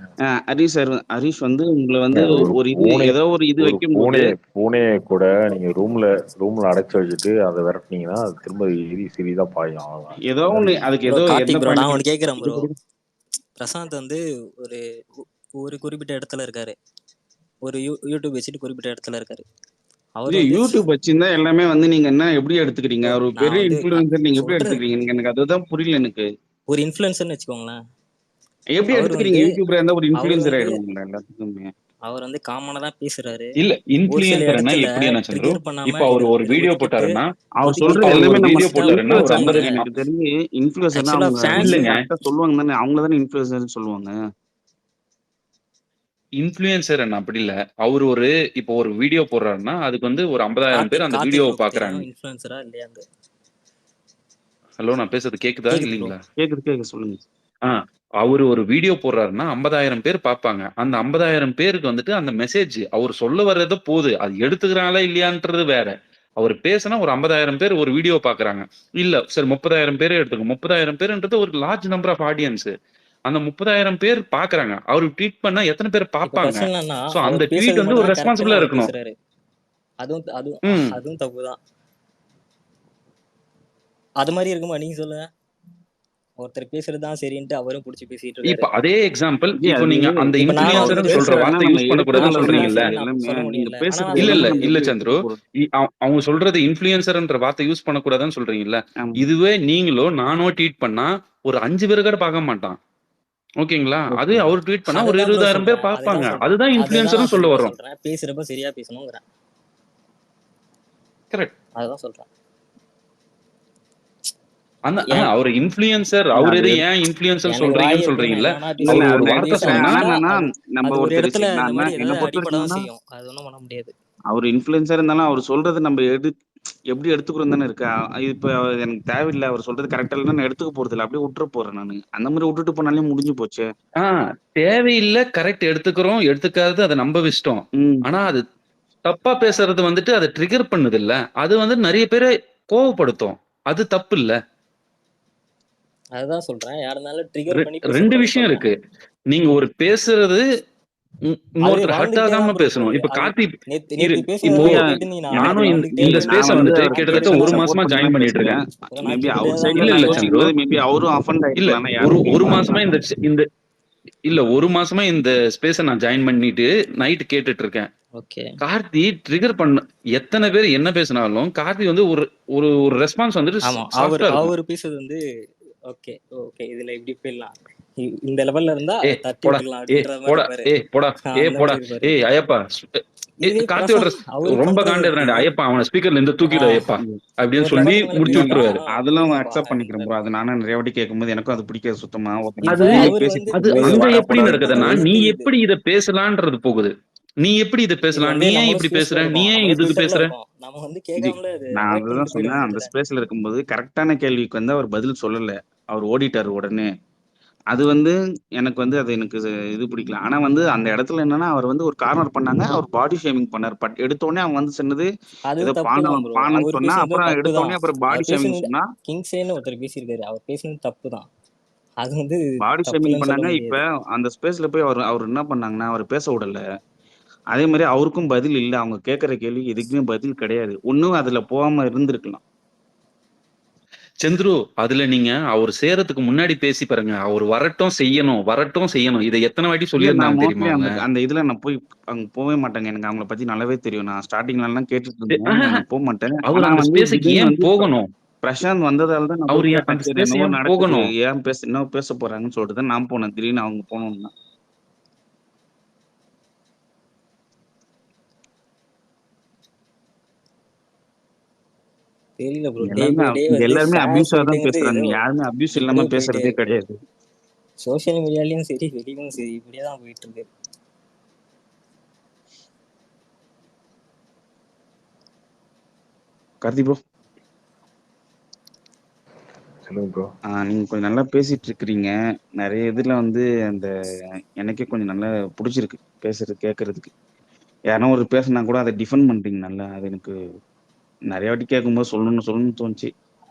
ஹரிஷ் வந்து உங்களை வந்து ஒரு இது ஏதோ ஒரு இது வைக்கும்போது பூனையை கூட நீங்க ரூம்ல அடைச்சு வச்சுட்டு அதை விரட்டினீங்கன்னா அது திரும்ப சீரியஸா பாயும். அவ்வளவுதான். ஏதோ ஒண்ணு அதுக்கு ஏதோ கார்த்திக் என்ன ப்ரோ, நான் பண்ணி ஒன்று கேட்குறேன் ப்ரோ. பிரசாந்த் வந்து ஒரு குறிப்பிட்ட இடத்துல இருக்காரு. ஒரு யூடியூப் வச்சுட்டு குறிப்பிட்ட இடத்துல இருக்காரு. அவர் இது வந்து யூடியூப் வச்சிருந்தா எல்லாமே வந்து நீங்க என்ன எப்படி எடுத்துக்கிறீங்க? ப்ரோ ஒரு நான் பெரிய வந்து இன்ஃப்ளூயன்சர் நீங்க எப்படி சொல்றேன். எடுத்துக்கிறீங்க? எனக்கு அதுதான் புரியல எனக்கு. ஒரு இன்ஃப்ளூயன்சர்னு வச்சுக்கோங்களேன். எப்படி அவர் எடுத்துக்கிறீங்க? வந்து யூடியூபரா இருந்தா ஒரு அவர் இன்ஃப்ளூயன்சர் வந்து ஆயிடுவாங்களா எல்லாத்துக்குமே? அவர் வந்து காமனா தான் பேசுறாரு. இல்ல ஒரு சில இன்ஃப்ளூயன்சர்னா இடத்துல எப்படி என்ன சந்துரு? ட்ரிகர் பண்ணாம இப்ப அவர் ஒரு இதை வீடியோ விட்டுட்டு போட்டாருன்னா அவர் இதுக்கு சொல்றது அவர் எல்லாமே ஒரு நம்ம வீடியோ போட்டாருன்னா ஒரு கேளுங்க 50 எனக்கு தெரிஞ்சு இன்ஃப்ளூயன்சர்னா ஆக்சுவலா அவங்க ஃபேன்ஸ் இல்லங்க கரெக்டா சொல்லுவாங்க தானே, அவங்கள தானே இன்ஃப்ளூயன்சர்னு சொல்லுவாங்க. இன்ஃப்ளூயன்சர் என்ன அப்படி இல்ல. அவர் ஒரு இப்போ ஒரு வீடியோ போடுறாருன்னா அதுக்கு வந்து ஒரு 50,000 பேர் அந்த கார்த்திக் வீடியோவை ப்ரோக்கு பாக்குறாங்க. தெரியும் இன்ஃப்ளூயன்சரா இல்லையாந்து. ஹலோ நான் பேசுறது கேக்குதா கேக்குது ப்ரோ. இல்லீங்களா? கேக்குது சொல்லுங்க. அவரு ஒரு வீடியோ போடுறாருன்னா 50,000 பேர் பார்ப்பாங்க. அந்த 50,000 பேருக்கு வந்துட்டு அந்த மெசேஜ் அவர் சொல்ல வர்றது போது. அது எடுத்துக்கிறாங்களா இல்லையான்றது வேற. அவர் பேசினா ஒரு 50,000 பேர் ஒரு வீடியோ பார்க்குறாங்க. இல்ல சரி 30,000 பேரே எடுத்துக்கோ. 30,000 பேருன்றது ஒரு லார்ஜ் நம்பர் ஆஃப் ஆடியன்ஸ். அந்த 30,000 பேர் பார்க்குறாங்க. அவரு ட்வீட் பண்ணா எத்தனை பேர் இப்ப பார்ப்பாங்க? பிரச்சனை என்னன்னா சோ அந்த அவர் ட்வீட் பேசுறது வந்து மட்டும் ஒரு தான் கரெக்ட்னு ரெஸ்பான்சிபிளா அவர் இருக்கணும். பேசுறாரு. அதுவும் அதுவும் ம். அதுவும் தப்புதான். அது மாதிரி இருக்குமா நீங்க சொல்லுங்க. ஒருத்தர் பேசுறதுதான் சரின்ட்டு அவரும் புடிச்சு பேசிட்டு இருக்காரு. இப்ப அதே எக்ஸாம்பிள் இப்போ அது நீங்க அந்த இப்ப நான் அவர் இன்ஃப்ளூயன்சர்ன்னு சொல்ற பேசுறதெல்லாம் வார்த்தை நம்ம யூஸ் பண்ணக்கூடாதுன்னு எடுத்துக்கிறது நான் தானே சொல்றீங்கல்ல? சரி நான் எல்லாமே. சொல்ல நீங்க முடியல. ஆனா பேசுறது நான் இல்ல எல்லாமே சொல்றேன். நம்ம இல்ல எப்படி சந்துரு. எடுத்துக்க போறோம்? அவங்க சொல்றது இன்ஃப்ளூயன்சர்ன்ற வார்த்தை யூஸ் பண்ணக்கூடாதுன்னு சொல்றீங்கல்ல? ஆமா. இதுவே நீங்களோ நானோ ட்வீட் பண்ணா ஒரு 5 பேர் கூட பார்க்க மாட்டான். ஓகேங்களா? அது ஓகே. அவர் ட்வீட் பண்ணா ஒரு அதுதான் ப்ரோ 20,000 பேர் சொல்றேன். பார்ப்பாங்க. அதுதான் சொல்றேன். அதுதான் அதுதான் இன்ஃப்ளூயன்சர்னு நான் சொல்ல தெளிவா வரோம். சொல்றேன். பேசுறப்ப சரியா பேசணுங்கிறேன். கரெக்ட். அதுதான் சொல்றேன். அந்த என் அவர் இன்ஃப்ளூயன்சர் இல்ல அவர் அது எது ஏன் இன்ஃப்ளூயன்சர் எனக்கு வாய் சொல்றீங்கன்னு இருக்குன்னு நான் சொல்றீங்கல்ல? என்ன வேணா இல்ல அவர் இல்ல பேசுவேன். ஒரு அது வார்த்தை பேசுறேன். சொன்னா ஆனா பேசினா என்னன்னா அது நம்ம அது ஒரு ஒருத்தர் இடத்துல இந்த நான் மாதிரி என்னை ஏதாவது பொறுத்த வரைக்கும் அடிபடதான் என்னன்னா, செய்யும். அது ஒண்ணும் பண்ண முடியாது. அவர் இன்ஃப்ளூயன்சர் இருந்தாலும் அவர் சொல்றது நம்ம எப்படி எடுத்துக்கிறோம் தானே இருக்கு. இப்ப எனக்கு தேவையில்லை, அவர் சொல்றது கரெக்டா இல்லைன்னா நான் எடுத்துக்க போறது இல்லை, அப்படியே விட்டுற போறேன் நானு. அந்த மாதிரி விட்டுட்டு போனாலே முடிஞ்சு போச்சு. தேவையில்லை கரெக்ட் எடுத்துக்கிறோம் எடுத்துக்காதது அது நம்ம இஷ்டம். ஆனா அது தப்பா பேசுறது வந்துட்டு அதை ட்ரிகர் பண்ணுது இல்ல, அது வந்து நிறைய பேரை கோவப்படுத்தும். அது தப்பு இல்ல. அதுதான் சொல்றேன். யாருனாலும் ட்ரிகர் பண்ணி ரெண்டு பேசக்கூடாதுன்னு விஷயம் சொல்றேன். இருக்கு. நீங்க ஒரு பேசுறது அது இன்னொருத்தர் ஹர்ட் வளர்ந்துகிட்டே ஆகாம தான் ப்ரோ பேசணும். போகுது. இப்ப அது கார்த்தி நேத்து இரு நேத்து இப்போ பேசுனதெல்லாம் கேட்டு நீ எனக்கு அது நானும் வளர்ந்துகிட்டே இந்த போகுது. ஸ்பேஸ நான் வந்து வந்துட்டு அவர் நான் கிட்டத்தட்ட கேட்டுட்டு ஒரு தான் சப்போர்ட் மாசமா இருக்கேன். பண்ணி ஜாயின் தான் பண்ணிட்டு பேசுறேன். இருக்கேன். நான் மேபி கேட்டுட்டே அவர் தான் சைடுல ப்ரோ இல்ல நான் இல்ல இருக்கேன். சந்துரு. யோசிக்கும் போது மேபி அவரும் அஃபண்ட் இல்ல ஆயிருக்கலாம். யாரும் ஒரு கேட்கல மாசமா தான். ஒரு மாசமா இந்த ஸ்பேஸ நான் ஜாயின் பண்ணிட்டு நைட் கேட்டுட்டு இருக்கேன். ஓகே. கார்த்தி ட்ரிகர் பண்ண எத்தனை பேர் என்ன பேசினாலும் கார்த்தி வந்து ஒரு ஒரு ஒரு ரெஸ்பான்ஸ் வந்துட்டு ஆமா. சாஃப்டா இருக்கும். அவர் பேசுறது வந்து ஓகே ஓகே இதுல இப்படி போயிடலாம். இந்த லெவல்ல இருந்தா ஏ தட்டி போடா விட்டுலாம் ஏ அப்படின்ற மாதிரி போடா இருப்பாரு. ஏ போடா ஏ அந்த போடா மாதிரி இருப்பாரு. ஏய் ஐயப்பா இதுவே கார்த்தியோட பிரசாந்த் அவரு ரொம்ப பண்றது காண்டேறாரு. ஐயப்பா அவனை ஸ்பீக்கர்ல இருந்து தூக்கிடு ஐயப்பா அப்படின்னு ஒரு சொல்லி லெவலுக்கு மேல முடிச்சு பேசினா விட்டுருவாரு. அதெல்லாம் புரியுதுப்பா அக்செப்ட் பண்ணிக்கிறேன் அப்படின்றாரு. ப்ரோ. அது நானும் நிறைய வாட்டி கேட்கும்போது எனக்கும் அது பிடிக்காது சுத்தமா. ஒருத்தங்க அது இப்ப ஃபோன்ல அவரு பேசிட்டு வந்து அது இருக்கும்போது அங்க பேசுறத எப்படி வரக்கூடாதுன்னு நடக்குதுன்னா தப்புன்றது சொல்லிட்டு நீ தெரியுது. எப்படி இதை பேசலான்றது போகுது. நீ எப்படி இதை இது பேசலாம், வந்து நீ ஏன் நம்மளும் இப்படி ஸ்பேஸ்ல பேசுற, நீ இருக்கோம். ஏன் நம்மளும் இதுக்கு ஃபில்டர்ல பேசுற. இருக்கோம். நம்ம வந்து இது கேட்காமலே அது நான் அவாய்ட் அதுதான் பண்ணிட்டு போயிட சொன்னேன். அந்த வேண்டியதுதானே. ஸ்பேஸ்ல இருக்கும்போது கரெக்டான கேள்விக்கு வந்து அவர் பதில் சொல்லல. அவர் ஓடிட்டாரு உடனே. அது வந்து எனக்கு வந்து அது எனக்கு இது பிடிக்கல. ஆனா வந்து அந்த இடத்துல என்னன்னா அவர் வந்து ஒரு கார்னர் பண்ணாங்க. அவர் பாடி ஷேமிங் பண்ணாரு. பட் எடுத்த உடனே அவன் வந்து சொன்னது அது ஏதோ தப்பு தான் ப்ரோ. பானன்னு அவர் சொன்னா, பேசுனதும் அப்புறம் தப்பு எடுத்த தான். உடனே அப்புறம் பாடி அவர் ஷேமிங் பேசுனது சொன்னா, கிங்ஸேன்னு ஒருத்தர் பேசியிருக்காரு. அவர் பேசுனது தப்பு தான். அது வந்து பாடி தப்பு ஷேமிங் இல்லைன்னு சொல்ல பண்ணாங்க. இப்ப முடியாது. அந்த ஸ்பேஸ்ல போய் அவர் என்ன பண்ணாங்கன்னா, அவர் பேச விடல. அதே மாரி அவருக்கும் பதில் இல்ல. அவங்க கேட்கிற கேள்விக்கு எதுக்குமே பதில் கிடையாது. ஒண்ணும் அதுல போகாம இருந்திருக்கலாம். சந்துரு அதுல நீங்க அவர் சேரத்துக்கு முன்னாடி பேசி பாருங்க. அவர் வரட்டும் செய்யணும். இதை எத்தனை வாட்டி இல்ல நான் சொல்லியிருந்தாங்க மோஸ்ட்லி தெரியுமா அவங்க? அந்த இதுல நான் போய் அங்க போவே மாட்டேங்க. எனக்கு அவங்கள பத்தி நல்லாவே தெரியும். நான் ஸ்டார்டிங்லலாம் கேட்டுட்டு இருந்தேன். நான் போமாட்டேன். அவர் ஆனா அந்த வந்து ஸ்பேஸுக்கு திடீர்னு ஏன் வந்து போகணும்? பிரசாந்த் வந்ததால தான் நான் அவர் போய் ஏன் கேட்டேன். அந்த சரி ஸ்பேஸ் என்னவோ ஏன் நடக்குது. போகணும்? ஏன் என்ன பேச போறாங்கன்னு சொல்லிட்டு தான் நான் போனேன். திடீர்னு அவங்க போனோம்னா. தெரியல ப்ரோ. டே எல்லாருமே பை டே இங்க வந்து எல்லாருமே ஃபேன்ஸ் அபியூஸா தான் ஹேட்டுங்கிறது பேசுறாங்க. ஏதோ யாருமே அபியூஸ் இப்படியே இல்லாம போயிட்டே பேசுறதே இருக்கு. கிடையாது. சோஷியல் மீடியாலயும் சரி வெளியும் சரி இப்படியே தான் போயிட்டு இருக்கு. கார்த்தி ப்ரோ, சொல்லுங்க ப்ரோ. நீங்க கொஞ்சம் நல்லா பேசிட்டு இருக்கிறீங்க. நிறைய இதுல வந்து அந்த எனக்கே கொஞ்சம் நல்லா பிடிச்சிருக்கு பேசுறது கேட்கறதுக்கு. யாருன்னா ஒரு பேசுனா கூட அதை டிஃபெண்ட் பண்றீங்க நல்லா. அது எனக்கு நிறைய வாட்டி கேட்கும்போது சொல்லணும்னு தோணுச்சு.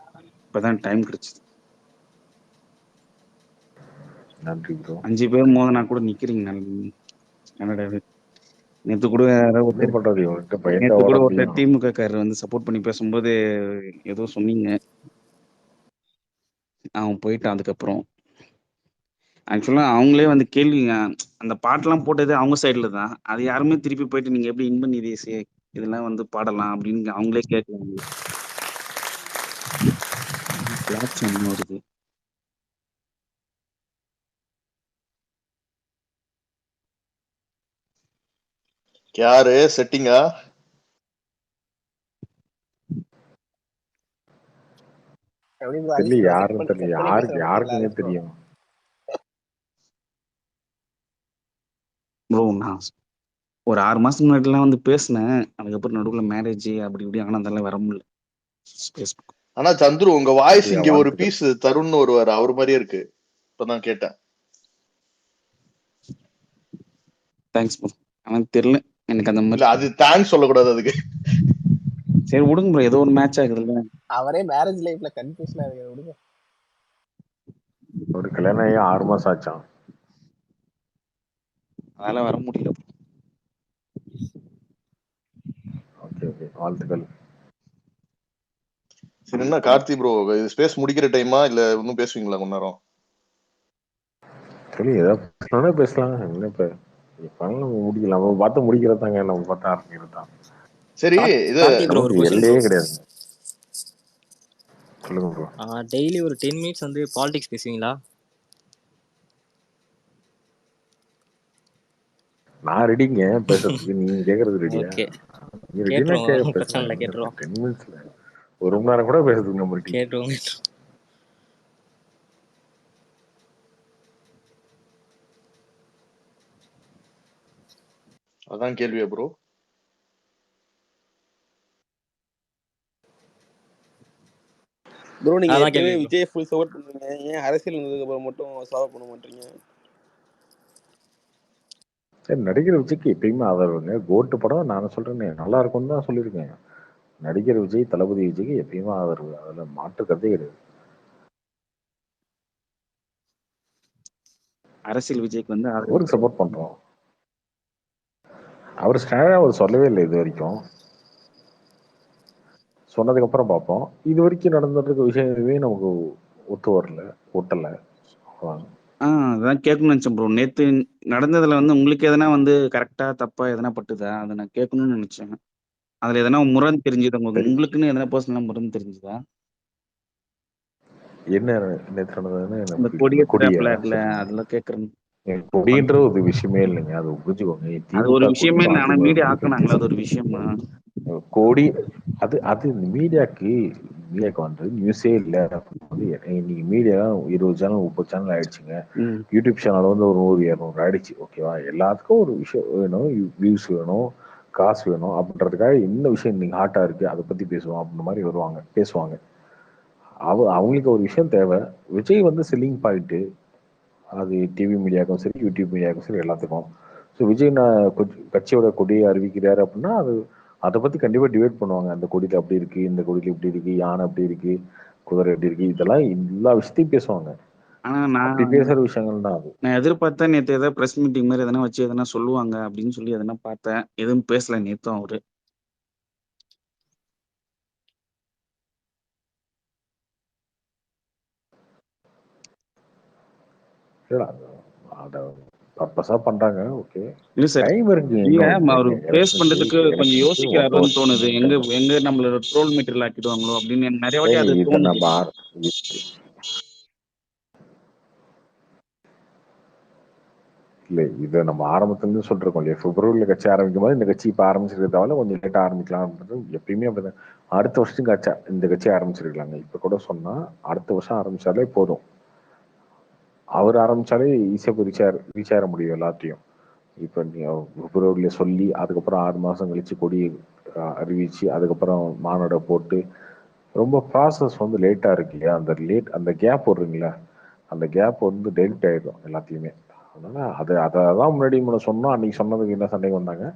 இப்பதான் டைம் கிடைச்சது. நன்றி ப்ரோ. 5 பேர் மோதனா கூட நிக்கிறீங்க நல்ல. நேத்து கூட யாரோ என்ன ஒருத்தர் பண்றது எந்த நேத்து கூட ஒருத்தர் ஓரத்துலயும் திமுக காரர் வந்து சப்போர்ட் பண்ணி பேசும்போது ஏதோ சொன்னீங்க. அவன் போயிட்டான் அதுக்கப்புறம். ஆக்சுவலா அவங்களே வந்து கேள்விங்க அந்த பாட்டெல்லாம் போட்டது அவங்க சைடுல தான். அது யாருமே திருப்பி போயிட்டு நீங்க எப்படி இன் பண்ணி இதெல்லாம் வந்து பாடலாம் அப்படின்னு அவங்களே கேட்கலாம். கிளாப்ஸ் ஒண்ணு வருது. யாரு செட்டிங்கா? எப்படி bro தெரியல, அலிஸ் bro set யாருன்னு பண்ணி தெரியல, பேசுற பாத்தீங்களா யாருக்குங்க அலிஸ் bro? தெரியும். ப்ரோ நான் ஒரு 6 மாசத்துக்கு முன்னாடிலாம் வந்து பேசினேன். அதுக்கப்புறம் நடுவுல மேரேஜ் அப்படி இப்படி ஆனதால வர முடியல. ஆனா சந்துரு உங்க வாய்ஸ் அப்படியா, இங்க ஒரு வாழ்த்துக்கள். பீஸ் தருண்னு வருவாரு, அவர் மாதிரியே இருக்கு. இப்பதான் கேட்டேன். Thanks bro. எனக்கு தெரியல எனக்கு அந்த இல்ல மாதிரி. அது தேங்க்ஸ் சொல்லக்கூடாது அதுக்கு. சரி விடுங்க ப்ரோ, ஏதோ ஒரு மேட்ச் ஆகுதுல்ல. அவரே மேரேஜ் லைஃப்ல கன்ஃபியூஷனா இருக்கு விடுங்க. ஒரு கல்யாணம் ஆகி 6 மாசம் ஆச்சான். அதனால வர முடியல. ஓகே ஓகே, வாழ்த்துக்கள். சரி, என்ன கார்த்தி ப்ரோ ஸ்பேஸ் முடிக்கிற டைமா இல்ல இன்னும் பேசுவீங்களா கொஞ்ச நேரம்? சரி, ஏதாவது பேசணும்னா பேசலாம். என்ன இப்ப பண்ணலாம், முடிக்கலாம். நம்ம பார்த்து முடிக்கிறதாங்க, நம்ம பார்த்து ஆரம்பிக்கிறது தான். சரி, இது கார்த்தி ப்ரோ ஒரு நமக்கு கொஸ்டின் எல்லையே ப்ரோ. கிடையாது. சொல்லுங்க ப்ரோ. டெய்லி ஒரு 10 மினிட்ஸ் வந்து பாலிடிக்ஸ் பேசுவீங்களா? நான் ரெடிங்க பேசுறதுக்கு, நீங்க கேக்குறது ரெடியா? ஓகே, நீங்க ரெடினா கேட்டுருவோம். பிரச்சனை பேசலாம். இல்லை, கேட்டுருவோம். 10 மினிட்ஸ்ல 1 மணி நேரம் கூட பேசுறதுக்கு நம்ம ரெடி. கேட்டுருவோம். அதான் கேள்வியா ப்ரோ? ப்ரோ நீங்க அதான் எப்பயுமே கேள்வி ப்ரோ. விஜய் ஃபுல் சப்போர்ட் பண்ணுவீங்க, ஏன் அரசியல் வந்ததுக்கு அப்புறம் மட்டும் சப்போர்ட் பண்ண மாட்டீங்க? சரி, நடிகர் விஜய்க்கு எப்பயுமே ஆதரவுங்க. கோட்டு படம் நான் சொல்றேனே, நல்லா இருக்கும்னு தான் சொல்லியிருக்கேன். நடிகர் விஜய், தளபதி விஜய்க்கு எப்பயுமே ஆதரவு, அதுல மாற்று கருத்தே கிடையாது. அரசியல் விஜய்க்கு வந்து அவருக்கு சப்போர்ட் பண்றோம். அவர் ஸ்டாண்டா அவர் சொல்லவே இல்லை இது வரைக்கும். சொன்னதுக்கு அப்புறம் பார்ப்போம். இது வரைக்கும் நடந்துட்டு இருக்க விஷயம் எதுவுமே நமக்கு ஒத்து வரல, ஒட்டல. அதான் கேட்கணும்னு நினைச்சேன் ப்ரோ. நேத்து நடந்ததுல வந்து உங்களுக்கு எதனா வந்து கரெக்டா தப்பா எதனா பட்டுதா? அதை நான் கேட்கணும்னு நினைச்சேன். அதுல எதனா முரண் தெரிஞ்சது உங்களுக்கு? உங்களுக்குன்னு எதனா பர்சனலா முரண் தெரிஞ்சதா? என்ன நேற்று நடந்ததுன்னு இந்த எனக்கு கொடிய கொடியா பிளாக்ல சொல்லுங்க. அதெல்லாம் கேட்கறேன். கொடின்ற ஒரு விஷயமே இல்லைங்க, அது புரிஞ்சுக்கோங்க. அது ஒரு திமுக விஷயமே கொடிக்கும் இல்லை. ஆனா அதிமுக மீடியா கொடிக்கும் ஆக்குனாங்களா? வித்தியாசம். அது ஒரு விஷயமா? கோடி அது அது இந்த மீடியாக்கு வந்து நியூஸே இல்லை. இன்னைக்கு மீடியா 20 சேனல் 30 சேனல் ஆயிடுச்சுங்க. யூடியூப் சேனல் வந்து ஒரு 100 200 ஆயிடுச்சு. ஓகேவா? எல்லாத்துக்கும் ஒரு விஷயம் வேணும், வியூஸ் வேணும், காசு வேணும் அப்படின்றதுக்காக என்ன விஷயம் இன்னைக்கு ஹாட்டா இருக்கு அதை பத்தி பேசுவோம் அப்படின்ற மாதிரி வருவாங்க, பேசுவாங்க. அவங்களுக்கு ஒரு விஷயம் தேவை. விஜய் வந்து செல்லிங் பாயிண்ட்டு, அது டிவி மீடியாவுக்கும் சரி, யூடியூப் மீடியாவுக்கும் சரி, எல்லாத்துக்கும். ஸோ விஜய் கட்சியோட கொடியை அறிவிக்கிறாரு அப்படின்னா அது அதை பத்தி கண்டிப்பா டிபேட் பண்ணுவாங்க. அந்த கொடியில அப்படி இருக்கு, இந்த கொடியில இப்படி இருக்கு, யானை அப்படி இருக்கு, குதிரை எப்படி இருக்கு, இதெல்லாம் எல்லா விஷயத்தையும் பேசுவாங்க. ஆனா அப்படி பேசுற விஷயங்கள் தான் அது. நான் எதிர்பார்த்தேன் நேத்து ஏதாவது பிரஸ் மீட்டிங் மாதிரி எதனா வச்சு எதனா சொல்லுவாங்க அப்படின்னு சொல்லி எதனா பார்த்தேன். எதுவும் பேசல நேத்தும் அவரு. அதை பர்பஸா பண்றாங்க. ஓகே, இல்ல சார், டைம் இருக்கு. இல்ல இன்னும் அவரு ஃபேஸ் பண்றதுக்கு கொஞ்சம் எலெக்ஷனுக்கு 1 யோசிக்கிறாருன்னு வருஷம் தோணுது. எங்க டைம். எங்க நம்மள ட்ரோல் மெட்டீரியல் ஆக்கிடுவாங்களோ அப்படின்னு எனக்கு நிறைய வாட்டி அது இதை தோணுது. நம்ம இல்லை, இதை நம்ம ஆரம்பத்துலேருந்து சொல்லிருக்கோம் இல்லையா? பிப்ரவரியில் கட்சி ஆரம்பிக்கும் போது இந்த கட்சி இப்போ ஆரம்பிச்சிருக்கிறதால கொஞ்சம் லேட்டாக ஆரம்பிக்கலாம்ன்றது எப்பயுமே அப்படிதான். அடுத்த வருஷம் இந்த கட்சி ஆரம்பிச்சிருக்கலாங்க. இப்போ கூட சொன்னால் அடுத்த வருஷம் ஆரம்பிச்சாலே போதும். அவர் ஆரம்பிச்சாலே ஈஸியாக போய் ரீச் ஆக முடியும் எல்லாத்தையும். இப்போ பிப்ரவரியில் சொல்லி அதுக்கப்புறம் 6 மாதம் கழிச்சு கொடி அறிவிச்சு அதுக்கப்புறம் மாநாடை போட்டு ரொம்ப ப்ராசஸ் வந்து லேட்டாக இருக்கு இல்லையா? அந்த கேப் வருங்களா, அந்த கேப் வந்து டெலிட் ஆகிடும் எல்லாத்தையுமே. அதனால அதை தான் முன்னாடி சொன்னோம். அன்னைக்கு சொன்னதுக்கு என்ன சண்டைக்கு வந்தாங்க,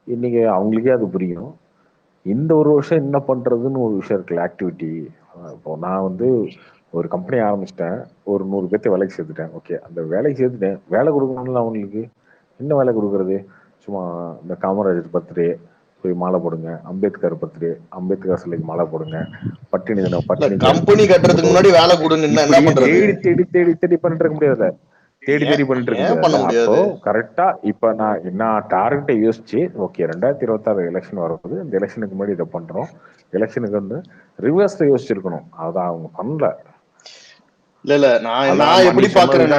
இன்னைக்கு அவங்களுக்கே அது புரியும். இந்த ஒரு வருஷம் என்ன பண்றதுன்னு ஒரு விஷயம் இருக்குல்ல, ஆக்டிவிட்டி. இப்போ நான் வந்து ஒரு கம்பெனி ஆரம்பிச்சிட்டேன், ஒரு 100 பேர்த்த வேலைக்கு சேர்த்துட்டேன். ஓகே, அந்த வேலைக்கு சேர்த்துட்டேன், வேலை கொடுக்கணும்ல அவங்களுக்கு. என்ன வேலை கொடுக்கறது? சும்மா இந்த காமராஜர் பர்த்டே போய் மாலை போடுங்க, அம்பேத்கர் பர்த்டே அம்பேத்கர் சிலைக்கு மாலை போடுங்க, பட்டினி தினம் பட்டினிக்கு கம்பெனி கட்டுறதுக்கு முன்னாடி வேலை கொடுங்க, என்ன இப்படியே பண்றது? தேடி தேடி தேடி தேடி பண்ணிட்டு இருக்க முடியாதுல்ல. தேடி தேடி பண்ணிட்டு ஏன் பண்ண இருக்கு. அப்போ முடியாது? கரெக்டா இப்ப நான் டார்கெட்டை யோசிச்சு ஓகே 2026 எலெக்ஷன் வரப்போகுது, இந்த எலெக்ஷனுக்கு முன்னாடி இதை பண்றோம், எலெக்ஷனுக்கு வந்து ரிவர்ஸ்ல யோசிச்சிருக்கணும். அதான் அவங்க பண்ணல. இல்ல நான் எப்படி பாக்குறேன்னா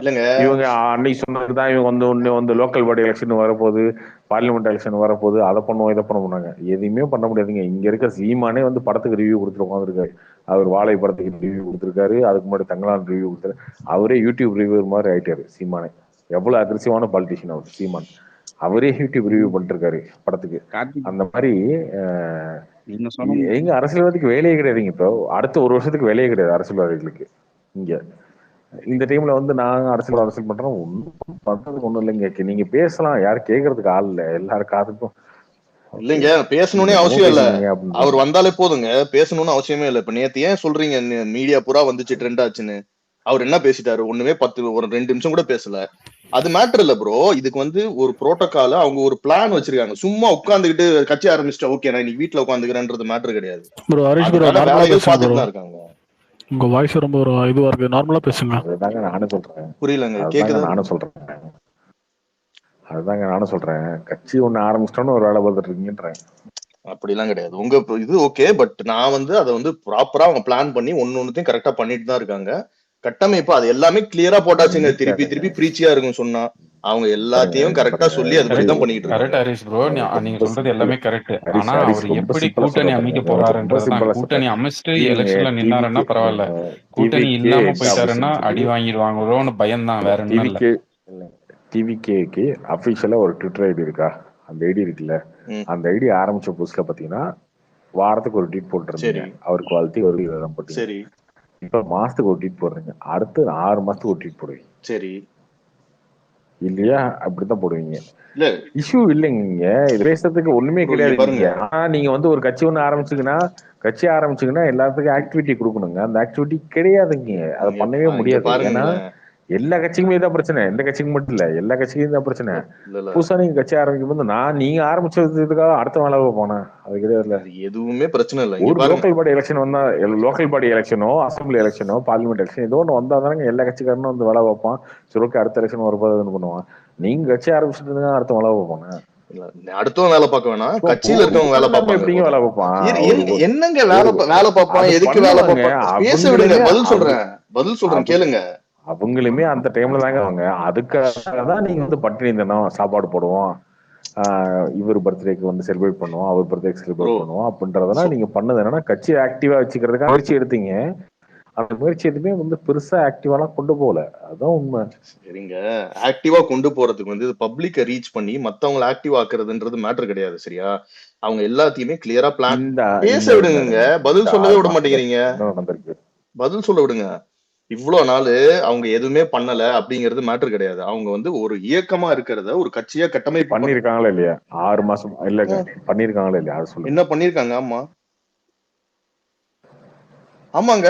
இல்லங்க, இவங்க அன்னைக்கு சொன்னதுதான் இவங்க வந்து லோக்கல் பாடி எலெக்ஷன் வரப்போகுது, பார்லிமெண்ட் எலெக்ஷன் வரப்போகுது, அதை பண்ணுவோம் இதை பண்ண போனாங்க. எதுவுமே பண்ண முடியாதுங்க. இங்க இருக்க சீமானே வந்து படத்துக்கு ரிவ்யூ கொடுத்துட்டு உட்காந்துருக்காரு. அவர் வாழை படத்துக்கு ரிவ்யூ கொடுத்துருக்காரு, அதுக்கு முன்னாடி தங்கலான் ரிவ்யூ கொடுத்தாரு. அவரே யூடியூப் ரிவ்யூ மாதிரி ஆயிட்டாரு சீமானே. எவ்வளவு அக்ரெசிவான பாலிட்டிஷியன் அவர் சீமான். அவரே யூடியூப் ரிவ்யூ பண்ணிட்டு இருக்காரு படத்துக்கு. அந்த மாதிரி எங்க அரசியல்வாதிக்கு வேலையே கிடையாதுங்க. இப்போ அடுத்த ஒரு வருஷத்துக்கு வேலையே கிடையாது அரசியல்வாதிகளுக்கு. இங்க இந்த டைம்ல வந்து நாங்க அரசியல் பண்றோம், ஒன்றும் பண்றதுக்கு ஒண்ணும் இல்லைங்க. நீங்க பேசலாம், யாரும் கேட்கறதுக்கு ஆள் இல்ல, எல்லாரும் காதுக்கும் இல்லைங்க. பேசணும்னே அவசியம் இல்ல, அவர் வந்தாலே போதுங்க, பேசணும்னு அவசியமே இல்ல. இப்ப நேத்து ஏன் சொல்றீங்க மீடியா பூரா வந்துச்சு ட்ரெண்ட் ஆச்சுன்னு? அவர் என்ன பேசிட்டாரு? ஒண்ணுமே ஒரு 2 நிமிஷம் கூட பேசல. அது மேட்டர் இல்ல ப்ரோ. இதுக்கு வந்து ஒரு புரோட்டோகால அவங்க ஒரு பிளான் வச்சிருக்காங்க. சும்மா உட்காந்துக்கிட்டு கட்சி ஆரம்பிச்சிட்டா ஓகே நான் இன்னைக்கு வீட்டுல உட்காந்துக்கிறேன்றது மேட்டர் கிடையாது. வேலைகள் பார்த்துட்டு தான் இருக்காங்க. உங்க வாய்ஸ் ரொம்ப ஒரு இதுவா இருக்கு, நார்மலா பேசுங்க. அதுதாங்க நானும் சொல்றேன். புரியலங்க, கேக்குதா? அதுதாங்க நானும் சொல்றேன். கட்சி ஒண்ணு ஆரம்பிச்சிட்டோன்னு ஒரு வேலை பார்த்துட்டு இருக்கீங்கன்றேன். அப்படிலாம் கிடையாது. உங்க இது ஓகே, பட் நான் வந்து அதை வந்து ப்ராப்பரா அவங்க பிளான் பண்ணி ஒன்னொன்னுத்தையும் கரெக்டா பண்ணிட்டு தான் இருக்காங்க. கட்டமைப்பு அது எல்லாமே கிளியரா போட்டாச்சுங்க. திருப்பி பிரீச்சியா இருக்கும் சொன்னா அவங்க எல்லாத்தையும் கரெக்டா சொல்லி அது மாதிரி தான் பண்ணிட்டு இருக்காங்க. கரெக்ட் ஹரிஷ் ப்ரோ, நீங்க சொல்றது எல்லாமே கரெக்ட். ஆனா அவர் எப்படி கூட்டணி அமைக்க போறாருன்றதுதான். கூட்டணி அமைச்சிட்டு எலெக்ஷன்ல நின்னாருன்னா பரவாயில்ல, கூட்டணி இல்லாம போயிட்டாருன்னா அடி வாங்கிடுவாங்களோன்னு பயம் தான், வேற என்ன இல்ல. டிவிகேக்கு அபிஷியலா ஒரு ட்விட்டர் ஐடி இருக்கா? அந்த ஐடி இருக்குல்ல, அந்த ஐடி ஆரம்பிச்ச புதுசுல பாத்தீங்கன்னா வாரத்துக்கு ஒரு ட்வீட் போட்டுருந்தீங்க, அவருக்கு வாழ்த்தி ஒரு இதெல்லாம் போட்டு. சரி, இப்ப மாசத்துக்கு ஒரு ட்வீட் போடுறீங்க, அடுத்து 6 மாசத்துக்கு ஒரு ட்வீட் போடுவீங்க. சரி இல்லையா? அப்படித்தான் போடுவீங்க. இஷ்யூ இல்லைங்க, இது பேசுறதுக்கு ஒண்ணுமே கிடையாது. ஆனா நீங்க வந்து ஒரு கட்சி ஒண்ணு ஆரம்பிச்சுங்கன்னா எல்லாத்துக்கும் ஆக்டிவிட்டி கொடுக்கணுங்க. அந்த ஆக்டிவிட்டி கிடையாதுங்க, அதை பண்ணவே முடியாது. ஏன்னா எல்லா கட்சிக்குமே தான் பிரச்சனை, எந்த கட்சிக்கு மட்டும் இல்ல, எல்லா கட்சிக்கும் தான் பிரச்சனை. புதுசா நீங்க கட்சி ஆரம்பிக்கும் போது நீங்க ஆரம்பிச்சதுக்காக அடுத்த வேலை போனேன், அது கிடையாது. எதுவுமே பிரச்சனை இல்லை. ஒரு லோக்கல் பாடி எலெக்ஷன் வந்தா, லோக்கல் பாடி எலெக்ஷனோ அசம்பிளி எலெக்ஷனோ பார்லிமெண்ட் எலெக்ஷன் ஏதோ ஒன்று வந்தா தானே எல்லா கட்சிக்காரனும் வந்து வேலை பார்ப்பான். சரி ஓகே அடுத்த எலெக்ஷன் வரப்போது பண்ணுவான். நீங்க கட்சி ஆரம்பிச்சுட்டு அடுத்த வேலை பார்ப்பாங்க. அடுத்தவங்க வேலை பார்க்க வேணாம், கட்சியில இருக்கவங்க வேலை பார்ப்பாங்க. எப்படிங்க வேலை பார்ப்பான்? என்னங்க வேலை பார்ப்பான்? எதுக்கு வேலை பார்ப்பான்? பேச விடுங்க, பதில் சொல்றேன் கேளுங்க. அவங்களுமே அந்த டைம்ல தாங்க அவங்க, அதுக்காக தான் நீங்க வந்து பட்டினி தினம் சாப்பாடு போடுவோம், இவர் பர்த்டேக்கு வந்து செலிப்ரேட் பண்ணுவோம், அவர் பர்த்டேக்கு செலிப்ரேட் பண்ணுவோம் அப்படின்றதெல்லாம் நீங்க பண்ணது என்னன்னா கட்சி ஆக்டிவா வச்சுக்கிறதுக்காக முயற்சி எடுத்தீங்க. அந்த முயற்சி எதுவுமே வந்து பெருசா ஆக்டிவாலாம் கொண்டு போகல, அதுதான் உண்மை. சரிங்க, ஆக்டிவா கொண்டு போறதுக்கு வந்து பப்ளிக்க ரீச் பண்ணி மத்தவங்களை ஆக்டிவ் ஆக்குறதுன்றது மேட்டர் கிடையாது. சரியா? அவங்க எல்லாத்தையுமே கிளியரா பிளான் பேச விடுங்க. பதில் சொல்லவே விட மாட்டேங்கிறீங்க. பதில் சொல்ல விடுங்க. இவ்வளவு நாள் அவங்க எதுவுமே பண்ணல அப்படிங்கிறது மேட்டர் கிடையாது. அவங்க வந்து ஒரு இயக்கமா இருக்கிறத ஒரு கட்சியா கட்டமைப்பு பண்ணிருக்காங்களா இல்லையா? 6 மாசம் இல்ல பண்ணிருக்காங்களா இல்லையா? என்ன பண்ணிருக்காங்க? ஆமாங்க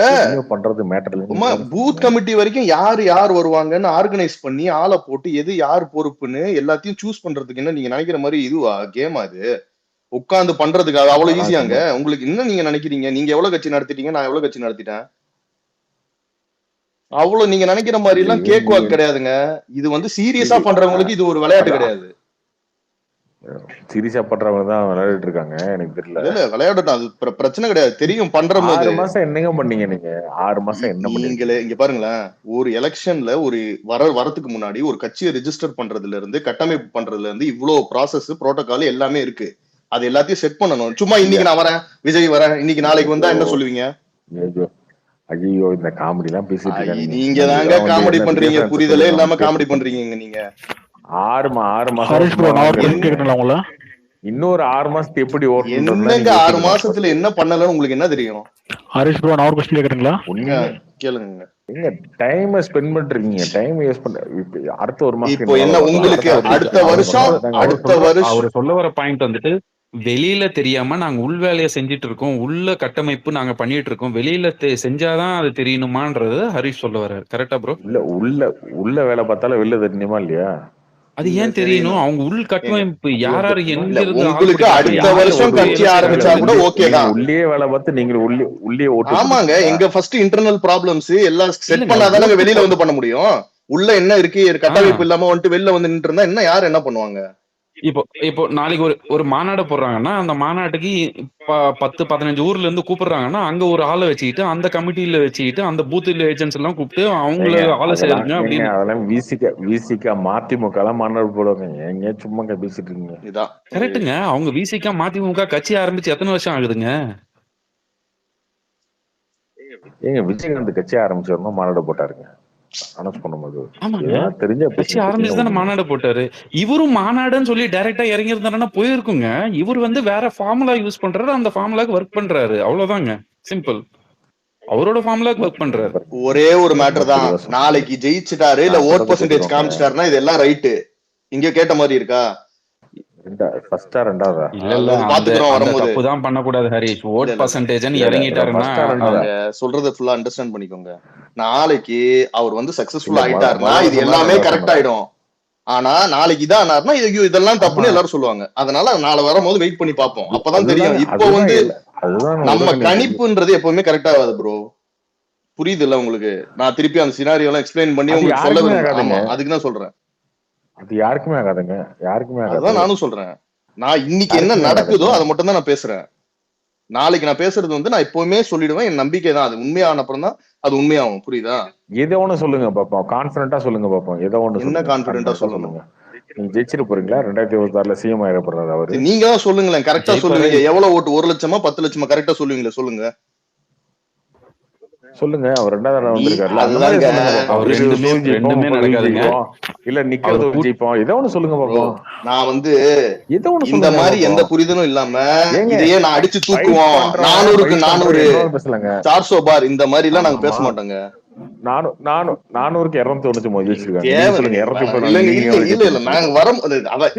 பண்றது மேட்டர் இல்ல. பூத் கமிட்டி வரைக்கும் யார் வருவாங்கன்னு ஆர்கனைஸ் பண்ணி ஆளை போட்டு எது யார் பொறுப்புன்னு எல்லாத்தையும் சூஸ் பண்றதுக்கு என்ன நீங்க நினைக்கிற மாதிரி இதுவா கேமா? அது உட்காந்து பண்றதுக்கு அது அவ்வளவு ஈஸியாங்க? உங்களுக்கு என்ன நீங்க நினைக்கிறீங்க? நீங்க எவ்வளவு கட்சி நடத்திட்டீங்க, நான் எவ்வளவு கட்சி நடத்திட்டேன்? அவ்வளவு நீங்க நினைக்கிற மாதிரி எல்லாம் கேக் வாக் கிடையாதுங்க. இது வந்து சீரியஸா பண்றவங்களுக்கு இது ஒரு விளையாட்டு கிடையாது. சீரியஸா பண்றவங்க தான் விளையாடிட்டு இருக்காங்க. எனக்கு தெரியல. இல்ல விளையாடட்டும், அது பிரச்சனை கிடையாது. தெரியும் பண்ற போது. 6 மாசம் என்னங்க பண்ணீங்க நீங்க? 6 மாசம் என்ன பண்ணீங்களே? இங்க பாருங்களேன், ஒரு எலெக்ஷன்ல ஒரு வரதுக்கு முன்னாடி ஒரு கட்சியை ரெஜிஸ்டர் பண்றதுல இருந்து கட்டமைப்பு பண்றதுல இருந்து இவ்வளவு ப்ராசஸ் புரோட்டோகால் எல்லாமே இருக்கு. அது எல்லாத்தையும் செட் பண்ணணும். சும்மா இன்னைக்கு நான் வரேன், விஜய் வரேன், இன்னைக்கு நாளைக்கு வந்தா என்ன சொல்லுவீங்க? ஐயோ இந்த காமெடி எல்லாம் பேசிட்டு இருக்காங்க. நீங்க தாங்க காமெடி பண்றீங்க, புரிதலே இல்லாம காமெடி பண்றீங்க நீங்க. 6 மாசம் இன்னொரு 6 மாசத்துக்கு எப்படி ஓடும்? என்னங்க 6 மாசத்துல என்ன பண்ணலன்னு உங்களுக்கு என்ன தெரியும்? ஹரிஷ் ப்ரோ, நான் ஒரு क्वेश्चन கேக்குறீங்களா? கேளுங்க. எங்க டைம் ஸ்பெண்ட் பண்றீங்க? டைம் வேஸ்ட் பண்ற. அடுத்த ஒரு மாசம் இப்போ என்ன உங்களுக்கு அடுத்த வருஷம் அவர் சொல்ல வர பாயிண்ட் வந்துட்டு வெளியில தெரியாம நாங்க உள் வேலையை செஞ்சுட்டு இருக்கோம், உள்ள கட்டமைப்பு நாங்க பண்ணிட்டு இருக்கோம், வெளியில செஞ்சாதான் அது தெரியணுமான்றது ஹரிஷ் சொல்ல வர்றாரு. கரெக்டா ப்ரோ? இல்ல உள்ள வேலை பார்த்தாலும் வெளில தெரியணுமா இல்லையா? அது ஏன் தெரியணும்? அவங்க உள் கட்டமைப்பு யாராரு எங்க இருந்து உங்களுக்கு அடுத்த வருஷம் கட்சி ஆரம்பிச்சா கூட ஓகே தான். உள்ளே வேலை பார்த்து நீங்க உள்ளே ஓட்டு. ஆமாங்க, எங்க ஃபர்ஸ்ட் இன்டர்னல் ப்ராப்ளம்ஸ் எல்லாம் செட் பண்ணாதானே வெளியில வந்து பண்ண முடியும். உள்ள என்ன இருக்கு கட்டமைப்பு இல்லாம வந்துட்டு வெளில வந்து நின்று இருந்தா என்ன யாரு என்ன பண்ணுவாங்க? இப்போ நாளைக்கு ஒரு மாநாடு போடுறாங்கன்னா அந்த மாநாட்டுக்கு 10-15 ஊர்ல இருந்து கூப்பிடுறாங்கன்னா அங்க ஒரு ஆளை வச்சுக்கிட்டு அந்த கமிட்டியில வச்சுக்கிட்டு அந்த பூத் ஏஜென்ட்ஸ் எல்லாம் கூப்பிட்டு அவங்கள ஆளை சேருங்க அப்படின்னு. அதெல்லாம் விசிக மதிமுக எல்லாம் மாநாடு போடுவாங்க. எங்க சும்மா பேசிட்டு இருக்கீங்க. இதான் கரெக்டுங்க. அவங்க விசிக மதிமுக கட்சி ஆரம்பிச்சு எத்தனை வருஷம் ஆகுதுங்க? ஏங்க விஜயகாந்த் கட்சி ஆரம்பிச்சோம்னா மாநாடு போட்டாருங்க அனௌன்ஸ் பண்ணும்போது. ஆமாங்க, தெரிஞ்ச கட்சி ஆரம்பிச்சு தானே மாநாடு போட்டாரு. இவரும் மாநாடுன்னு சொல்லி டைரக்டா இறங்கி இருந்தாருன்னா போயிருக்குங்க. இவர் வந்து வேற ஃபார்முலா யூஸ் பண்றாரு, அந்த ஃபார்முலாக்கு ஒர்க் பண்றாரு, அவ்வளவுதாங்க, சிம்பிள். அவரோட ஃபார்முலாக்கு ஒர்க் பண்றாரு. ஒரே ஒரு மேட்டர் தான், நாளைக்கு ஜெயிச்சுட்டாரு இல்ல ஓட் பெர்சன்டேஜ் காமிச்சிட்டாருன்னா இதெல்லாம் ரைட்டு. இங்க கேட்ட மாதிரி இருக்கா? தப்புதான் பண்ணக்கூடாது ஹரிஷ். ஓட் பெர்சன்டேஜ் இறங்கிட்டாருன்னா சொல்றது ஃபுல்லா அண்டர்ஸ்டாண்ட் பண்ணிக்கோங்க. நாளைக்கு அவர் வந்து சக்சஸ்ஃபுல் ஆயிட்டாருன்னா இது எல்லாமே கரெக்ட் ஆயிடும். ஆனா நாளைக்கு இதான் இதெல்லாம் தப்புன்னு எல்லாரும் சொல்லுவாங்க. அதனால நாளை வரும்போது வெயிட் பண்ணி பார்ப்போம், அப்பதான் தெரியும். இப்போ வந்து நம்ம கணிப்புன்றது எப்பவுமே கரெக்ட் ஆகாது ப்ரோ. புரியுது இல்ல உங்களுக்கு? நான் திருப்பி அந்த சினாரியோ எல்லாம் எக்ஸ்பிளைன் பண்ணி உங்களுக்கு சொல்ல விரும்புறேன். அதுக்குதான் சொல்றேன். அது யாருக்குமே ஆகாதுங்க, யாருக்குமே ஆகாது. அதான் நானும் சொல்றேன். நான் இன்னைக்கு என்ன நடக்குதோ அதை மட்டும் தான் நான் பேசுறேன். நாளைக்கு நான் பேசுறது வந்து நான் எப்பவுமே சொல்லிடுவேன், என் நம்பிக்கை தான். அது உண்மையான அப்புறம் தான் அது உண்மையாகும். புரியுதா? ஏதோ ஒண்ணு சொல்லுங்க பாப்போம், கான்பிடண்டா சொல்லுங்க பாப்போம். ஏதோ ஒண்ணு என்ன கான்பிடண்டா சொல்லுங்க? நீங்க ஜெயிச்சிட்டு போறீங்களா? 2026 சிஎம் ஆயிடப்படுறாரு அவரு. நீங்க தான் சொல்லுங்களேன், கரெக்டா சொல்லுவீங்க. எவ்வளவு ஓட்டு, 1 லட்சமா 10 லட்சமா கரெக்டா சொல்லுவீங்களா? சொல்லுங்க சொல்லுங்க. அவர் 2வது வந்திருக்காருல்ல, அவர் ரெண்டுமே நடக்காதுங்க. இல்ல நிக்கிறது ஜெயிப்போம், ஏதோ ஒண்ணு சொல்லுங்க பாப்போம். நான் வந்து இந்த மாதிரி எந்த புரிதலும் இல்லாம இதையே நான் அடிச்சு தூக்குவோம், 400க்கு 400 400 பார் இந்த மாதிரி எல்லாம் நாங்க பேச மாட்டோங்க. 400க்கு 293 ஜெயிச்சிருக்காங்க.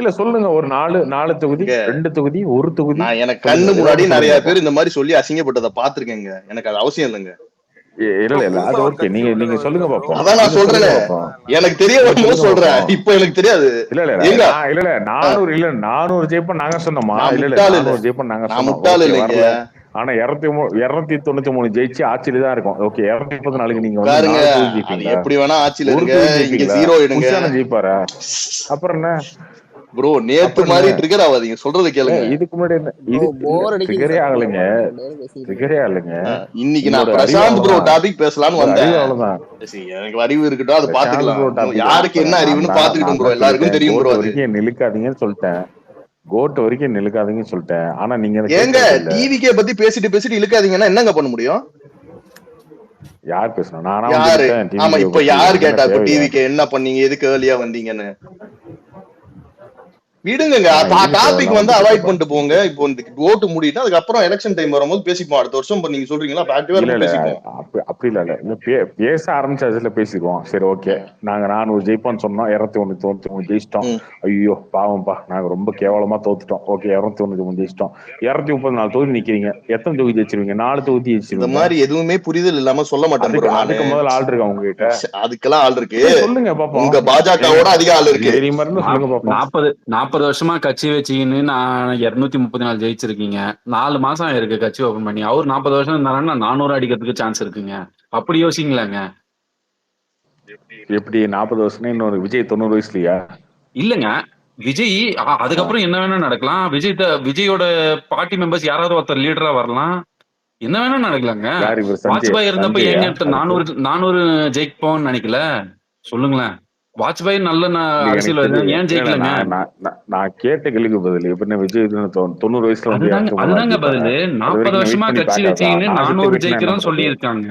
இல்ல சொல்லுங்க, ஒரு 4 தொகுதி, 2 தொகுதி, 1 தொகுதி. எனக்கு கண்ணு முன்னாடி நிறைய பேர் இந்த மாதிரி சொல்லி அசிங்கப்பட்டதை பாத்துருக்கேங்க. எனக்கு அது அவசியம் இல்லைங்க. இல்ல அது ஓகே, நீங்க சொல்லுங்க பாப்போம். அதான் நான் சொல்றேன், எனக்கு தெரியாத சொல்றேன். இப்ப எனக்கு தெரியாது. இல்ல 400 ஜெயிப்போம் நாங்க சொன்னோமா? இல்ல 400 ஜெயிப்போம் நாங்க சொன்னோம். ஆனா 293 ஜெயிச்சு ஆட்சியில தான் இருக்கும். ஓகே, 234 நீங்க வந்து எப்படி வேணா ஆட்சியில இருங்க, இங்க 0 எடுங்க. ஜெயிப்பாரா? அப்புறம் என்ன ப்ரோ? நேத்து மாதிரி ட்ரிகர் ஆகாதீங்க, சொல்றது கேளுங்க. இதுக்கு முன்னாடி ட்ரிகரே ஆகலைங்க. இன்னைக்கு நான் பிரசாந்த் ப்ரோ டாபிக் பேசலாம்னு வந்தேன். அவ்வளவுதான். எனக்கு அறிவு இருக்கட்டும், அது பாத்துக்கலாம். யாருக்கு என்ன அறிவுன்னு பாத்துக்கிட்டோம் ப்ரோ, எல்லாருக்கும் தெரியும் ப்ரோ. நிலுக்காதீங்கன்னு சொல்லிட்டேன், கோட் வரைக்கும் நிலுக்காதீங்கன்னு சொல்லிட்டேன். ஆனா நீங்க ஏங்க டிவிகே பத்தி பேசிட்டு இழுக்காதீங்கன்னா என்னங்க பண்ண முடியும்? யார் பேசணும்? நானா? யாரு? ஆமா, இப்ப யாரு கேட்டா இப்ப டிவிகே என்ன பண்ணீங்க, எதுக்கு ஏர்லியா வந்தீங்கன்னு? விடுங்க, டாபிக் வந்து அவாய்ட் பண்ணிட்டு போங்க. இப்போ ஓட்டு முடிட்டு அதுக்கப்புறம் எலெக்ஷன் டைம் வரும்போது பேசிப்போம். அடுத்த வருஷம் நீங்க சொல்றீங்களா? அப்படி இல்ல பேச ஆரம்பிச்சதுல பேசிடுவோம். சரி ஓகே, நாங்க 400 ஜெயிப்போம்னு சொன்னோம், 293 ஜெயிச்சிட்டோம். ஐயோ பாவம்பா, நாங்க ரொம்ப கேவலமா தோத்துட்டோம். ஓகே, 293 ஜெயிச்சிட்டோம். 234 தொகுதி நிக்கிறீங்க, எத்தனை தொகுதி ஜெயிச்சிருவீங்க? 4 தொகுதி ஜெயிச்சிருவீங்க. இந்த மாதிரி எதுவுமே புரிதல் இல்லாம சொல்ல மாட்டேன். அதுக்கு முதல்ல ஆள் இருக்கா உங்ககிட்ட? அதுக்கெல்லாம் ஆள் இருக்கு, சொல்லுங்க பாப்போம். உங்க பாஜகவோட அதிக ஆள் இருக்கு. சொல்லுங்க பாப்போம். 40 வருஷமா கட்சி வச்சுக்கின்னு நான் 234 ஜெயிச்சிருக்கீங்க. 4 மாசம் ஆயிருக்கு கட்சி ஓபன் பண்ணி. அவர் 40 வருஷம் இருந்தாருன்னா 400 அடிக்கிறதுக்கு சான்ஸ் இருக்குங்க. அப்படி யோசிங்களேங்க. எப்படி 40 வருஷம்? இன்னொரு விஜய் 90 வயசுலயா? இல்லங்க, விஜய் அதுக்கப்புறம் என்ன வேணா நடக்கலாம். விஜயோட பார்ட்டி மெம்பர்ஸ் யாராவது ஒருத்தர் லீடரா வரலாம், என்ன வேணா நடக்கலாங்க. வாஜ்பாய் இருந்தப்ப ஏங்க 400 ஜெயிப்போம்னு நினைக்கல? சொல்லுங்களேன். வாஜ்பாய் நல்ல அரசியல் ஏன் ஜெயிக்கலங்க? நான் கேட்ட கேள்விக்கு பதில் எப்படின்னா, விஜய் 90 வயசுல அதுதாங்க பதில். 40 வருஷமா கட்சி வச்சீங்கன்னு 400 ஜெயிக்கிறோம் சொல்லி இருக்காங்க.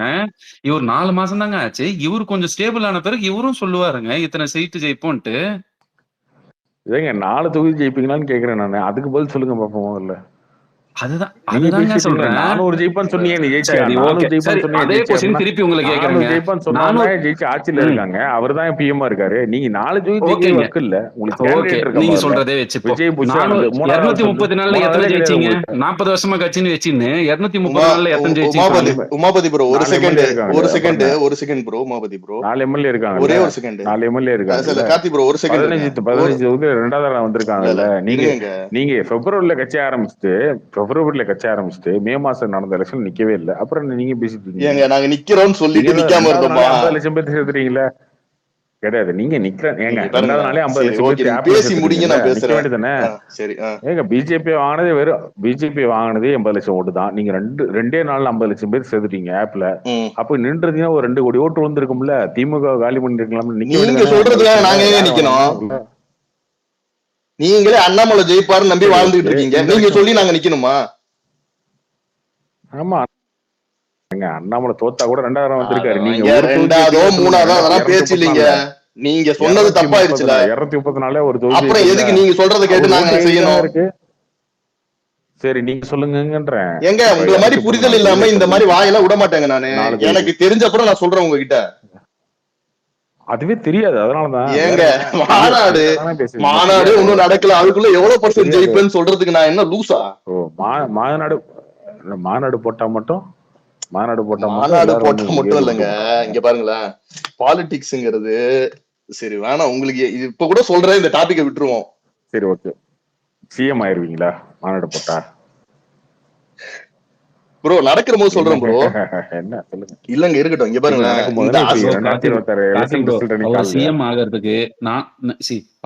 இவர் 4 மாசம் தாங்க ஆச்சு. இவரு கொஞ்சம் ஸ்டேபிள் ஆன பிறகு இவரும் சொல்லுவாருங்க இத்தனை சீட்டு ஜெயிப்போன்ட்டு. இதேங்க 4 தொகுதி ஜெயிப்பீங்களான்னு கேக்குறேன் நானு. அதுக்கு பதில் சொல்லுங்க பாப்போம். இல்ல அதுதாங்க சொல்றேன். 400 ஜெயிப்பான்னு சொன்னீங்க, நீ ஜெயிச்சியா? அதே क्वेश्चन திருப்பி உங்களுக்கு கேக்குறேன். ஜெயிப்பான்னு சொன்னாங்க, ஜெயிச்சு ஆட்சியில இருக்காங்க. அவர்தான் பிஎம் இருக்காரு. நீங்க 4 தொகுதி வர்க் இல்ல உங்களுக்கு. நீங்க சொல்றதே வெச்சு விஜய் 234ல எத்தனை ஜெயிச்சீங்க? 40 வருஷமா கட்சின்னு வெச்சின்னு 234ல எத்தனை ஜெயிச்சீங்க? உமாபதி ப்ரோ, ஒரு second bro. Umapathi bro 4 MLA இருக்காங்க. ஒரே ஒரு செகண்ட். 4 எம்எல்ஏ இருக்காங்க. கார்த்தி ப்ரோ ஒரு செகண்ட். 15 தொகுதி 2வது வந்திருக்காங்கல்ல. நீங்க பிப்ரவரியில கட்சி ஆரம்பிச்சுட்டு மே மாசம் நடந்த எலெக்ஷன் நிக்கவே இல்லை. அப்புறம் நீங்க பேசிட்டு இருக்கீங்க நாங்க நிக்கிறோம்னு சொல்லிட்டு நிக்காம இருந்தோமா? 50 லட்சம் பேர் சேர்த்துறீங்களா? கிடையாது. நீங்க ஏங்க இங்க பாருங்க. 2வது நாளே 50 சரி லட்சம் ஓகே, பேர் நீங்க ஆப்ல பேசி முடிங்க, சேர்த்துட்டீங்கல்ல, நான் நிக்க பேசுறேன். வேண்டியதானே? சரி. ஏங்க பிஜேபி வாங்கினதே 80 லட்சம் ஓட்டு தான். நீங்க 2 நாள்ல 50 லட்சம் பேர் சேர்த்துட்டீங்க ஆப்ல. அப்ப நின்றதுன்னா ஒரு 2 கோடி ஓட்டு வந்திருக்கும்ல. திமுக காலி பண்ணிருக்கலாம். நிக்க நீங்க வேண்டியதானே? சொல்றதுக்காக நாங்க எங்க நிக்கணும்? நீங்களே அண்ணாமலை ஜெயிப்பாருன்னு நம்பி வாழ்ந்துட்டு இருக்கீங்க. நீங்க சொல்லி நாங்க நிக்கணுமா? ஆமா, அண்ணாமலை தோத்தா கூட 2000 வந்திருக்காரு. நீங்க 2ஆவதோ 3ஆவதோ அதெல்லாம் பேச்சு இல்லைங்க. நீங்க சொன்னது தப்பாயிருச்சுல. 234 ஒரு தொகுதி. அப்புறம் எதுக்கு நீங்க சொல்றதை கேட்டு நாங்க செய்யணும்? இருக்கு. சரி நீங்க சொல்லுங்கன்றேன். எங்க உங்களை மாதிரி புரிதல் இல்லாம இந்த மாதிரி வாயெல்லாம் விட மாட்டேங்க நானு. எனக்கு தெரிஞ்சப்பறம் நான் சொல்றேன் உங்ககிட்ட. அதுவே தெரியாது, அதனாலதான். ஏங்க மாநாடு ஒன்னும் நடக்கல, அதுக்குள்ள எவ்வளவு பர்சன்ட் ஜெயிப்பேன்னு சொல்றதுக்கு நான் என்ன லூசா? மாநாடு போட்டா மட்டும் மாநாடு போட்டா மட்டும் இல்லைங்க. இங்க பாருங்களேன், பாலிடிக்ஸ்ங்கிறது சரி வேணாம் உங்களுக்கு. இப்ப கூட சொல்றேன், இந்த டாபிக்கை விட்டுருவோம். சரி ஓகே. சிஎம் ஆயிருவீங்களா மாநாடு போட்டா? ப்ரோ நடக்கிற போது சொல்றேன் ப்ரோ. என்ன சொல்லுங்க. இல்லங்க இருக்கட்டும். இங்க பாருங்க, அவர் சிஎம் ஆகிறதுக்கு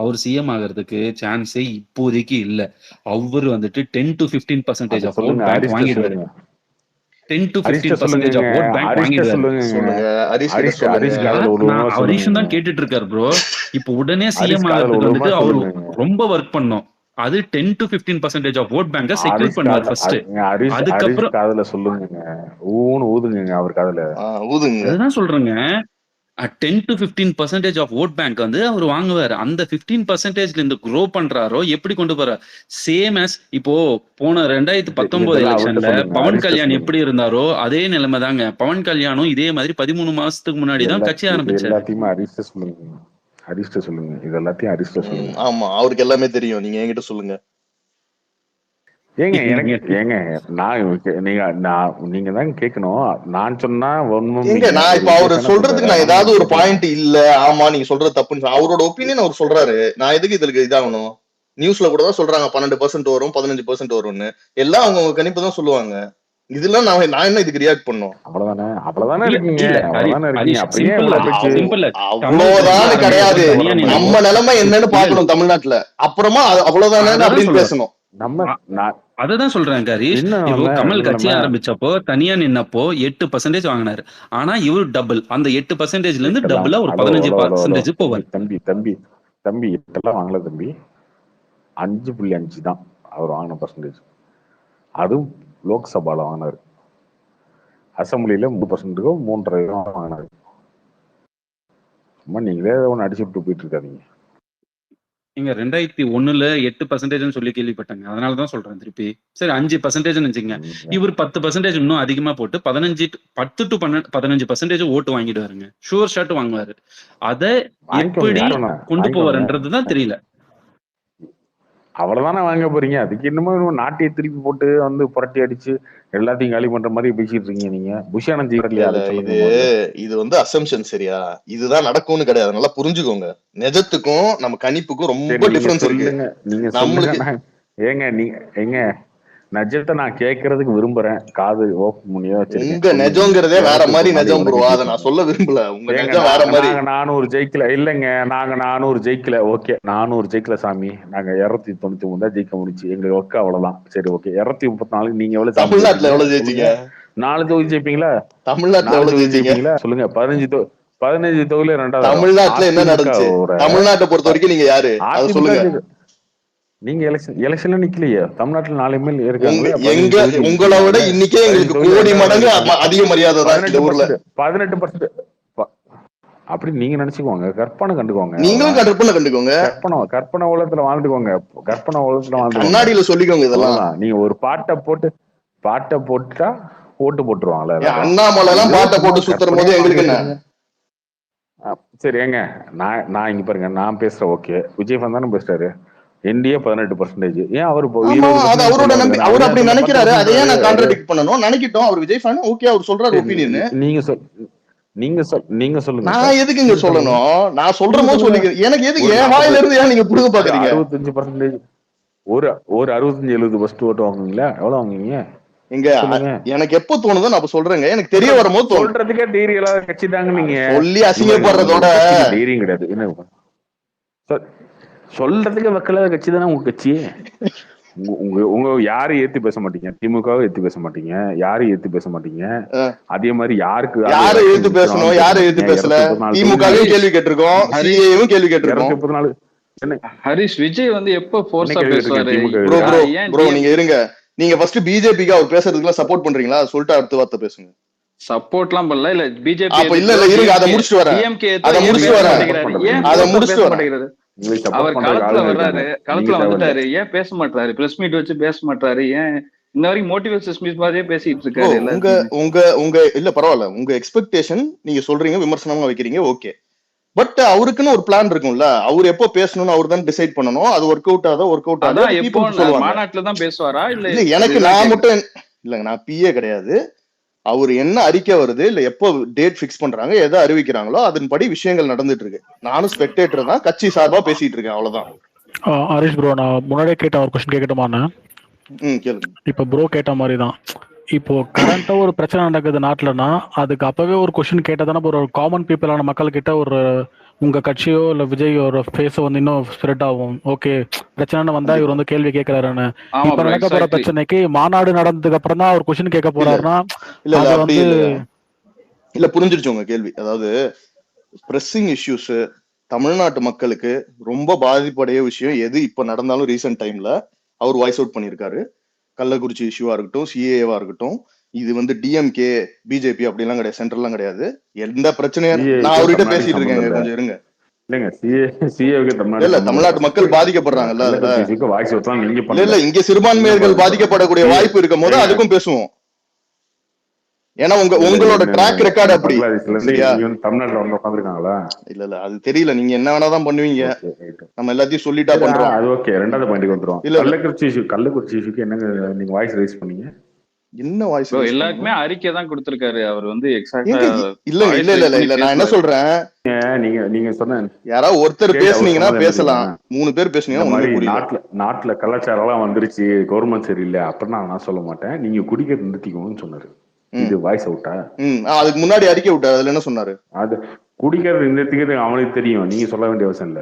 அவர் சிஎம் ஆகிறதுக்கு சான்ஸே இப்போதைக்கு இல்ல. அவர் வந்துட்டு 10 to 15% ஆஃப் ஓட் பேங்க் வாங்கிடுவாரு. 10 to 15% ஆஃப் ஓட் பேங்க் வாங்கிடுவாரு. ஹரிஷ் தான் கேட்டுட்டு இருக்காரு ப்ரோ. இப்போ உடனே சிஎம் ஆகிறதுக்கு வந்துட்டு அவர் ரொம்ப ஒர்க் பண்ணோம். அது 10 to 15% ஆஃப் ஓட் பேங்க செக்யூர் பண்ணுவார் ஃபர்ஸ்ட். அதுக்கப்புறம் காதுல சொல்லுங்க, ஊதுங்க அவர் காதுல ஊதுங்க. அதுதான் சொல்றேங்க, 10 to 15% ஆஃப் ஓட் பேங்க் வந்து அவர் வாங்குவார். அந்த 15% இருந்து க்ரோ பண்றாரோ எப்படி கொண்டு போறார்? சேம் as இப்போ போன 2019 எலெக்ஷன்ல பவன் கல்யாண் எப்படி இருந்தாரோ அதே நிலைமை தாங்க. பவன் கல்யாணும் இதே மாதிரி 13 மாசத்துக்கு முன்னாடி தான் கட்சி ஆரம்பிச்சாரு. எல்லாத்தையுமே ஹரிஷ்ட சொல்லுங்க. இது எல்லாத்தையும் ஹரிஷ்ட சொல்லுங்க. ஆமா, அவருக்கு எல்லாமே தெரியும். நீங்க என்கிட்ட சொல்லுங்க. ஏங்க நீங்க தான் கேட்கணும். நான் சொன்னா நான் இப்ப அவரு சொல்றதுக்கு நான் ஏதாவது ஒரு பாயிண்ட் இல்ல, ஆமா நீங்க சொல்றது தப்புன்னு அவரோட ஒப்பீனியன் அவர் சொல்றாரு. நான் எதுக்கு இதுக்கு இதாகணும்? நியூஸ்ல கூட தான் சொல்றாங்க 12% வரும் 15% வரும்னு. எல்லாம் அவங்க கணிப்பு தான் சொல்லுவாங்க. இதெல்லாம் நான் என்ன இதுக்கு ரியாக்ட் பண்ணும்? அவ்வளவுதானே இருக்கீங்க. அவ்வளவுதானே கிடையாது. நம்ம நிலைமை என்னன்னு பாக்கணும் தமிழ்நாட்டுல. அப்புறமா அவ்வளவுதானே அப்படின்னு பேசணும். அததான் சொல்றேன் ஹரிஷ். இப்போ கமல் கட்சி ஆரம்பிச்சப்போ தனியா நின்னப்போ 8% வாங்கினாரு. ஆனா இவரு டபுள், அந்த 8%ல இருந்து டபுளா ஒரு 15% போவார். தம்பி இதெல்லாம் வாங்கல தம்பி. 5.5 தான் அவர் வாங்கின பர்சன்டேஜ். அதுவும் லோக்சபால வாங்கினாரு. அசம்பிளில 3%, 3.5% வாங்கினாரு. சும்மா நீங்களே ஒண்ணு அடிச்சுட்டு போயிட்டு இருக்காதீங்க. நீங்க 2001ல 8% சொல்லி கேள்விப்பட்டாங்க. அதனாலதான் சொல்றேன் திருப்பி. சரி 5% வச்சுங்க. இவர் 10% இன்னும் அதிகமா போட்டு 10 to 15% ஓட்டு வாங்கிடுவாருங்க. Sure shot வாங்குவாரு. அதை எப்படி கொண்டு போவாருன்றதுதான் தெரியல. அவ்வளவுதானே வாங்க போறீங்க. அதுக்கு இன்னமும் நாட்டையை திருப்பி போட்டு வந்து புரட்டி அடிச்சு எல்லாத்தையும் காலி பண்ற மாதிரி பேசிட்டு இருக்கீங்க நீங்க. புஷானந்த் இது வந்து அசம்ஷன், சரியா? இதுதான் நடக்கும்னு கிடையாது, நல்லா புரிஞ்சுக்கோங்க. நிஜத்துக்கும் நம்ம கணிப்புக்கும் ரொம்ப டிஃபரன்ஸ் இருக்கு. ஏங்க நஜத்தை நான் கேட்கறதுக்கு விரும்புறேன். காது ஓப்பன் பண்ணியோ உங்க நெஜங்கிறதே வேற மாதிரி நெஜம் ப்ரோ. அதை நான் சொல்ல விரும்பல. உங்க நெஜம் வேற மாதிரி. 400 ஜெயிக்கல இல்லைங்க. நாங்க 400 ஜெயிக்கல. ஓகே 400 ஜெயிக்கல சாமி. நாங்க 293 தான் ஜெயிக்க முடிச்சு. எங்களுக்கு ஒர்க் அவ்வளவுதான். சரி ஓகே. 234 நீங்க எவ்வளவு? தமிழ்நாட்டுல எவ்வளவு ஜெயிச்சீங்க? 4 தொகுதி ஜெயிப்பீங்களா? தமிழ்நாட்டுல எவ்வளவு ஜெயிச்சீங்களா சொல்லுங்க. 15 தொகுதியில 2வது. தமிழ்நாட்டுல என்ன நடந்துச்சு? தமிழ்நாட்டை பொறுத்த வரைக்கும் நீங்க யாரு அது சொல்லுங்க. நீங்க எலெக்ஷன்ல நிக்கலையே. தமிழ்நாட்டுல 4 எம்எல்ஏ இருக்காங்க. எங்க உங்களை விட இன்னைக்கே எங்களுக்கு கோடி மடங்கு அதிக மரியாதை தான் இந்த ஊர்ல. 18%. அப்படி நீங்க நினைச்சுக்கோங்க. கற்பனை கண்டுக்கோங்க. நீங்களும் கற்பனை கண்டுக்கோங்க. கற்பனை உலகத்துல வாழ்ந்துக்கோங்க. கற்பனை உலகத்துல வாழ்ந்து கண்ணாடியில சொல்லிக்கோங்க. இதெல்லாம் நீங்க ஒரு பாட்டை போட்டா ஓட்டு போட்டுருவாங்களே. அண்ணாமலை எல்லாம் பாட்டை போட்டு சுத்துற போது எங்களுக்கு என்ன? சரி ஏங்க நான் இங்க பாருங்க, நான் பேசுறேன். ஓகே விஜயகாந்த் தானே பேசுறாரு. என்டிஏ 18%. ஏன் அவரு அவரோட நம்பி அவர் அப்படி நினைக்கிறாரு. அதையே நான் கான்ட்ராடிக்ட் பண்ணணும் நினைக்கிட்டோம். அவர் விஜய் ஃபேன். ஓகே அவர் சொல்றாரு ஒப்பீனியன். நீங்க சொல்லுங்க. நான் எதுக்குங்க சொல்லணும்? நான் சொல்றமோ சொல்லிக்கிறேன். எனக்கு எதுக்கு என் வாயில இருந்து ஏன் நீங்க புடுங்க பாக்குறீங்க? 65% ஒரு 65-70% ஓட்டு வாங்குவீங்களா? எவ்வளவு வாங்குவீங்க? இங்க எனக்கு எப்ப தோணுதோ நான் அப்ப சொல்றேங்க. எனக்கு தெரிய வரும்போது சொல்றதுக்கே தைரியம் இல்லாத கட்சி தாங்க நீங்க. சொல்லி அசிங்கப்படுறதோட தைரியம் கிடையாது. என்ன சொல்றதுக்கு வக்கலாத கட்சி தானே உங்க கட்சி. உங்க யாரையும் ஏத்தி பேச மாட்டீங்க, திமுகவை ஏத்தி பேச மாட்டீங்க, யாரையும் ஏத்தி பேச மாட்டீங்க. அதே மாதிரி யாரை ஏத்து பேசணும், யாரை ஏத்து பேசல, திமுகவையும் கேள்வி கேட்டிருக்கோம், சிஏவும் கேள்வி கேட்டிருக்கோம். 234 ஹரிஷ் விஜய் வந்து எப்ப போர்ஸா பேசுவாரு? ப்ரோ நீங்க இருங்க, நீங்க ஃபர்ஸ்ட் பிஜேபிக்கு அவர் பேசுறதுக்குலாம் சப்போர்ட் பண்றீங்களா? சொல்லிட்டு அடுத்த வார்த்தை பேசுங்க. சப்போர்ட்லாம் பண்ணல. இல்ல பிஜேபி அப்ப இல்ல இருங்க, அதை முடிச்சுட்டு வரேன். அவர் களத்துல வர்றாரு, களத்துல வந்துட்டாரு, ஏன் பேச மாட்டாரு? பிரஸ் மீட் வச்சு பேச மாட்டாரு, ஏன் இன்ன வரைக்கும் மோட்டிவேஷன் ஸ்பீச் மாதிரியே பேசிட்டு இருக்காரு? உங்க இல்ல பரவாயில்ல, உங்க எக்ஸ்பெக்டேஷன் நீங்க சொல்றீங்க, விமர்சனமா வைக்கிறீங்க, ஓகே. பட் அவருக்குன்னு ஒரு பிளான் இருக்கும்ல, அவர் எப்போ பேசணும்னு அவர் தான் டிசைட் பண்ணணும். அது ஒர்க் அவுட் ஆதா ஒர்க் அவுட் ஆதா மாநாட்டுல தான் பேசுவாரா? இல்ல எனக்கு நான் மட்டும் இல்லங்க, நான் பிஏ கிடையாது. அவர் என்ன அறிக்கை வருது, இல்ல எப்போ டேட் பிக்ஸ் பண்றாங்க, எதை அறிவிக்கிறாங்களோ அதன்படி விஷயங்கள் நடந்துட்டு இருக்கு. நானும் ஸ்பெக்டேட்டர் தான், கட்சி சார்பா பேசிட்டு இருக்கேன், அவ்வளவுதான். ஹரிஷ் ப்ரோ, நான் முன்னாடியே கேட்ட ஒரு கொஸ்டின் கேட்கட்டுமாண்ணே? கேளுங்க. இப்ப ப்ரோ கேட்ட மாதிரி தான், இப்போ கரண்டா ஒரு பிரச்சனை நடக்குது நாட்டுலன்னா, அதுக்கு அப்பவே ஒரு கொஸ்டின் கேட்டதானே ஒரு காமன் பீப்புளான மக்கள் கிட்ட ஒரு உங்க கட்சியோ இல்ல விஜயோட ஃபேஸ் வந்து இன்னும் ஸ்ப்ரெட் ஆகும். ஓகே, பிரச்சனை வந்தா இவர் வந்து கேள்வி கேட்கிறாருன்னு. இப்ப நடக்க போற பிரச்சனைக்கு மாநாடு நடந்ததுக்கு அப்புறம் தான் ஒரு கொஸ்டின் கேட்க போறாருன்னா அது வந்து இல்ல புரிஞ்சிருச்சு உங்க கேள்வி. அதாவது பிரஸிங் இஷ்யூஸ் தமிழ்நாட்டு மக்களுக்கு ரொம்ப பாதிப்படைய விஷயம் எது இப்ப நடந்தாலும் ரீசெண்ட் டைம்ல அவர் வாய்ஸ் அவுட் பண்ணியிருக்காரு. கள்ளக்குறிச்சி இஷ்யூவா இருக்கட்டும், சிஏவா இருக்கட்டும், இது வந்து டிஎம்கே பிஜேபி அப்படிலாம் கிடையாது, சென்ட்ரல்லாம் கிடையாது. எந்த பிரச்சனையும் நான் அவர்கிட்ட பேசிட்டு இருக்கேன், கொஞ்சம் இருங்க. இல்ல தமிழ்நாட்டு மக்கள் பாதிக்கப்படுறாங்கல்ல, இல்ல இங்க சிறுபான்மையர்கள் பாதிக்கப்படக்கூடிய வாய்ப்பு இருக்கும் போது அதுக்கும் பேசுவோம். ஏன்னா உங்களோட ட்ராக் ரெக்கார்டு அப்படி. தமிழ்நாட்டுல வந்து உட்காந்துருக்காங்களா? இல்ல அது தெரியல, நீங்க என்ன வேணாதான் பண்ணுவீங்க, நம்ம எல்லாத்தையும் சொல்லிட்டா பண்றோம். அது ஓகே, ரெண்டாவது பாயிண்ட் வந்துரும். கள்ளக்குறிச்சி இஷ்யூக்கு என்னங்க நீங்க வாய்ஸ் ரைஸ் பண்ணீங்க? என்ன வாய்ஸ்? எல்லாருக்குமே அறிக்கை தான் கொடுத்திருக்காரு அவர் வந்து எக்ஸாக்ட்டா. இல்ல நான் என்ன சொல்றேன், நீங்க சொன்ன யாராவது ஒருத்தர் பேசுனீங்கன்னா பேசலாம், 3 பேர் பேசுனீங்கன்னா நாட்டுல கலாச்சாரம் எல்லாம் வந்துருச்சு, கவர்மெண்ட் சரியில்லை அப்படின்னா நான் சொல்ல மாட்டேன். நீங்க குடிக்கிறது நிறுத்திக்கோன்னு சொன்னாரு. இது வாய்ஸ் அவுட்டா? அதுக்கு முன்னாடி அறிக்கை விட்டாரு, அதுல என்ன சொன்னாரு? அது குடிக்கிறது நிறுத்திக்கிறது அவனுக்கு தெரியும், நீங்க சொல்ல வேண்டிய அவசியம் இல்ல.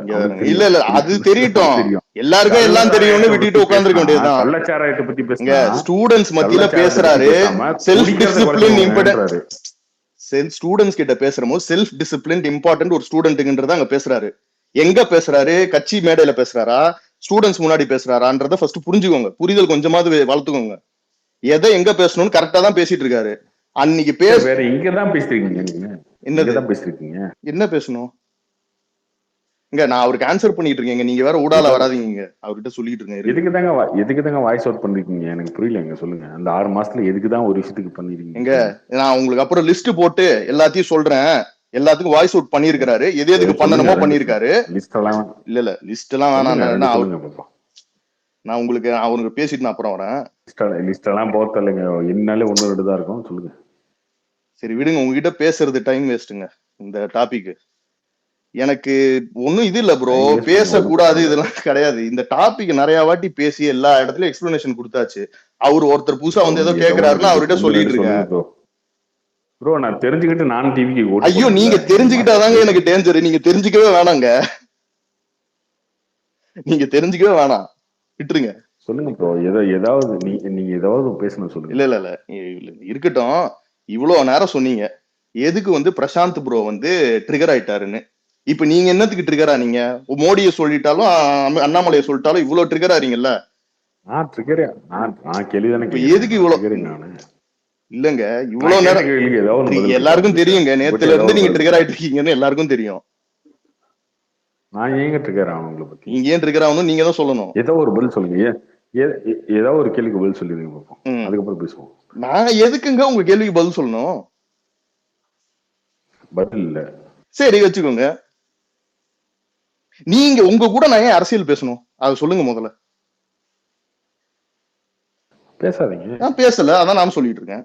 இல்ல அது தெரியட்டும், எல்லாருக்கும் எல்லாம் தெரியும்னு விட்டுட்டு உட்கார்ந்துருக்க வேண்டியதுதான். கள்ளச்சாராயத்தை பத்தி பேசுங்க, ஸ்டூடெண்ட்ஸ் மத்தியில பேசுறாரு. செல்ஃப் டிசிப்ளின் இம்பார்ட்டன்ட், ஸ்டூடெண்ட்ஸ் கிட்ட பேசுறமோ செல்ஃப் டிசிப்ளின் இம்பார்ட்டன்ட் ஒரு ஸ்டூடெண்ட்டுங்கன்றத அங்க பேசுறாரு. எங்க பேசுறாரு? கட்சி மேடையில பேசுறாரா, ஸ்டூடெண்ட்ஸ் முன்னாடி பேசுறாரான்றத ஃபர்ஸ்ட் புரிஞ்சுக்கோங்க, புரிதல் கொஞ்சமாவது வளர்த்துக்கோங்க. எதை எங்க பேசணும்னு கரெக்டா தான் பேசிட்டு இருக்காரு. அன்னைக்கு வேற இங்கதான் பேசிருக்கீங்க, நீங்க என்னதான் பேசிருக்கீங்க? என்ன பேசணும் இங்க? நான் அவருக்கு ஆன்சர் பண்ணிட்டு இருக்கேன், நீங்க வேற ஊடால வராதீங்க, அவர்கிட்ட சொல்லிட்டு இருக்கேன். எதுக்குதாங்க வாய்ஸ் அவுட் பண்ணிருக்கீங்க? எனக்கு புரியல, சொல்லுங்க. அந்த 6 மாசத்துல எதுக்குதான் ஒரு விஷயத்துக்கு பண்ணிருக்கீங்க? நான் உங்களுக்கு அப்புறம் லிஸ்ட் போட்டு எல்லாத்தையும் சொல்றேன். எல்லாத்துக்கும் வாய்ஸ் அவுட் பண்ணிருக்காரு, எது எதுக்கு பண்ணணுமோ பண்ணிருக்காரு. இல்ல லிஸ்ட் எல்லாம் வேணாம், நான் உங்களுக்கு அவருக்கு பேசிட்டு நான் அப்புறம் வரேன். லிஸ்ட் எல்லாம் போத்த இல்லைங்க, என்னாலே 1-2 தான் இருக்கும், சொல்லுங்க. சரி விடுங்க, உங்ககிட்ட பேசுறது டைம் வேஸ்ட்டுங்க இந்த டாபிக். எனக்கு ஒன்னும் இது இல்ல ப்ரோ, பேசக்கூடாது இதெல்லாம் கிடையாது. இந்த டாபிக் நிறைய வாட்டி பேசி எல்லா இடத்துலயும் எக்ஸ்பிளனேஷன் கொடுத்தாச்சு. அவர் ஒருத்தர் புதுசா வந்து ஏதோ கேக்குறாருன்னா அவர்கிட்ட சொல்லிட்டு இருக்கேன். ப்ரோ நான் தெரிஞ்சுக்கிட்டு நான் டிவிக்கு ஐயோ, நீங்க தெரிஞ்சுக்கிட்டாதாங்க எனக்கு டேஞ்சர். நீங்க தெரிஞ்சுக்கவே வேணாங்க, நீங்க தெரிஞ்சுக்கவே வேணாம், விட்டுருங்க. சொல்லுங்க ப்ரோ, ஏதாவது நீங்க ஏதாவது பேசணும், சொல்லுங்க. இல்ல இருக்கட்டும். இவ்வளவு நேரம் சொன்னீங்க எதுக்கு வந்து பிரசாந்த் ப்ரோ வந்து ட்ரிகர் ஆயிட்டாருன்னு. இப்ப நீங்க என்னத்துக்கு ட்ரிகர் ஆனீங்க? மோடியை சொல்லிட்டாலும் அண்ணாமலையை சொல்லிட்டாலும் இவ்வளவு ட்ரிகர் ஆறீங்கல்ல. எதுக்கு இவ்வளவு? இல்லங்க இவ்வளவு நேரம் எல்லாருக்கும் தெரியுங்க, நேத்துல இருந்து நீங்க ட்ரிகர் ஆயிட்டு இருக்கீங்கன்னு எல்லாருக்கும் தெரியும். நான் ஏங்க ட்ரிகர் ஆகணும்? உங்களை பத்தி நீங்க ஏன் ட்ரிகர் ஆகணும் நீங்க தான் சொல்லணும். ஏதோ ஒரு பதில் சொல்லுங்க, ஏதாவது ஒரு கேள்விக்கு பதில் சொல்லிடுங்க பார்ப்போம், அதுக்கப்புறம் பேசுவோம். நான் எதுக்குங்க உங்க கேள்விக்கு பதில் சொல்லணும்? பதில் இல்ல, சரி வச்சுக்கோங்க. நீங்க உங்க கூட நான் ஏன் அரசியல் பேசணும் அதை சொல்லுங்க முதல்ல. பேசாதீங்க. நான் பேசல, அதான் நான் சொல்லிட்டு இருக்கேன்.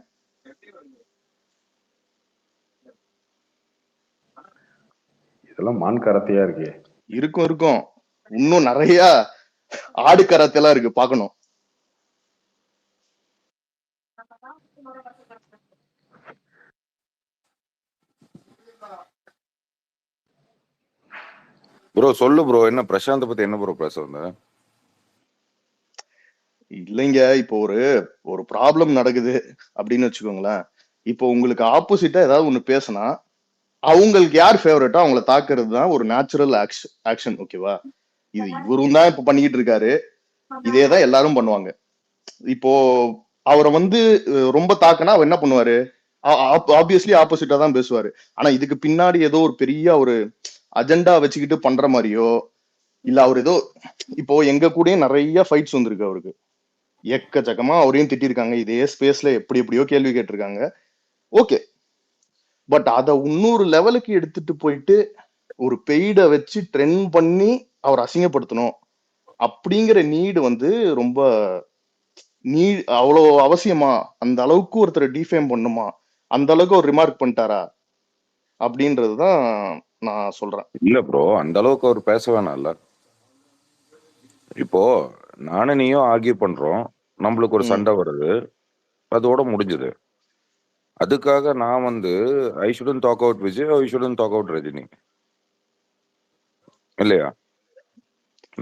இதெல்லாம் மான் கரத்தையா இருக்கு. இருக்கும் இன்னும் நிறைய ஆடு கரத்தையெல்லாம் இருக்கு, பாக்கணும். ப்ரோ சொல்லு ப்ரோ, என்ன பிரசாந்த் பத்தி என்ன ப்ரோ பேச வந்த? இல்லைங்க, இப்போ ஒரு ப்ராப்ளம் நடக்குது அப்படின்னு வச்சுக்கோங்களேன். இப்போ உங்களுக்கு ஆப்போசிட்டா ஏதாவது ஒண்ணு பேசினா அவங்களுக்கு யார் ஃபேவரட்டோ அவங்கள தாக்குறது தான் ஒரு நேச்சுரல் ஆக்ஷன். ஓகேவா? இது இவரும் தான் இப்ப பண்ணிக்கிட்டு இருக்காரு. இதேதான் எல்லாரும் பண்ணுவாங்க. இப்போ அவரை வந்து ரொம்ப தாக்குனா அவர் என்ன பண்ணுவாரு? ஆப்வியஸ்லி ஆப்போசிட்டா தான் பேசுவாரு. ஆனா இதுக்கு பின்னாடி ஏதோ ஒரு பெரிய ஒரு அஜெண்டா வச்சுக்கிட்டு பண்ற மாதிரியோ இல்ல அவர் ஏதோ இப்போ எங்க கூடயும் நிறைய ஃபைட்ஸ் வந்திருக்கு அவருக்கு. எக்கச்சக்கமா அவரையும் திட்டிருக்காங்க. இதே ஸ்பேஸ்ல எப்படி எப்படியோ கேள்வி கேட்டிருக்காங்க. ஓகே, பட் அதை 300 லெவலுக்கு எடுத்துட்டு போயிட்டு ஒரு பெய்ட வச்சு ட்ரெண்ட் பண்ணி அவர் அசிங்கப்படுத்தணும் அப்படிங்கிற நீடு வந்து ரொம்ப அவ்வளோ அவசியமா? அந்த அளவுக்கு ஒருத்தரை டிஃபேம் பண்ணுமா? அந்த அளவுக்கு ஒரு ரிமார்க் பண்ணிட்டாரா அப்படின்றதுதான் நான் சொல்றேன். இல்ல ப்ரோ, அந்த அளவுக்கு அவர் பேச வேணாம்ல. இப்போ நானும் நீயும் ஆர்கியூ பண்றோம், நம்மளுக்கு ஒரு சண்டை வருது, அதோட முடிஞ்சது. அதுக்காக நான் வந்து I shouldn't talk about Vijay, I shouldn't talk about Rajini இல்லையா?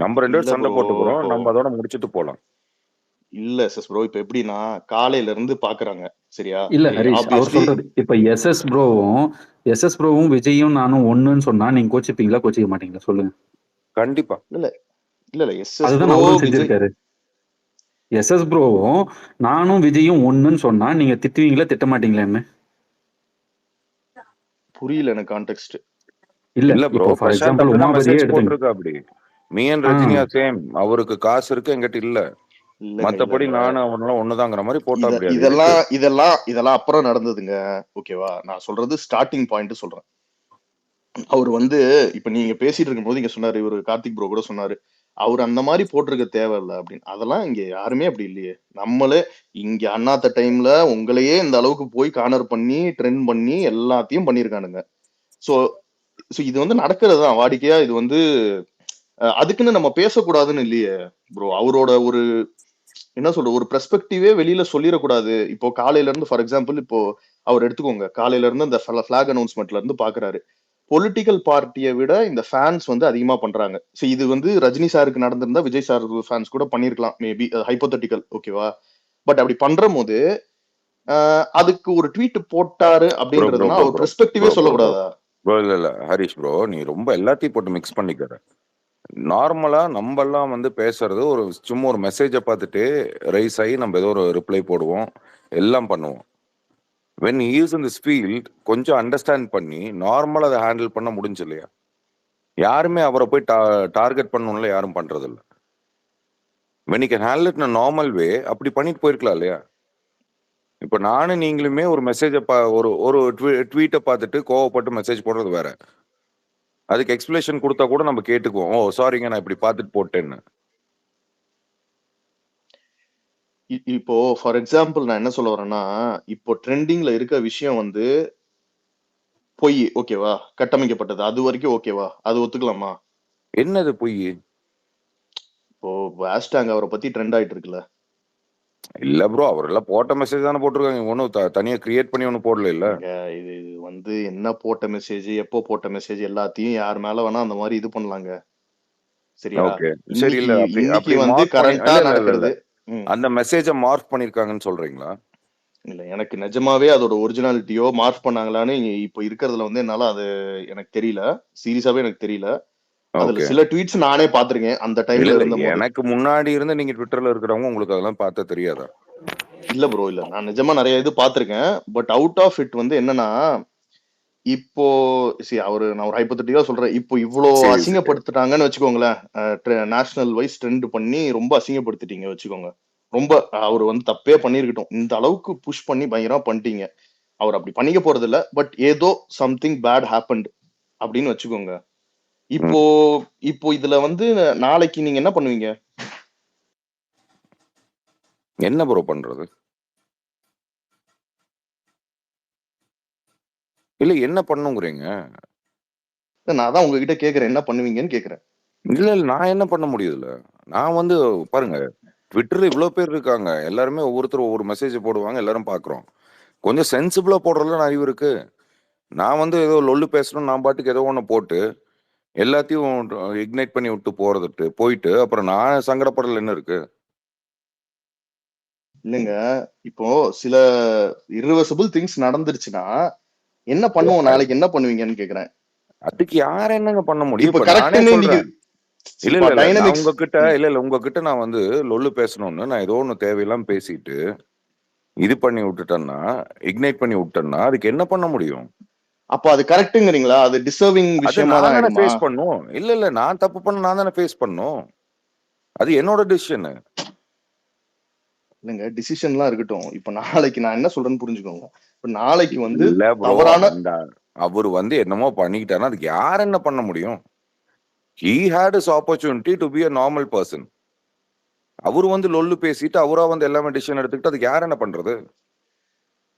நம்ம ரெண்டு பேரும் சண்டை போட்டுக்கிறோம், நம்ம அதோட முடிச்சிட்டு போலாம். இல்ல எஸ்எஸ் ப்ரோ, இப்ப எப்படின்னா காலையில இருந்து பாக்குறாங்க. சரியா? இல்ல ஹரிஷ், அவர் சொல்றது இப்ப எஸ்எஸ் ப்ரோவும் விஜயும் நானும் ஒண்ணுன்னு சொன்னா நீங்க கோச்சிப்பீங்களா கோச்சிக்க மாட்டீங்களா சொல்லுங்க? கண்டிப்பா. இல்ல இல்ல எஸ்எஸ் அதுதான் அவரும் செஞ்சிருக்காரு. எஸ்எஸ் ப்ரோவும் நானும் விஜயும் ஒண்ணுன்னு சொன்னா நீங்க திட்டுவீங்களா திட்ட மாட்டீங்களா? என்ன புரியல எனக்கு கான்டெக்ஸ்ட். இல்ல ப்ரோ, ஃபார் எக்ஸாம்பிள் உமாபதியே போட்டுருக்கா அப்படி மீ அண்ட் ரஜினியா சேம், அவருக்கு காசு இருக்கு என்கிட்ட இல்ல, மத்தபடி நானும் அவனால ஒண்ணுதாங்கிற மாதிரி போட்டா அப்படி. இதெல்லாம் அப்புறம் நடந்ததுங்க. ஓகேவா? நான் சொல்றது ஸ்டார்டிங் பாயிண்ட் சொல்றேன். அவர் வந்து இப்ப நீங்க பேசிட்டு இருக்கும் போது இங்க சொன்னாரு, இவரு கார்த்திக் ப்ரோ கூட சொன்னாரு, அவர் அந்த மாதிரி போட்டிருக்க தேவையில்ல அப்படின்னு. அதெல்லாம் இங்க யாருமே அப்படி இல்லையே. நம்மளே இங்க அண்ணாத்த டைம்ல உங்களையே இந்த அளவுக்கு போய் கார்னர் பண்ணி ட்ரெண்ட் பண்ணி எல்லாத்தையும் பண்ணிருக்கானுங்க. சோ இது வந்து நடக்கிறது தான் வாடிக்கையா. இது வந்து அதுக்குன்னு நம்ம பேசக்கூடாதுன்னு இல்லையே ப்ரோ. அவரோட ஒரு என்ன சொல்ற ஒரு பெர்ஸ்பெக்டிவே வெளியில சொல்லிடக்கூடாது. இப்போ காலையில இருந்து ஃபார் எக்ஸாம்பிள் இப்போ அவர் எடுத்துக்கோங்க, காலையில இருந்து இந்த பிளாக் அனௌன்ஸ்மெண்ட்ல இருந்து பாக்குறாரு. பொலிட்டிக்கல் பார்ட்டியை விட இந்த ஃபேன்ஸ் வந்து அதிகமா பண்றாங்க. இது வந்து ரஜினி சாருக்கு நடந்திருந்தா விஜய் சார் ஃபேன்ஸ் கூட பண்ணிருக்கலாம், மேபி ஹைப்போதெட்டிக்கல். ஓகேவா? பட் அப்படி பண்ற போது அதுக்கு ஒரு ட்வீட் போட்டாரு அப்படின்றதுனா ஒரு பெர்ஸ்பெக்டிவே சொல்லக்கூடாதா? இல்ல ஹரிஷ் ப்ரோ, நீ ரொம்ப எல்லாத்தையும் போட்டு மிக்ஸ் பண்ணிக்கிற. நார்மலா நம்ம எல்லாம் வந்து பேசுறது ஒரு சும்மா ஒரு மெசேஜை பார்த்துட்டு ரைஸ் ஆகி நம்ம ஏதோ ஒரு ரிப்ளை போடுவோம், எல்லாம் பண்ணுவோம். when he is in this field கொஞ்சம் அண்டர்ஸ்டாண்ட் பண்ணி நார்மலா அதை ஹேண்டில் பண்ண முடிஞ்சு இல்லையா? யாருமே அவரை போய் டார்கெட் பண்ணணும்ல, யாரும் பண்றது இல்லை. when he can handle it in a normal way அப்படி பண்ணிட்டு போயிருக்கலாம் இல்லையா? இப்ப நானும் நீங்களுமே ஒரு மெசேஜை ஒரு ட்வீட்டை பார்த்துட்டு கோவப்பட்டு மெசேஜ் போடுறது வேற. அதுக்கு எக்ஸ்பிளேஷன் கொடுத்தா கூட நம்ம கேட்டுக்குவோம், ஓ சாரிங்க நான் இப்படி பார்த்துட்டு போட்டேன்னு. இப்போ ஃபார் எக்ஸாம்பிள் நான் என்ன சொல்ல வரேன்னா, இப்போ ட்ரெண்டிங்ல இருக்க விஷயம் வந்து பொய். ஓகேவா? கட்டமைக்கப்பட்டது. அது வரைக்கும் ஓகேவா? அது ஒத்துக்கலாமா? என்னது பொய்? இப்போ ஹேஷ்டாக் அவரை பத்தி ட்ரெண்ட் ஆயிட்டு இருக்குல்ல. இல்ல ப்ரோ, அவர் எல்லாம் போட்ட மெசேஜ் தானே போட்டிருக்காங்க, ஒன்னும் தனியா கிரியேட் பண்ணி ஒன்னும் போடல. இல்ல இது வந்து என்ன போட்ட மெசேஜ், எப்போ போட்ட மெசேஜ் எல்லாத்தையும் யார் மேல வேணா அந்த மாதிரி இது பண்ணலாங்க. சரியா? சரி, இல்ல இன்னைக்கு வந்து கரண்டா நடக்கிறது அந்த மெசேஜை மார்க் பண்ணிருக்காங்கன்னு சொல்றீங்களா? இல்ல, எனக்கு நிஜமாவே அதோட ஒரிஜினாலிட்டியோ மார்க் பண்ணாங்களான்னு இப்போ இருக்கிறதுல வந்து என்னால அது எனக்கு தெரியல. சீரியஸாவே எனக்கு தெரியல. அதுல சில ட்வீட்ஸ் நானே பாத்திருக்கேன் அந்த டைம்ல இருந்தபோது. எனக்கு முன்னாடி இருந்து நீங்க ட்விட்டர்ல இருக்கிறவங்க உங்களுக்கு அதெல்லாம் பார்த்தா தெரியாதா? இல்ல ப்ரோ, இல்ல நான் நிஜமா நிறைய இது பாத்திருக்கேன். பட் அவுட் ஆஃப் இட் வந்து என்னன்னா, இப்போ நான் ஒரு ஹைப்போதெட்டிக்கா சொல்றேன். இப்போ இவ்வளோ அசிங்கப்படுத்திட்டாங்கன்னு வச்சுக்கோங்களேன், நேஷனல் வைஸ் ட்ரெண்ட் பண்ணி ரொம்ப அசிங்கப்படுத்திட்டீங்க வச்சுக்கோங்க. ரொம்ப அவர் வந்து தப்பே பண்ணிருக்கட்டும், இந்த அளவுக்கு புஷ் பண்ணி பயங்கரமா பண்ணிட்டீங்க. அவர் அப்படி பண்ணிக்க போறது இல்ல, பட் ஏதோ சம்திங் பேட் ஹேப்பன்ட் அப்படின்னு வச்சுக்கோங்க. இப்போ இதுல வந்து நாளைக்கு நீங்க என்ன பண்ணுவீங்க? என்ன ப்ரோ பண்றது? இல்ல என்ன பண்ணுங்கிறீங்க? நான் தான் உங்ககிட்ட கேக்குறேன், என்ன பண்ணுவீங்கன்னு கேக்குறேன். இல்ல நான் என்ன பண்ண முடியுதுல. நான் வந்து பாருங்க, ட்விட்டர்ல இவ்வளவு பேர் இருக்காங்க, எல்லாருமே ஒவ்வொருத்தரும் ஒவ்வொரு மெசேஜ் போடுவாங்க, எல்லாரும் பாக்குறோம். கொஞ்சம் சென்சிபிளா போடுறதுல அறிவு இருக்கு. நான் வந்து ஏதோ லொல்லு பேசணும், நான் பாட்டுக்கு ஏதோ ஒண்ணு போட்டு எல்லாத்தையும் இக்னைட் பண்ணி விட்டு போயிட்டு அப்புறம் நான் சங்கடப்படல என்ன இருக்கு? இல்லைங்க, இப்போ சில irreversible திங்ஸ் நடந்துருச்சுன்னா என்ன பண்ணுவோம்? நாளைக்கு என்ன பண்ணுவீங்கன்னு கேக்குறேன். அதுக்கு யார என்னங்க பண்ண முடியும்? இப்ப இப்ப நானே கரெக்ட்னு நீங்க சொல்றேன். இல்ல இப்ப இல்ல இல்ல நான் டைனமிக்ஸ் உங்ககிட்ட நான் வந்து லொல்லு பேசணும்னு நான் ஏதோ ஒண்ணு தேவையெல்லாம் பேசிட்டு இது பண்ணி விட்டுட்டேன்னா, இக்னைட் பண்ணி விட்டேன்னா அதுக்கு என்ன பண்ண முடியும்? அப்ப அது கரெக்ட்டுங்கிறீங்களா? அது டிசர்விங் அது விஷயமா நான் தான் தானே ஆயிடுமா? ஃபேஸ் பண்ணும். இல்ல இல்ல நான் தப்பு பண்ண நான் தானே ஃபேஸ் பண்ணும். அது என்னோட டிசிஷன். இல்லைங்க, டிசிஷன்லாம் இருக்கட்டும். இப்ப நாளைக்கு நான் என்ன சொல்றேன்னு புரிஞ்சுக்கோங்க. இப்ப நாளைக்கு வந்து இல்ல ப்ரோ, தவறான அவர் வந்து என்னமோ பண்ணிக்கிட்டாருன்னா அதுக்கு யார் என்ன பண்ண முடியும்? He had his opportunity to be a normal person. அவரு வந்து லொல்லு பேசிட்டு அவரா வந்து எல்லாமே டிசிஷன் எடுத்துக்கிட்டு அதுக்கு யார் என்ன பண்றது?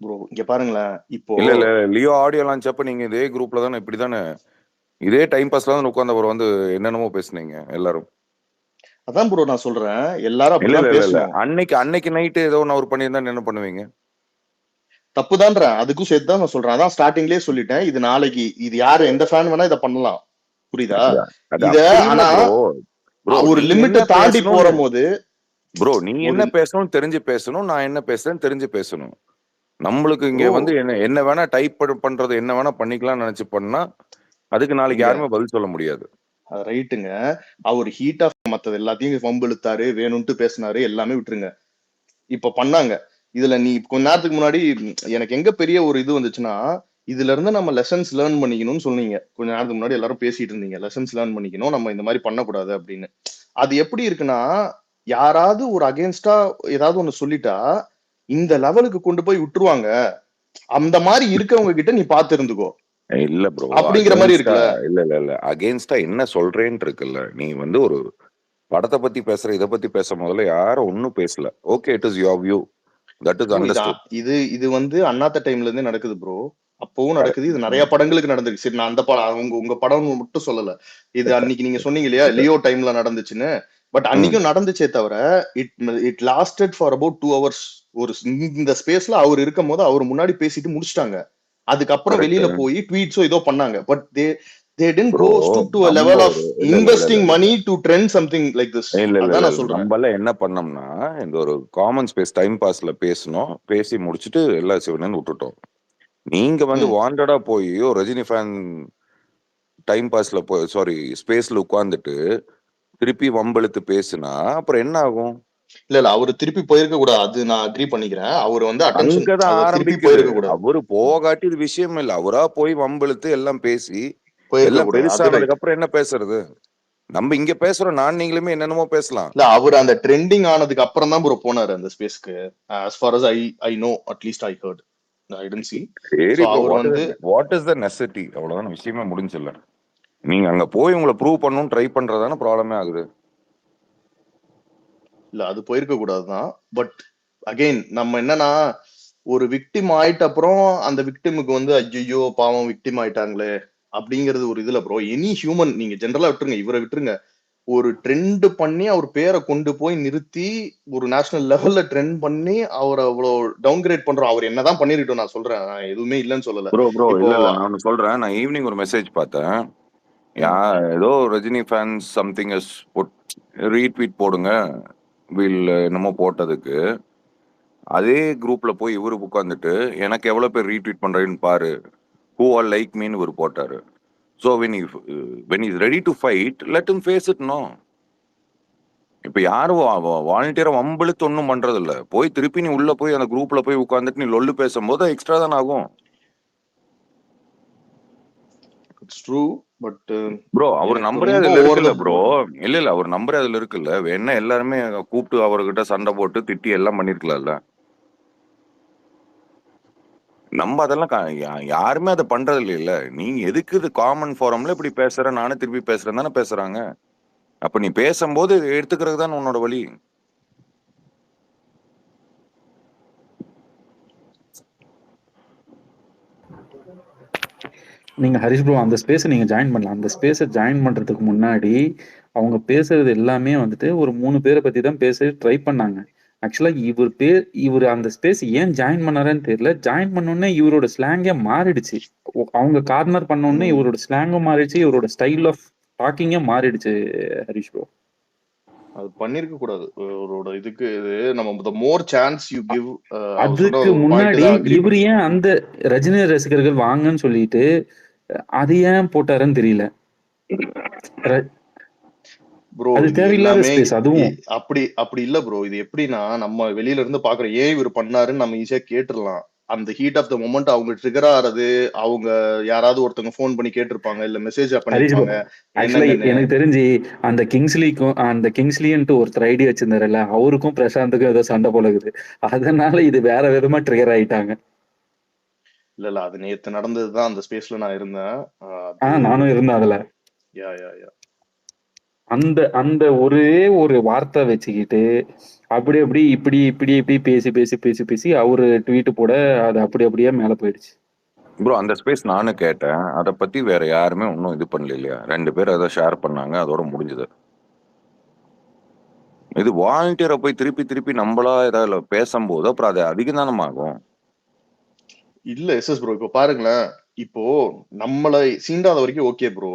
ப்ரோ இங்க பாருங்களேன், இப்போ இல்ல இல்ல லியோ ஆடியோ லான்ச் அப்ப நீங்க இதே குரூப்ல தானே இப்படிதானே இதே டைம் பாஸ்ல தான் உட்கார்ந்து அவர் வந்து என்னென்னமோ பேசுனீங்க எல்லாரும். அதான் ப்ரோ நான் சொல்றேன், எல்லாரும் இல்ல இல்ல அப்படிதான் இல்ல இல்ல பேசணும். அன்னைக்கு நைட்டு ஏதோ ஒன்று அவர் பண்ணியிருந்தா என்ன பண்ணுவீங்க? தப்புதான்றேன், அதுக்கும் சேர்த்து தான் நான் சொல்றேன். அதான் ஸ்டார்டிங்லயே சொல்லிட்டேன், இது நாளைக்கு இது யாரு எந்த ஃபேன் வேணா இதை பண்ணலாம், புரியுதா? அது இத அப்படி இல்ல ஆனா ப்ரோ. ஒரு நீ லிமிட் என்ன தாண்டி பேசணும் போறபோது ப்ரோ, நீ ஒரு என்ன பேசணும் தெரிஞ்சு பேசணும், நான் என்ன பேசுறேன்னு தெரிஞ்சு பேசணும். நம்மளுக்கு இங்க ப்ரோ வந்து என்ன வேணா டைப் பண்றது என்ன வேணா பண்ணிக்கலாம்னு நினைச்சு பண்ணா அதுக்கு நாளைக்கு இங்க யாருமே பதில் சொல்ல முடியாது. ரைட்டுங்க, அவர் ஹீட் ஆஃப் மத்தது எல்லாத்தையும் வம்பு இழுத்தாரு, வேணும்ட்டு பேசினாரு, எல்லாமே விட்டுருங்க. இப்ப பண்ணாங்க. இதுல நீ கொஞ்ச நேரத்துக்கு முன்னாடி எனக்கு எங்க பெரிய ஒரு இது வந்துச்சுன்னா, இதுல இருந்து நம்ம லெசன்ஸ் லேர்ன் பண்ணிக்கணும்னு சொன்னீங்க. கொஞ்ச நேரத்துக்கு முன்னாடி எல்லாரும் பேசிட்டு இருந்தீங்க, லெசன்ஸ் லேர்ன் பண்ணிக்கணும், நம்ம இந்த மாதிரி பண்ணக்கூடாது அப்படின்னு. அது எப்படி இருக்குன்னா, யாராவது ஒரு அகேன்ஸ்டா ஏதாவது ஒண்ணு சொல்லிட்டா இந்த லெவலுக்கு கொண்டு போய் விட்டுருவாங்க. அந்த மாதிரி இருக்கவங்க கிட்ட நீ பாத்து இருந்துக்கோ இல்ல ப்ரோ, அப்படிங்கிற மாதிரி இருக்குல்ல. இல்ல அகேன்ஸ்டா என்ன சொல்றேன்னு இருக்குல்ல. நீ வந்து ஒரு படத்தை பத்தி பேசுற இதை பத்தி பேச முதல்ல யாரும் ஒன்னும் பேசல. Okay, it is your view, that is understood. இது வந்து அண்ணாத்த டைம்ல இருந்தே நடக்குது ப்ரோ, அப்பவும் நடக்குது. இது நிறைய படங்களுக்கு நடந்திருக்கு. சரி, நான் அந்த படம் உங்க படம் மட்டும் சொல்லல. இது அன்னைக்கு நீங்க சொன்னீங்க இல்லையா, லியோ டைம்ல நடந்துச்சுன்னு. பட் அன்னைக்கும் நடந்துச்சே தவிர it lasted for about 2 hours. ஒரு இந்த ஸ்பேஸ்ல அவர் இருக்கும் போது அவர் முன்னாடி பேசிட்டு முடிச்சிட்டாங்க. அதுக்கப்புறம் வெளியில போய் ட்வீட்ஸோ ஏதோ பண்ணாங்க. But they didn't go to a level of investing money to trend something like this. அதான் நான் சொல்றேன். நம்மள என்ன பண்ணோம்னா இந்த ஒரு காமன் ஸ்பேஸ் டைம் பாஸ்ல பேசணும், பேசி முடிச்சுட்டு எல்லா சிவனன்னு விட்டுட்டோம். நீங்க வந்து வாண்டடா போய் ஒரு ரஜினி ஃபேன் டைம் பாஸ்ல போய் ஸ்பேஸ்ல உட்கார்ந்துட்டு திருப்பி வம்பெழுத்து பேசுனா அப்புறம் என்ன ஆகும்? இல்ல அவரு திருப்பி போயிருக்க கூடாது, அது நான் அக்ரி பண்ணிக்கிறேன். அவர் வந்து அங்கதான் ஆரம்பிக்குது. அவரு போகாட்டி இது விஷயம் இல்ல, அவரா போய் வம்பெழுத்து எல்லாம் பேசி எல்லாம் பெருசானதுக்கு அப்புறம் என்ன பேசுறது? நம்ம இங்க பேசுறோம், நான் நீங்களுமே என்னென்னமோ பேசலாம். இல்ல அவர் அந்த ட்ரெண்டிங் ஆனதுக்கு அப்புறம் தான் ப்ரோ போனாரு அந்த ஸ்பேஸ்க்கு. as far as I know, at least I heard, I didn't see. சரி, அவர் வந்து what is the necessity? அவ்வளவுதான் விஷயமே முடிஞ்சில்ல. நீங்க அங்க போய் உங்களை ப்ரூவ் பண்ணணும் ட்ரை பண்றதான ப்ராப்ளமே ஆகுது. இல்ல அது போயிருக்க கூடாதுதான். பட் அகைன் நம்ம என்னன்னா, ஒரு விக்டிம் ஆயிட்ட அப்புறம் அந்த விக்டிமுக்கு வந்து ஐயோ பாவம் விக்டிம் ஆயிட்டாங்களே அப்படிங்கிறது ஒரு இதுல ப்ரோ. எனி ஹியூமன், நீங்க ஜென்ரலா விட்டுருங்க, இவரை விட்டுருங்க, ஒரு ட்ரெண்ட் பண்ணி அவர் பேரை கொண்டு போய் நிறுத்தி ஒரு நேஷனல் லெவல்ல ட்ரெண்ட் பண்ணி அவரை அவ்வளவு டவுன் கிரேட் பண்றோம். அவர் என்னதான் பண்ணிருக்கட்டும், நான் சொல்றேன், நான் எதுவுமே இல்லைன்னு சொல்லல. ப்ரோ இல்ல நான் சொல்றேன், நான் ஈவினிங் ஒரு மெசேஜ் பார்த்தேன். ஏதோ Rajini fans something is retweet போடுங்க வில் என்னமோ போட்டதுக்கு அதே குரூப்ல போய் இவரு உட்காந்துட்டு எனக்கு எவ்வளவு பேர் ரீட்வீட் பண்றேன்னு பாரு, who all like meன்னு இவரு போட்டாரு. So when he's ready to fight, let him face it, no. இப்ப யாரும் வாலண்டியரா வம்பெழுத்து ஒன்னும் பண்றது இல்ல. போய் திருப்பி நீ உள்ள போய் அந்த குரூப்ல போய் உட்காந்துட்டு நீ லொல்லு பேசும்போது எக்ஸ்ட்ரா தான் ஆகும். இட்ஸ் ட்ரூ, பட் ப்ரோ அவர் நம்பரே அதுல இருக்குல்ல ப்ரோ. இல்ல அவர் நம்பரே அதுல இருக்குல்ல. என்ன எல்லாருமே கூப்பிட்டு அவர்கிட்ட சண்டை போட்டு திட்டி எல்லாம் பண்ணிருக்கலாம்ல. நம்ம அதெல்லாம் யாருமே அதை பண்றது இல்ல. நீ எதுக்கு இது காமன் ஃபாரம்ல இப்படி பேசுற, நானே திருப்பி பேசுறேன் தானே பேசுறாங்க. அப்ப நீ பேசும்போது எடுத்துக்கிறது தான் உன்னோட வழி. நீங்க ஹரிஷ் ப்ரோ அந்த ஸ்பேஸை நீங்க ஜாயின் பண்ணலாம். அந்த ஸ்பேஸை ஜாயின் பண்றதுக்கு முன்னாடி அவங்க பேசுறது எல்லாமே வந்துட்டு ஒரு 3 பேரை பத்தி தான் பேச ட்ரை பண்ணாங்க. ஆக்சுவலா இவர் அந்த ஸ்பேஸ் ஏன் ஜாயின் பண்ணாருன்னு தெரியல. ஜாயின் பண்ணோடனே இவரோட ஸ்லாங்கே மாறிடுச்சு. அவங்க கார்னர் பண்ணோடனே இவரோட ஸ்லாங்கும் மாறிடுச்சு, இவரோட ஸ்டைல் ஆஃப் டாக்கிங்கே மாறிடுச்சு ஹரிஷ் ப்ரோ. அது பண்ணிருக்க கூடாது. அவரோட இதுக்கு நம்ம the more chance you give அதுக்கு முன்னாடி இவர் ஏன் அந்த ரஜினி ரசிகர்கள் வாங்கன்னு சொல்லிட்டு அது ஏன் போட்டாருன்னு தெரியல ப்ரோ. அது தேவையில்லாத ஸ்பேஸ். அதுவும் அப்படி இல்ல ப்ரோ. இது எப்படின்னா நம்ம வெளியில இருந்து பாக்குறோம், ஏன் இவர் பண்ணாருன்னு நம்ம ஈஸியா கேட்டுடலாம். அந்த ஹீட் ஆஃப் த மொமெண்ட் அவங்க ட்ரிகர் ஆறது, அவங்க யாராவது ஒருத்தவங்க ஃபோன் பண்ணி கேட்டிருப்பாங்க, இல்ல மெசேஜ் பண்ணிருப்பாங்க. எனக்கு தெரிஞ்சு அந்த கிங்ஸ்லின்ட்டு ஒருத்தர் ஐடி வச்சிருந்தாருல்ல, அவருக்கும் பிரசாந்துக்கும் ஏதோ சண்டை போலகுது. அதனால இது வேற விதமா ட்ரிகர் ஆயிட்டாங்க. இல்ல அது நேத்து நடந்ததுதான். அந்த ஸ்பேஸ்ல நான் இருந்தேன். நானும் இருந்தேன் அதுல. அந்த ஒரே ஒரு வார்த்தை வச்சுக்கிட்டு அப்படி இப்படி பேசி அவரு ட்வீட் போட அது அப்படியே மேல போயிடுச்சு ப்ரோ. அந்த ஸ்பேஸ் நானும் கேட்டேன், அதை பத்தி வேற யாருமே ஒன்றும் இது பண்ணல இல்லையா? 2 பேர் அதை ஷேர் பண்ணாங்க, அதோட முடிஞ்சது. இது வாலண்டியரை போய் திருப்பி நம்மளா ஏதாவது பேசும்போது அப்புறம் அது அதிகம் தானே ஆகும். இல்ல எஸ்எஸ் ப்ரோ, இப்போ பாருங்களேன், இப்போ நம்மளை சீண்டாத வரைக்கும் ஓகே ப்ரோ.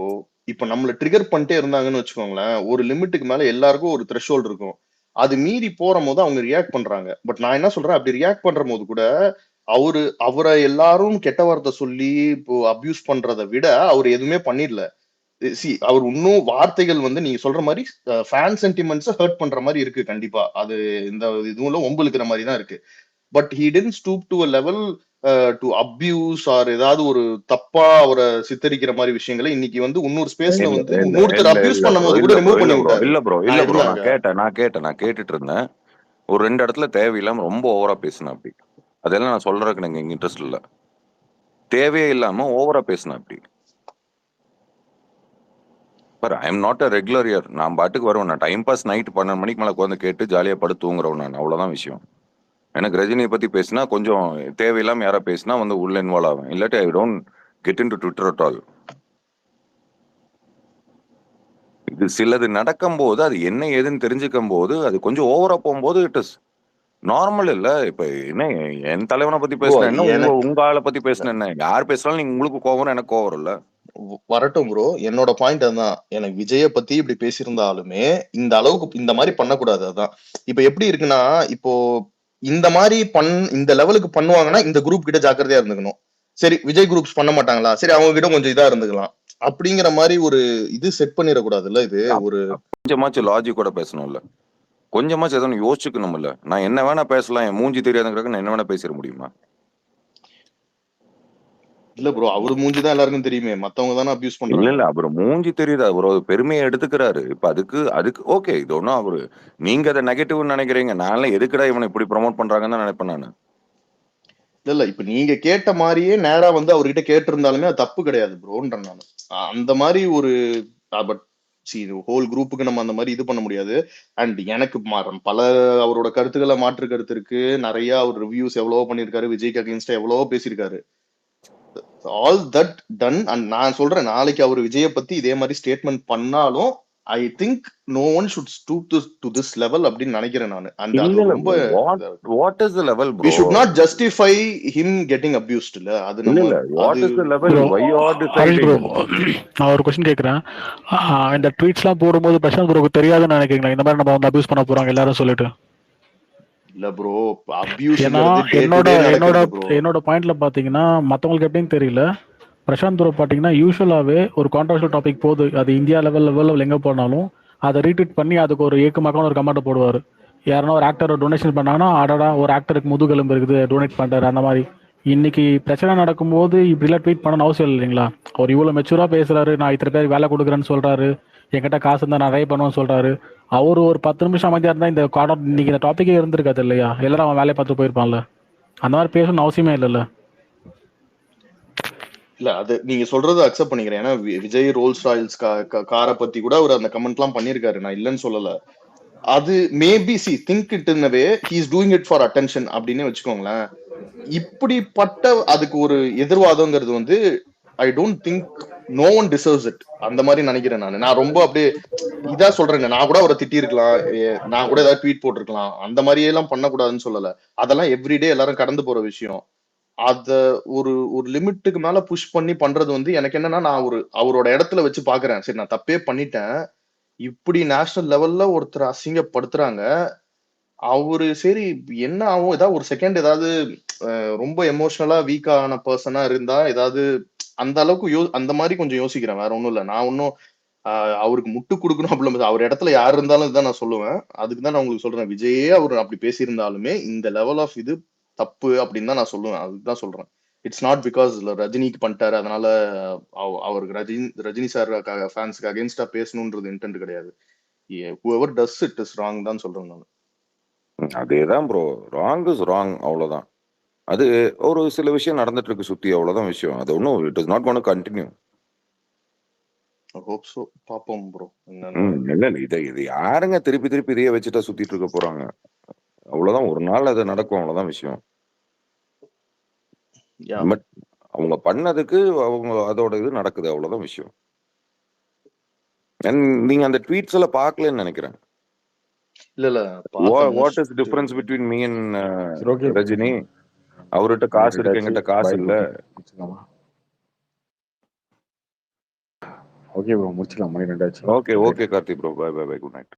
இப்ப நம்மள ட்ரிகர் பண்ணிட்டே இருந்தாங்கன்னு வச்சுக்கோங்களேன், ஒரு லிமிட்டுக்கு மேல எல்லாருக்கும் ஒரு த்ரெஷ்ஹோல்ட் இருக்கும். அது மீறி போற போது அவங்க ரியாக்ட் பண்றாங்க. பட் நான் என்ன சொல்றேன், அப்படி ரியாக்ட் பண்ற போது கூட அவரை எல்லாரும் கெட்ட வார்த்தை சொல்லி இப்போ அபியூஸ் பண்றதை விட அவர் எதுவுமே பண்ணிடல. அவர் இன்னும் வார்த்தைகள் நீங்க சொல்ற மாதிரி ஃபேன் சென்டிமெண்ட்ஸை ஹர்ட் பண்ற மாதிரி இருக்கு. கண்டிப்பா அது இந்த இதுல ஒம்புலுக்கிற மாதிரி தான் இருக்கு. But he didn't stoop to a level to abuse or ஏதாவது ஒரு தப்பா அவரை சித்தரிக்கிற மாதிரி விஷயங்களை இன்னைக்கு இன்னொரு ஸ்பேஸ்ல இன்னொருத்தர் அபியூஸ் பண்ணும்போது கூட ரிமூவ் பண்ணி விட்டாரு. இல்ல ப்ரோ நான் கேட்டுட்டு இருந்தேன். ஒரு 2 இடத்துல தேவையில்லாம ரொம்ப ஓவரா பேசினேன். அப்படி அதெல்லாம் நான் சொல்றதுக்கு எனக்கு எங்க இன்ட்ரெஸ்ட் இல்ல. தேவையே இல்லாம ஓவரா பேசினேன். அப்படி I am not a regular year. நான் பாட்டுக்கு வருவேன். நான் டைம் பாஸ் நைட் 12 மணிக்கு மேல உட்காந்து கேட்டு ஜாலியா படுத்து தூங்குறவன் நான். அவ்வளவுதான் விஷயம். எனக்கு ரஜினியை பத்தி பேசினா கொஞ்சம் தேவையில்லாம யாரா பேசினா உள்ள இன்வால்வ் ஆகும். இல்லாட்டி I don't get in to Twitter at all. இது சிலது நடக்கும் போது அது என்ன ஏதுன்னு தெரிஞ்சுக்கும் போது அது கொஞ்சம் ஓவரா போகும்போது இட் இஸ் நார்மல் இல்ல. இப்ப என்ன என் தலைவனை பத்தி பேசின என்ன, உங்க ஆளை பத்தி பேசின என்ன, யார் பேசினாலும் நீங்க உங்களுக்கு கோவம் எனக்கு கோவம் இல்ல. வரட்டும் ப்ரோ. என்னோட பாயிண்ட் அதுதான். எனக்கு விஜய பத்தி இப்படி பேசியிருந்தாலுமே இந்த அளவுக்கு இந்த மாதிரி பண்ணக்கூடாது. அதான் இப்ப எப்படி இருக்குன்னா, இப்போ இந்த மாதிரி இந்த லெவலுக்கு பண்ணுவாங்கன்னா இந்த குரூப் கிட்ட ஜாக்கிரதையா இருந்துக்கணும். சரி விஜய் குரூப்ஸ் பண்ண மாட்டாங்களா, சரி அவங்க கிட்ட கொஞ்சம் இதா இருந்துக்கலாம் அப்படிங்கிற மாதிரி ஒரு இது செட் பண்ணிடக்கூடாதுல்ல. இது ஒரு கொஞ்சமாச்சும் லாஜிக்கோட பேசணும்ல, கொஞ்சமாச்சும் எதோ யோசிச்சுக்கணும்ல. நான் என்ன வேணா பேசலாம், என் மூஞ்சி தெரியாதுங்கிறதுக்கு நான் என்ன வேணா பேசிட முடியுமா? இல்ல ப்ரோ, அவரு மூஞ்சிதான் எல்லாருக்கும் தெரியுமே, மத்தவங்க தானே அபியூஸ் பண்றாங்க. இல்ல அவரு மூஞ்சி தெரியுது, அவரு பெருமையை எடுத்துக்கிறாரு. இப்ப அதுக்கு ஓகே, இது ஒன்னும் அவரு நீங்க அதை நெகட்டிவ் நினைக்கிறீங்க. நான் எதுக்குடா இவனை இப்படி ப்ரமோட் பண்றாங்கன்னு தான் நினைப்பேன் நானு. இல்ல இப்ப நீங்க கேட்ட மாதிரியே நேரா அவர்கிட்ட கேட்டிருந்தாலுமே அது தப்பு கிடையாது ப்ரோன்றேன் நான். அந்த மாதிரி ஒரு பட் ஹோல் குரூப்புக்கு நம்ம அந்த மாதிரி இது பண்ண முடியாது. அண்ட் எனக்கு பல அவரோட கருத்துக்களை மாற்று கருத்து இருக்கு. நிறைய அவர் ரிவ்யூஸ் எவ்வளவோ பண்ணிருக்காரு, விஜய்க்கு அகேன்ஸ்டா எவ்வளவோ பேசியிருக்காரு. All that ton. அண்ட் நான் சொல்றேன், நாளைக்கு அவர் விஜய பத்தி இதே மாதிரி ஸ்டேட்மெண்ட் பண்ணாலும் I think no one should stoop to this level அப்படின்னு நினைக்கிறேன் நான். அண்ட் அது ரொம்ப what is the level bro, we should not justify him getting abused. இல்ல அது நம்ம what is the level, why you are deciding? நான் ஒரு क्वेश्चन கேக்குறேன். இந்த ட்வீட்ஸ்லாம் போடும்போது பிரசாந்த் ப்ரோக்கு தெரியாதுன்னு நினைக்கிறீங்களா இந்த மாதிரி நம்ம அபியூஸ் பண்ண போறாங்க எல்லாரும் சொல்லிட்டு? இல்ல ப்ரோ, அபியூஸ் என்னோட பாயிண்ட்ல பாத்தீங்கன்னா மத்தவங்களுக்கு எப்படின்னு தெரியல. பிரசாந்த் ப்ரோ பாத்தீங்கன்னா யூஸ்வலாவே ஒரு கான்ட்ரவர்ஷியல் டாபிக் போகுது, அது இந்தியா லெவல் எங்க போனாலும் அதை ரீட்வீட் பண்ணி அதுக்கு ஒரு ஏக்கமாக்கான ஒரு கமெண்ட் போடுவாரு. யாருன்னா ஒரு ஆக்டர் டொனேஷன் பண்ணாங்கன்னா அடடா ஒரு ஆக்டருக்கு முதுகெலும்பு இருக்குது டொனேட் பண்றாரு அந்த மாதிரி. இன்னைக்கு பிரச்சனை நடக்கும்போது இப்படிலாம் ட்வீட் பண்ணணும் அவசியம் இல்லை இல்லைங்களா? அவர் இவ்வளவு மெச்சூரா பேசுறாரு, நான் இத்தனை பேருக்கு வேலை கொடுக்குறேன்னு சொல்றாரு, என்கிட்ட காசு இருந்தா நிறைய பண்ணுவேன்னு சொல்றாரு. அவரு ஒரு 10 நிமிஷம் அமைதியா இருந்தா இந்த இன்னைக்கு இந்த டாபிக்கே இருந்திருக்காது இல்லையா? எல்லாரும் அவன் வேலையை பார்த்து போயிருப்பான்ல. அந்த மாதிரி பேசணும்னு அவசியமே இல்லைல்ல. இல்ல அது நீங்க சொல்றது அக்செப்ட் பண்ணிக்கிறேன். ஏன்னா விஜய் ரோல்ஸ் ராயல்ஸ் காரை பத்தி கூட அவர் அந்த கமெண்ட் எல்லாம் பண்ணிருக்காரு, நான் இல்லைன்னு சொல்லல. அது maybe think it in way he is doing it for attention அப்படின்னு வச்சுக்கோங்களேன். இப்படிப்பட்ட அதுக்கு ஒரு எதிர்வாதங்கிறது I don't think no one deserves it அந்த மாதிரி நினைக்கிறேன் நான் ரொம்ப அப்படியே இதா சொல்றேங்க. நான் கூட அவரை திட்டி இருக்கலாம், நான் கூட ஏதாவது ட்வீட் போட்டிருக்கலாம், அந்த மாதிரியே எல்லாம் பண்ணக்கூடாதுன்னு சொல்லல. அதெல்லாம் எவ்ரிடே எல்லாரும் கடந்து போற விஷயம். அத ஒரு ஒரு லிமிட்டுக்கு மேல புஷ் பண்ணி பண்றது வந்து எனக்கு என்னன்னா, நான் அவரோட இடத்துல வச்சு பாக்குறேன். சரி நான் தப்பே பண்ணிட்டேன். இப்படி நேஷனல் லெவல்ல ஒருத்தர் அசிங்கப்படுத்துறாங்க. அவரு சரி என்ன ஆகும்? ஏதாவது ஒரு செகண்ட் ஏதாவது ரொம்ப எமோஷனலா வீக் ஆன பெர்சனா இருந்தா, ஏதாவது அந்த அளவுக்கு அந்த மாரி கொஞ்சம் யோசிக்கிறேன். வேற ஒண்ணும் இல்ல. நான் ஒண்ணும் அவருக்கு முட்டு குடுக்கணும் அப்படிலாம் அவர் இடத்துல யார் இருந்தாலும் இதுதான் நான் சொல்லுவேன். அதுக்கு தான் நான் உங்களுக்கு சொல்றேன். விஜயே அவரு அப்படி பேசியிருந்தாலுமே, இந்த லெவல் ஆஃப் இது தப்பு அப்படின்னு தான் நான் சொல்லுவேன். அதுக்கு தான் சொல்றேன். இட்ஸ் நாட் பிகாஸ் ரஜினிக்கு பண்ணிட்டாரு. அதனால அவருக்கு ரஜினி சார் ஃபேன்ஸ்க்கு அகைன்ஸ்டா பேசணும்ன்றது இன்டென்ட் கிடையாது. whoever does it is wrong தான் சொல்றேன் நான். அதேதான் ப்ரோ. ராங் இஸ் ராங், அவ்வளவுதான். அது ஒரு சில விஷயம் நடந்துட்டு இருக்கு சுத்தி, அவ்வளவுதான் விஷயம். அது ஒன்றும் it is not gonna continue. Hope so. பாப்போம் ப்ரோ. இல்ல இது யாருங்க திருப்பி திருப்பி இதையே வச்சுட்டா சுத்திட்டு இருக்க போறாங்க? அவ்வளவுதான், ஒரு நாள் அது நடக்கும், அவ்வளவுதான் விஷயம். பட் அவங்க பண்ணதுக்கு அவங்க அதோட இது நடக்குது, அவ்வளவுதான் விஷயம். நீங்க அந்த ட்வீட்ஸ் எல்லாம் பார்க்கலன்னு நினைக்கிறேன். இல்ல what is difference between me and Rajini? அவர்கிட்ட காசு இருக்கு, எங்கிட்ட காசு இல்ல. ஓகே ப்ரோ, முடிச்சுக்கலாம். மணி 2 ஆச்சு. Okay Karthi bro, bye bye bye, good night.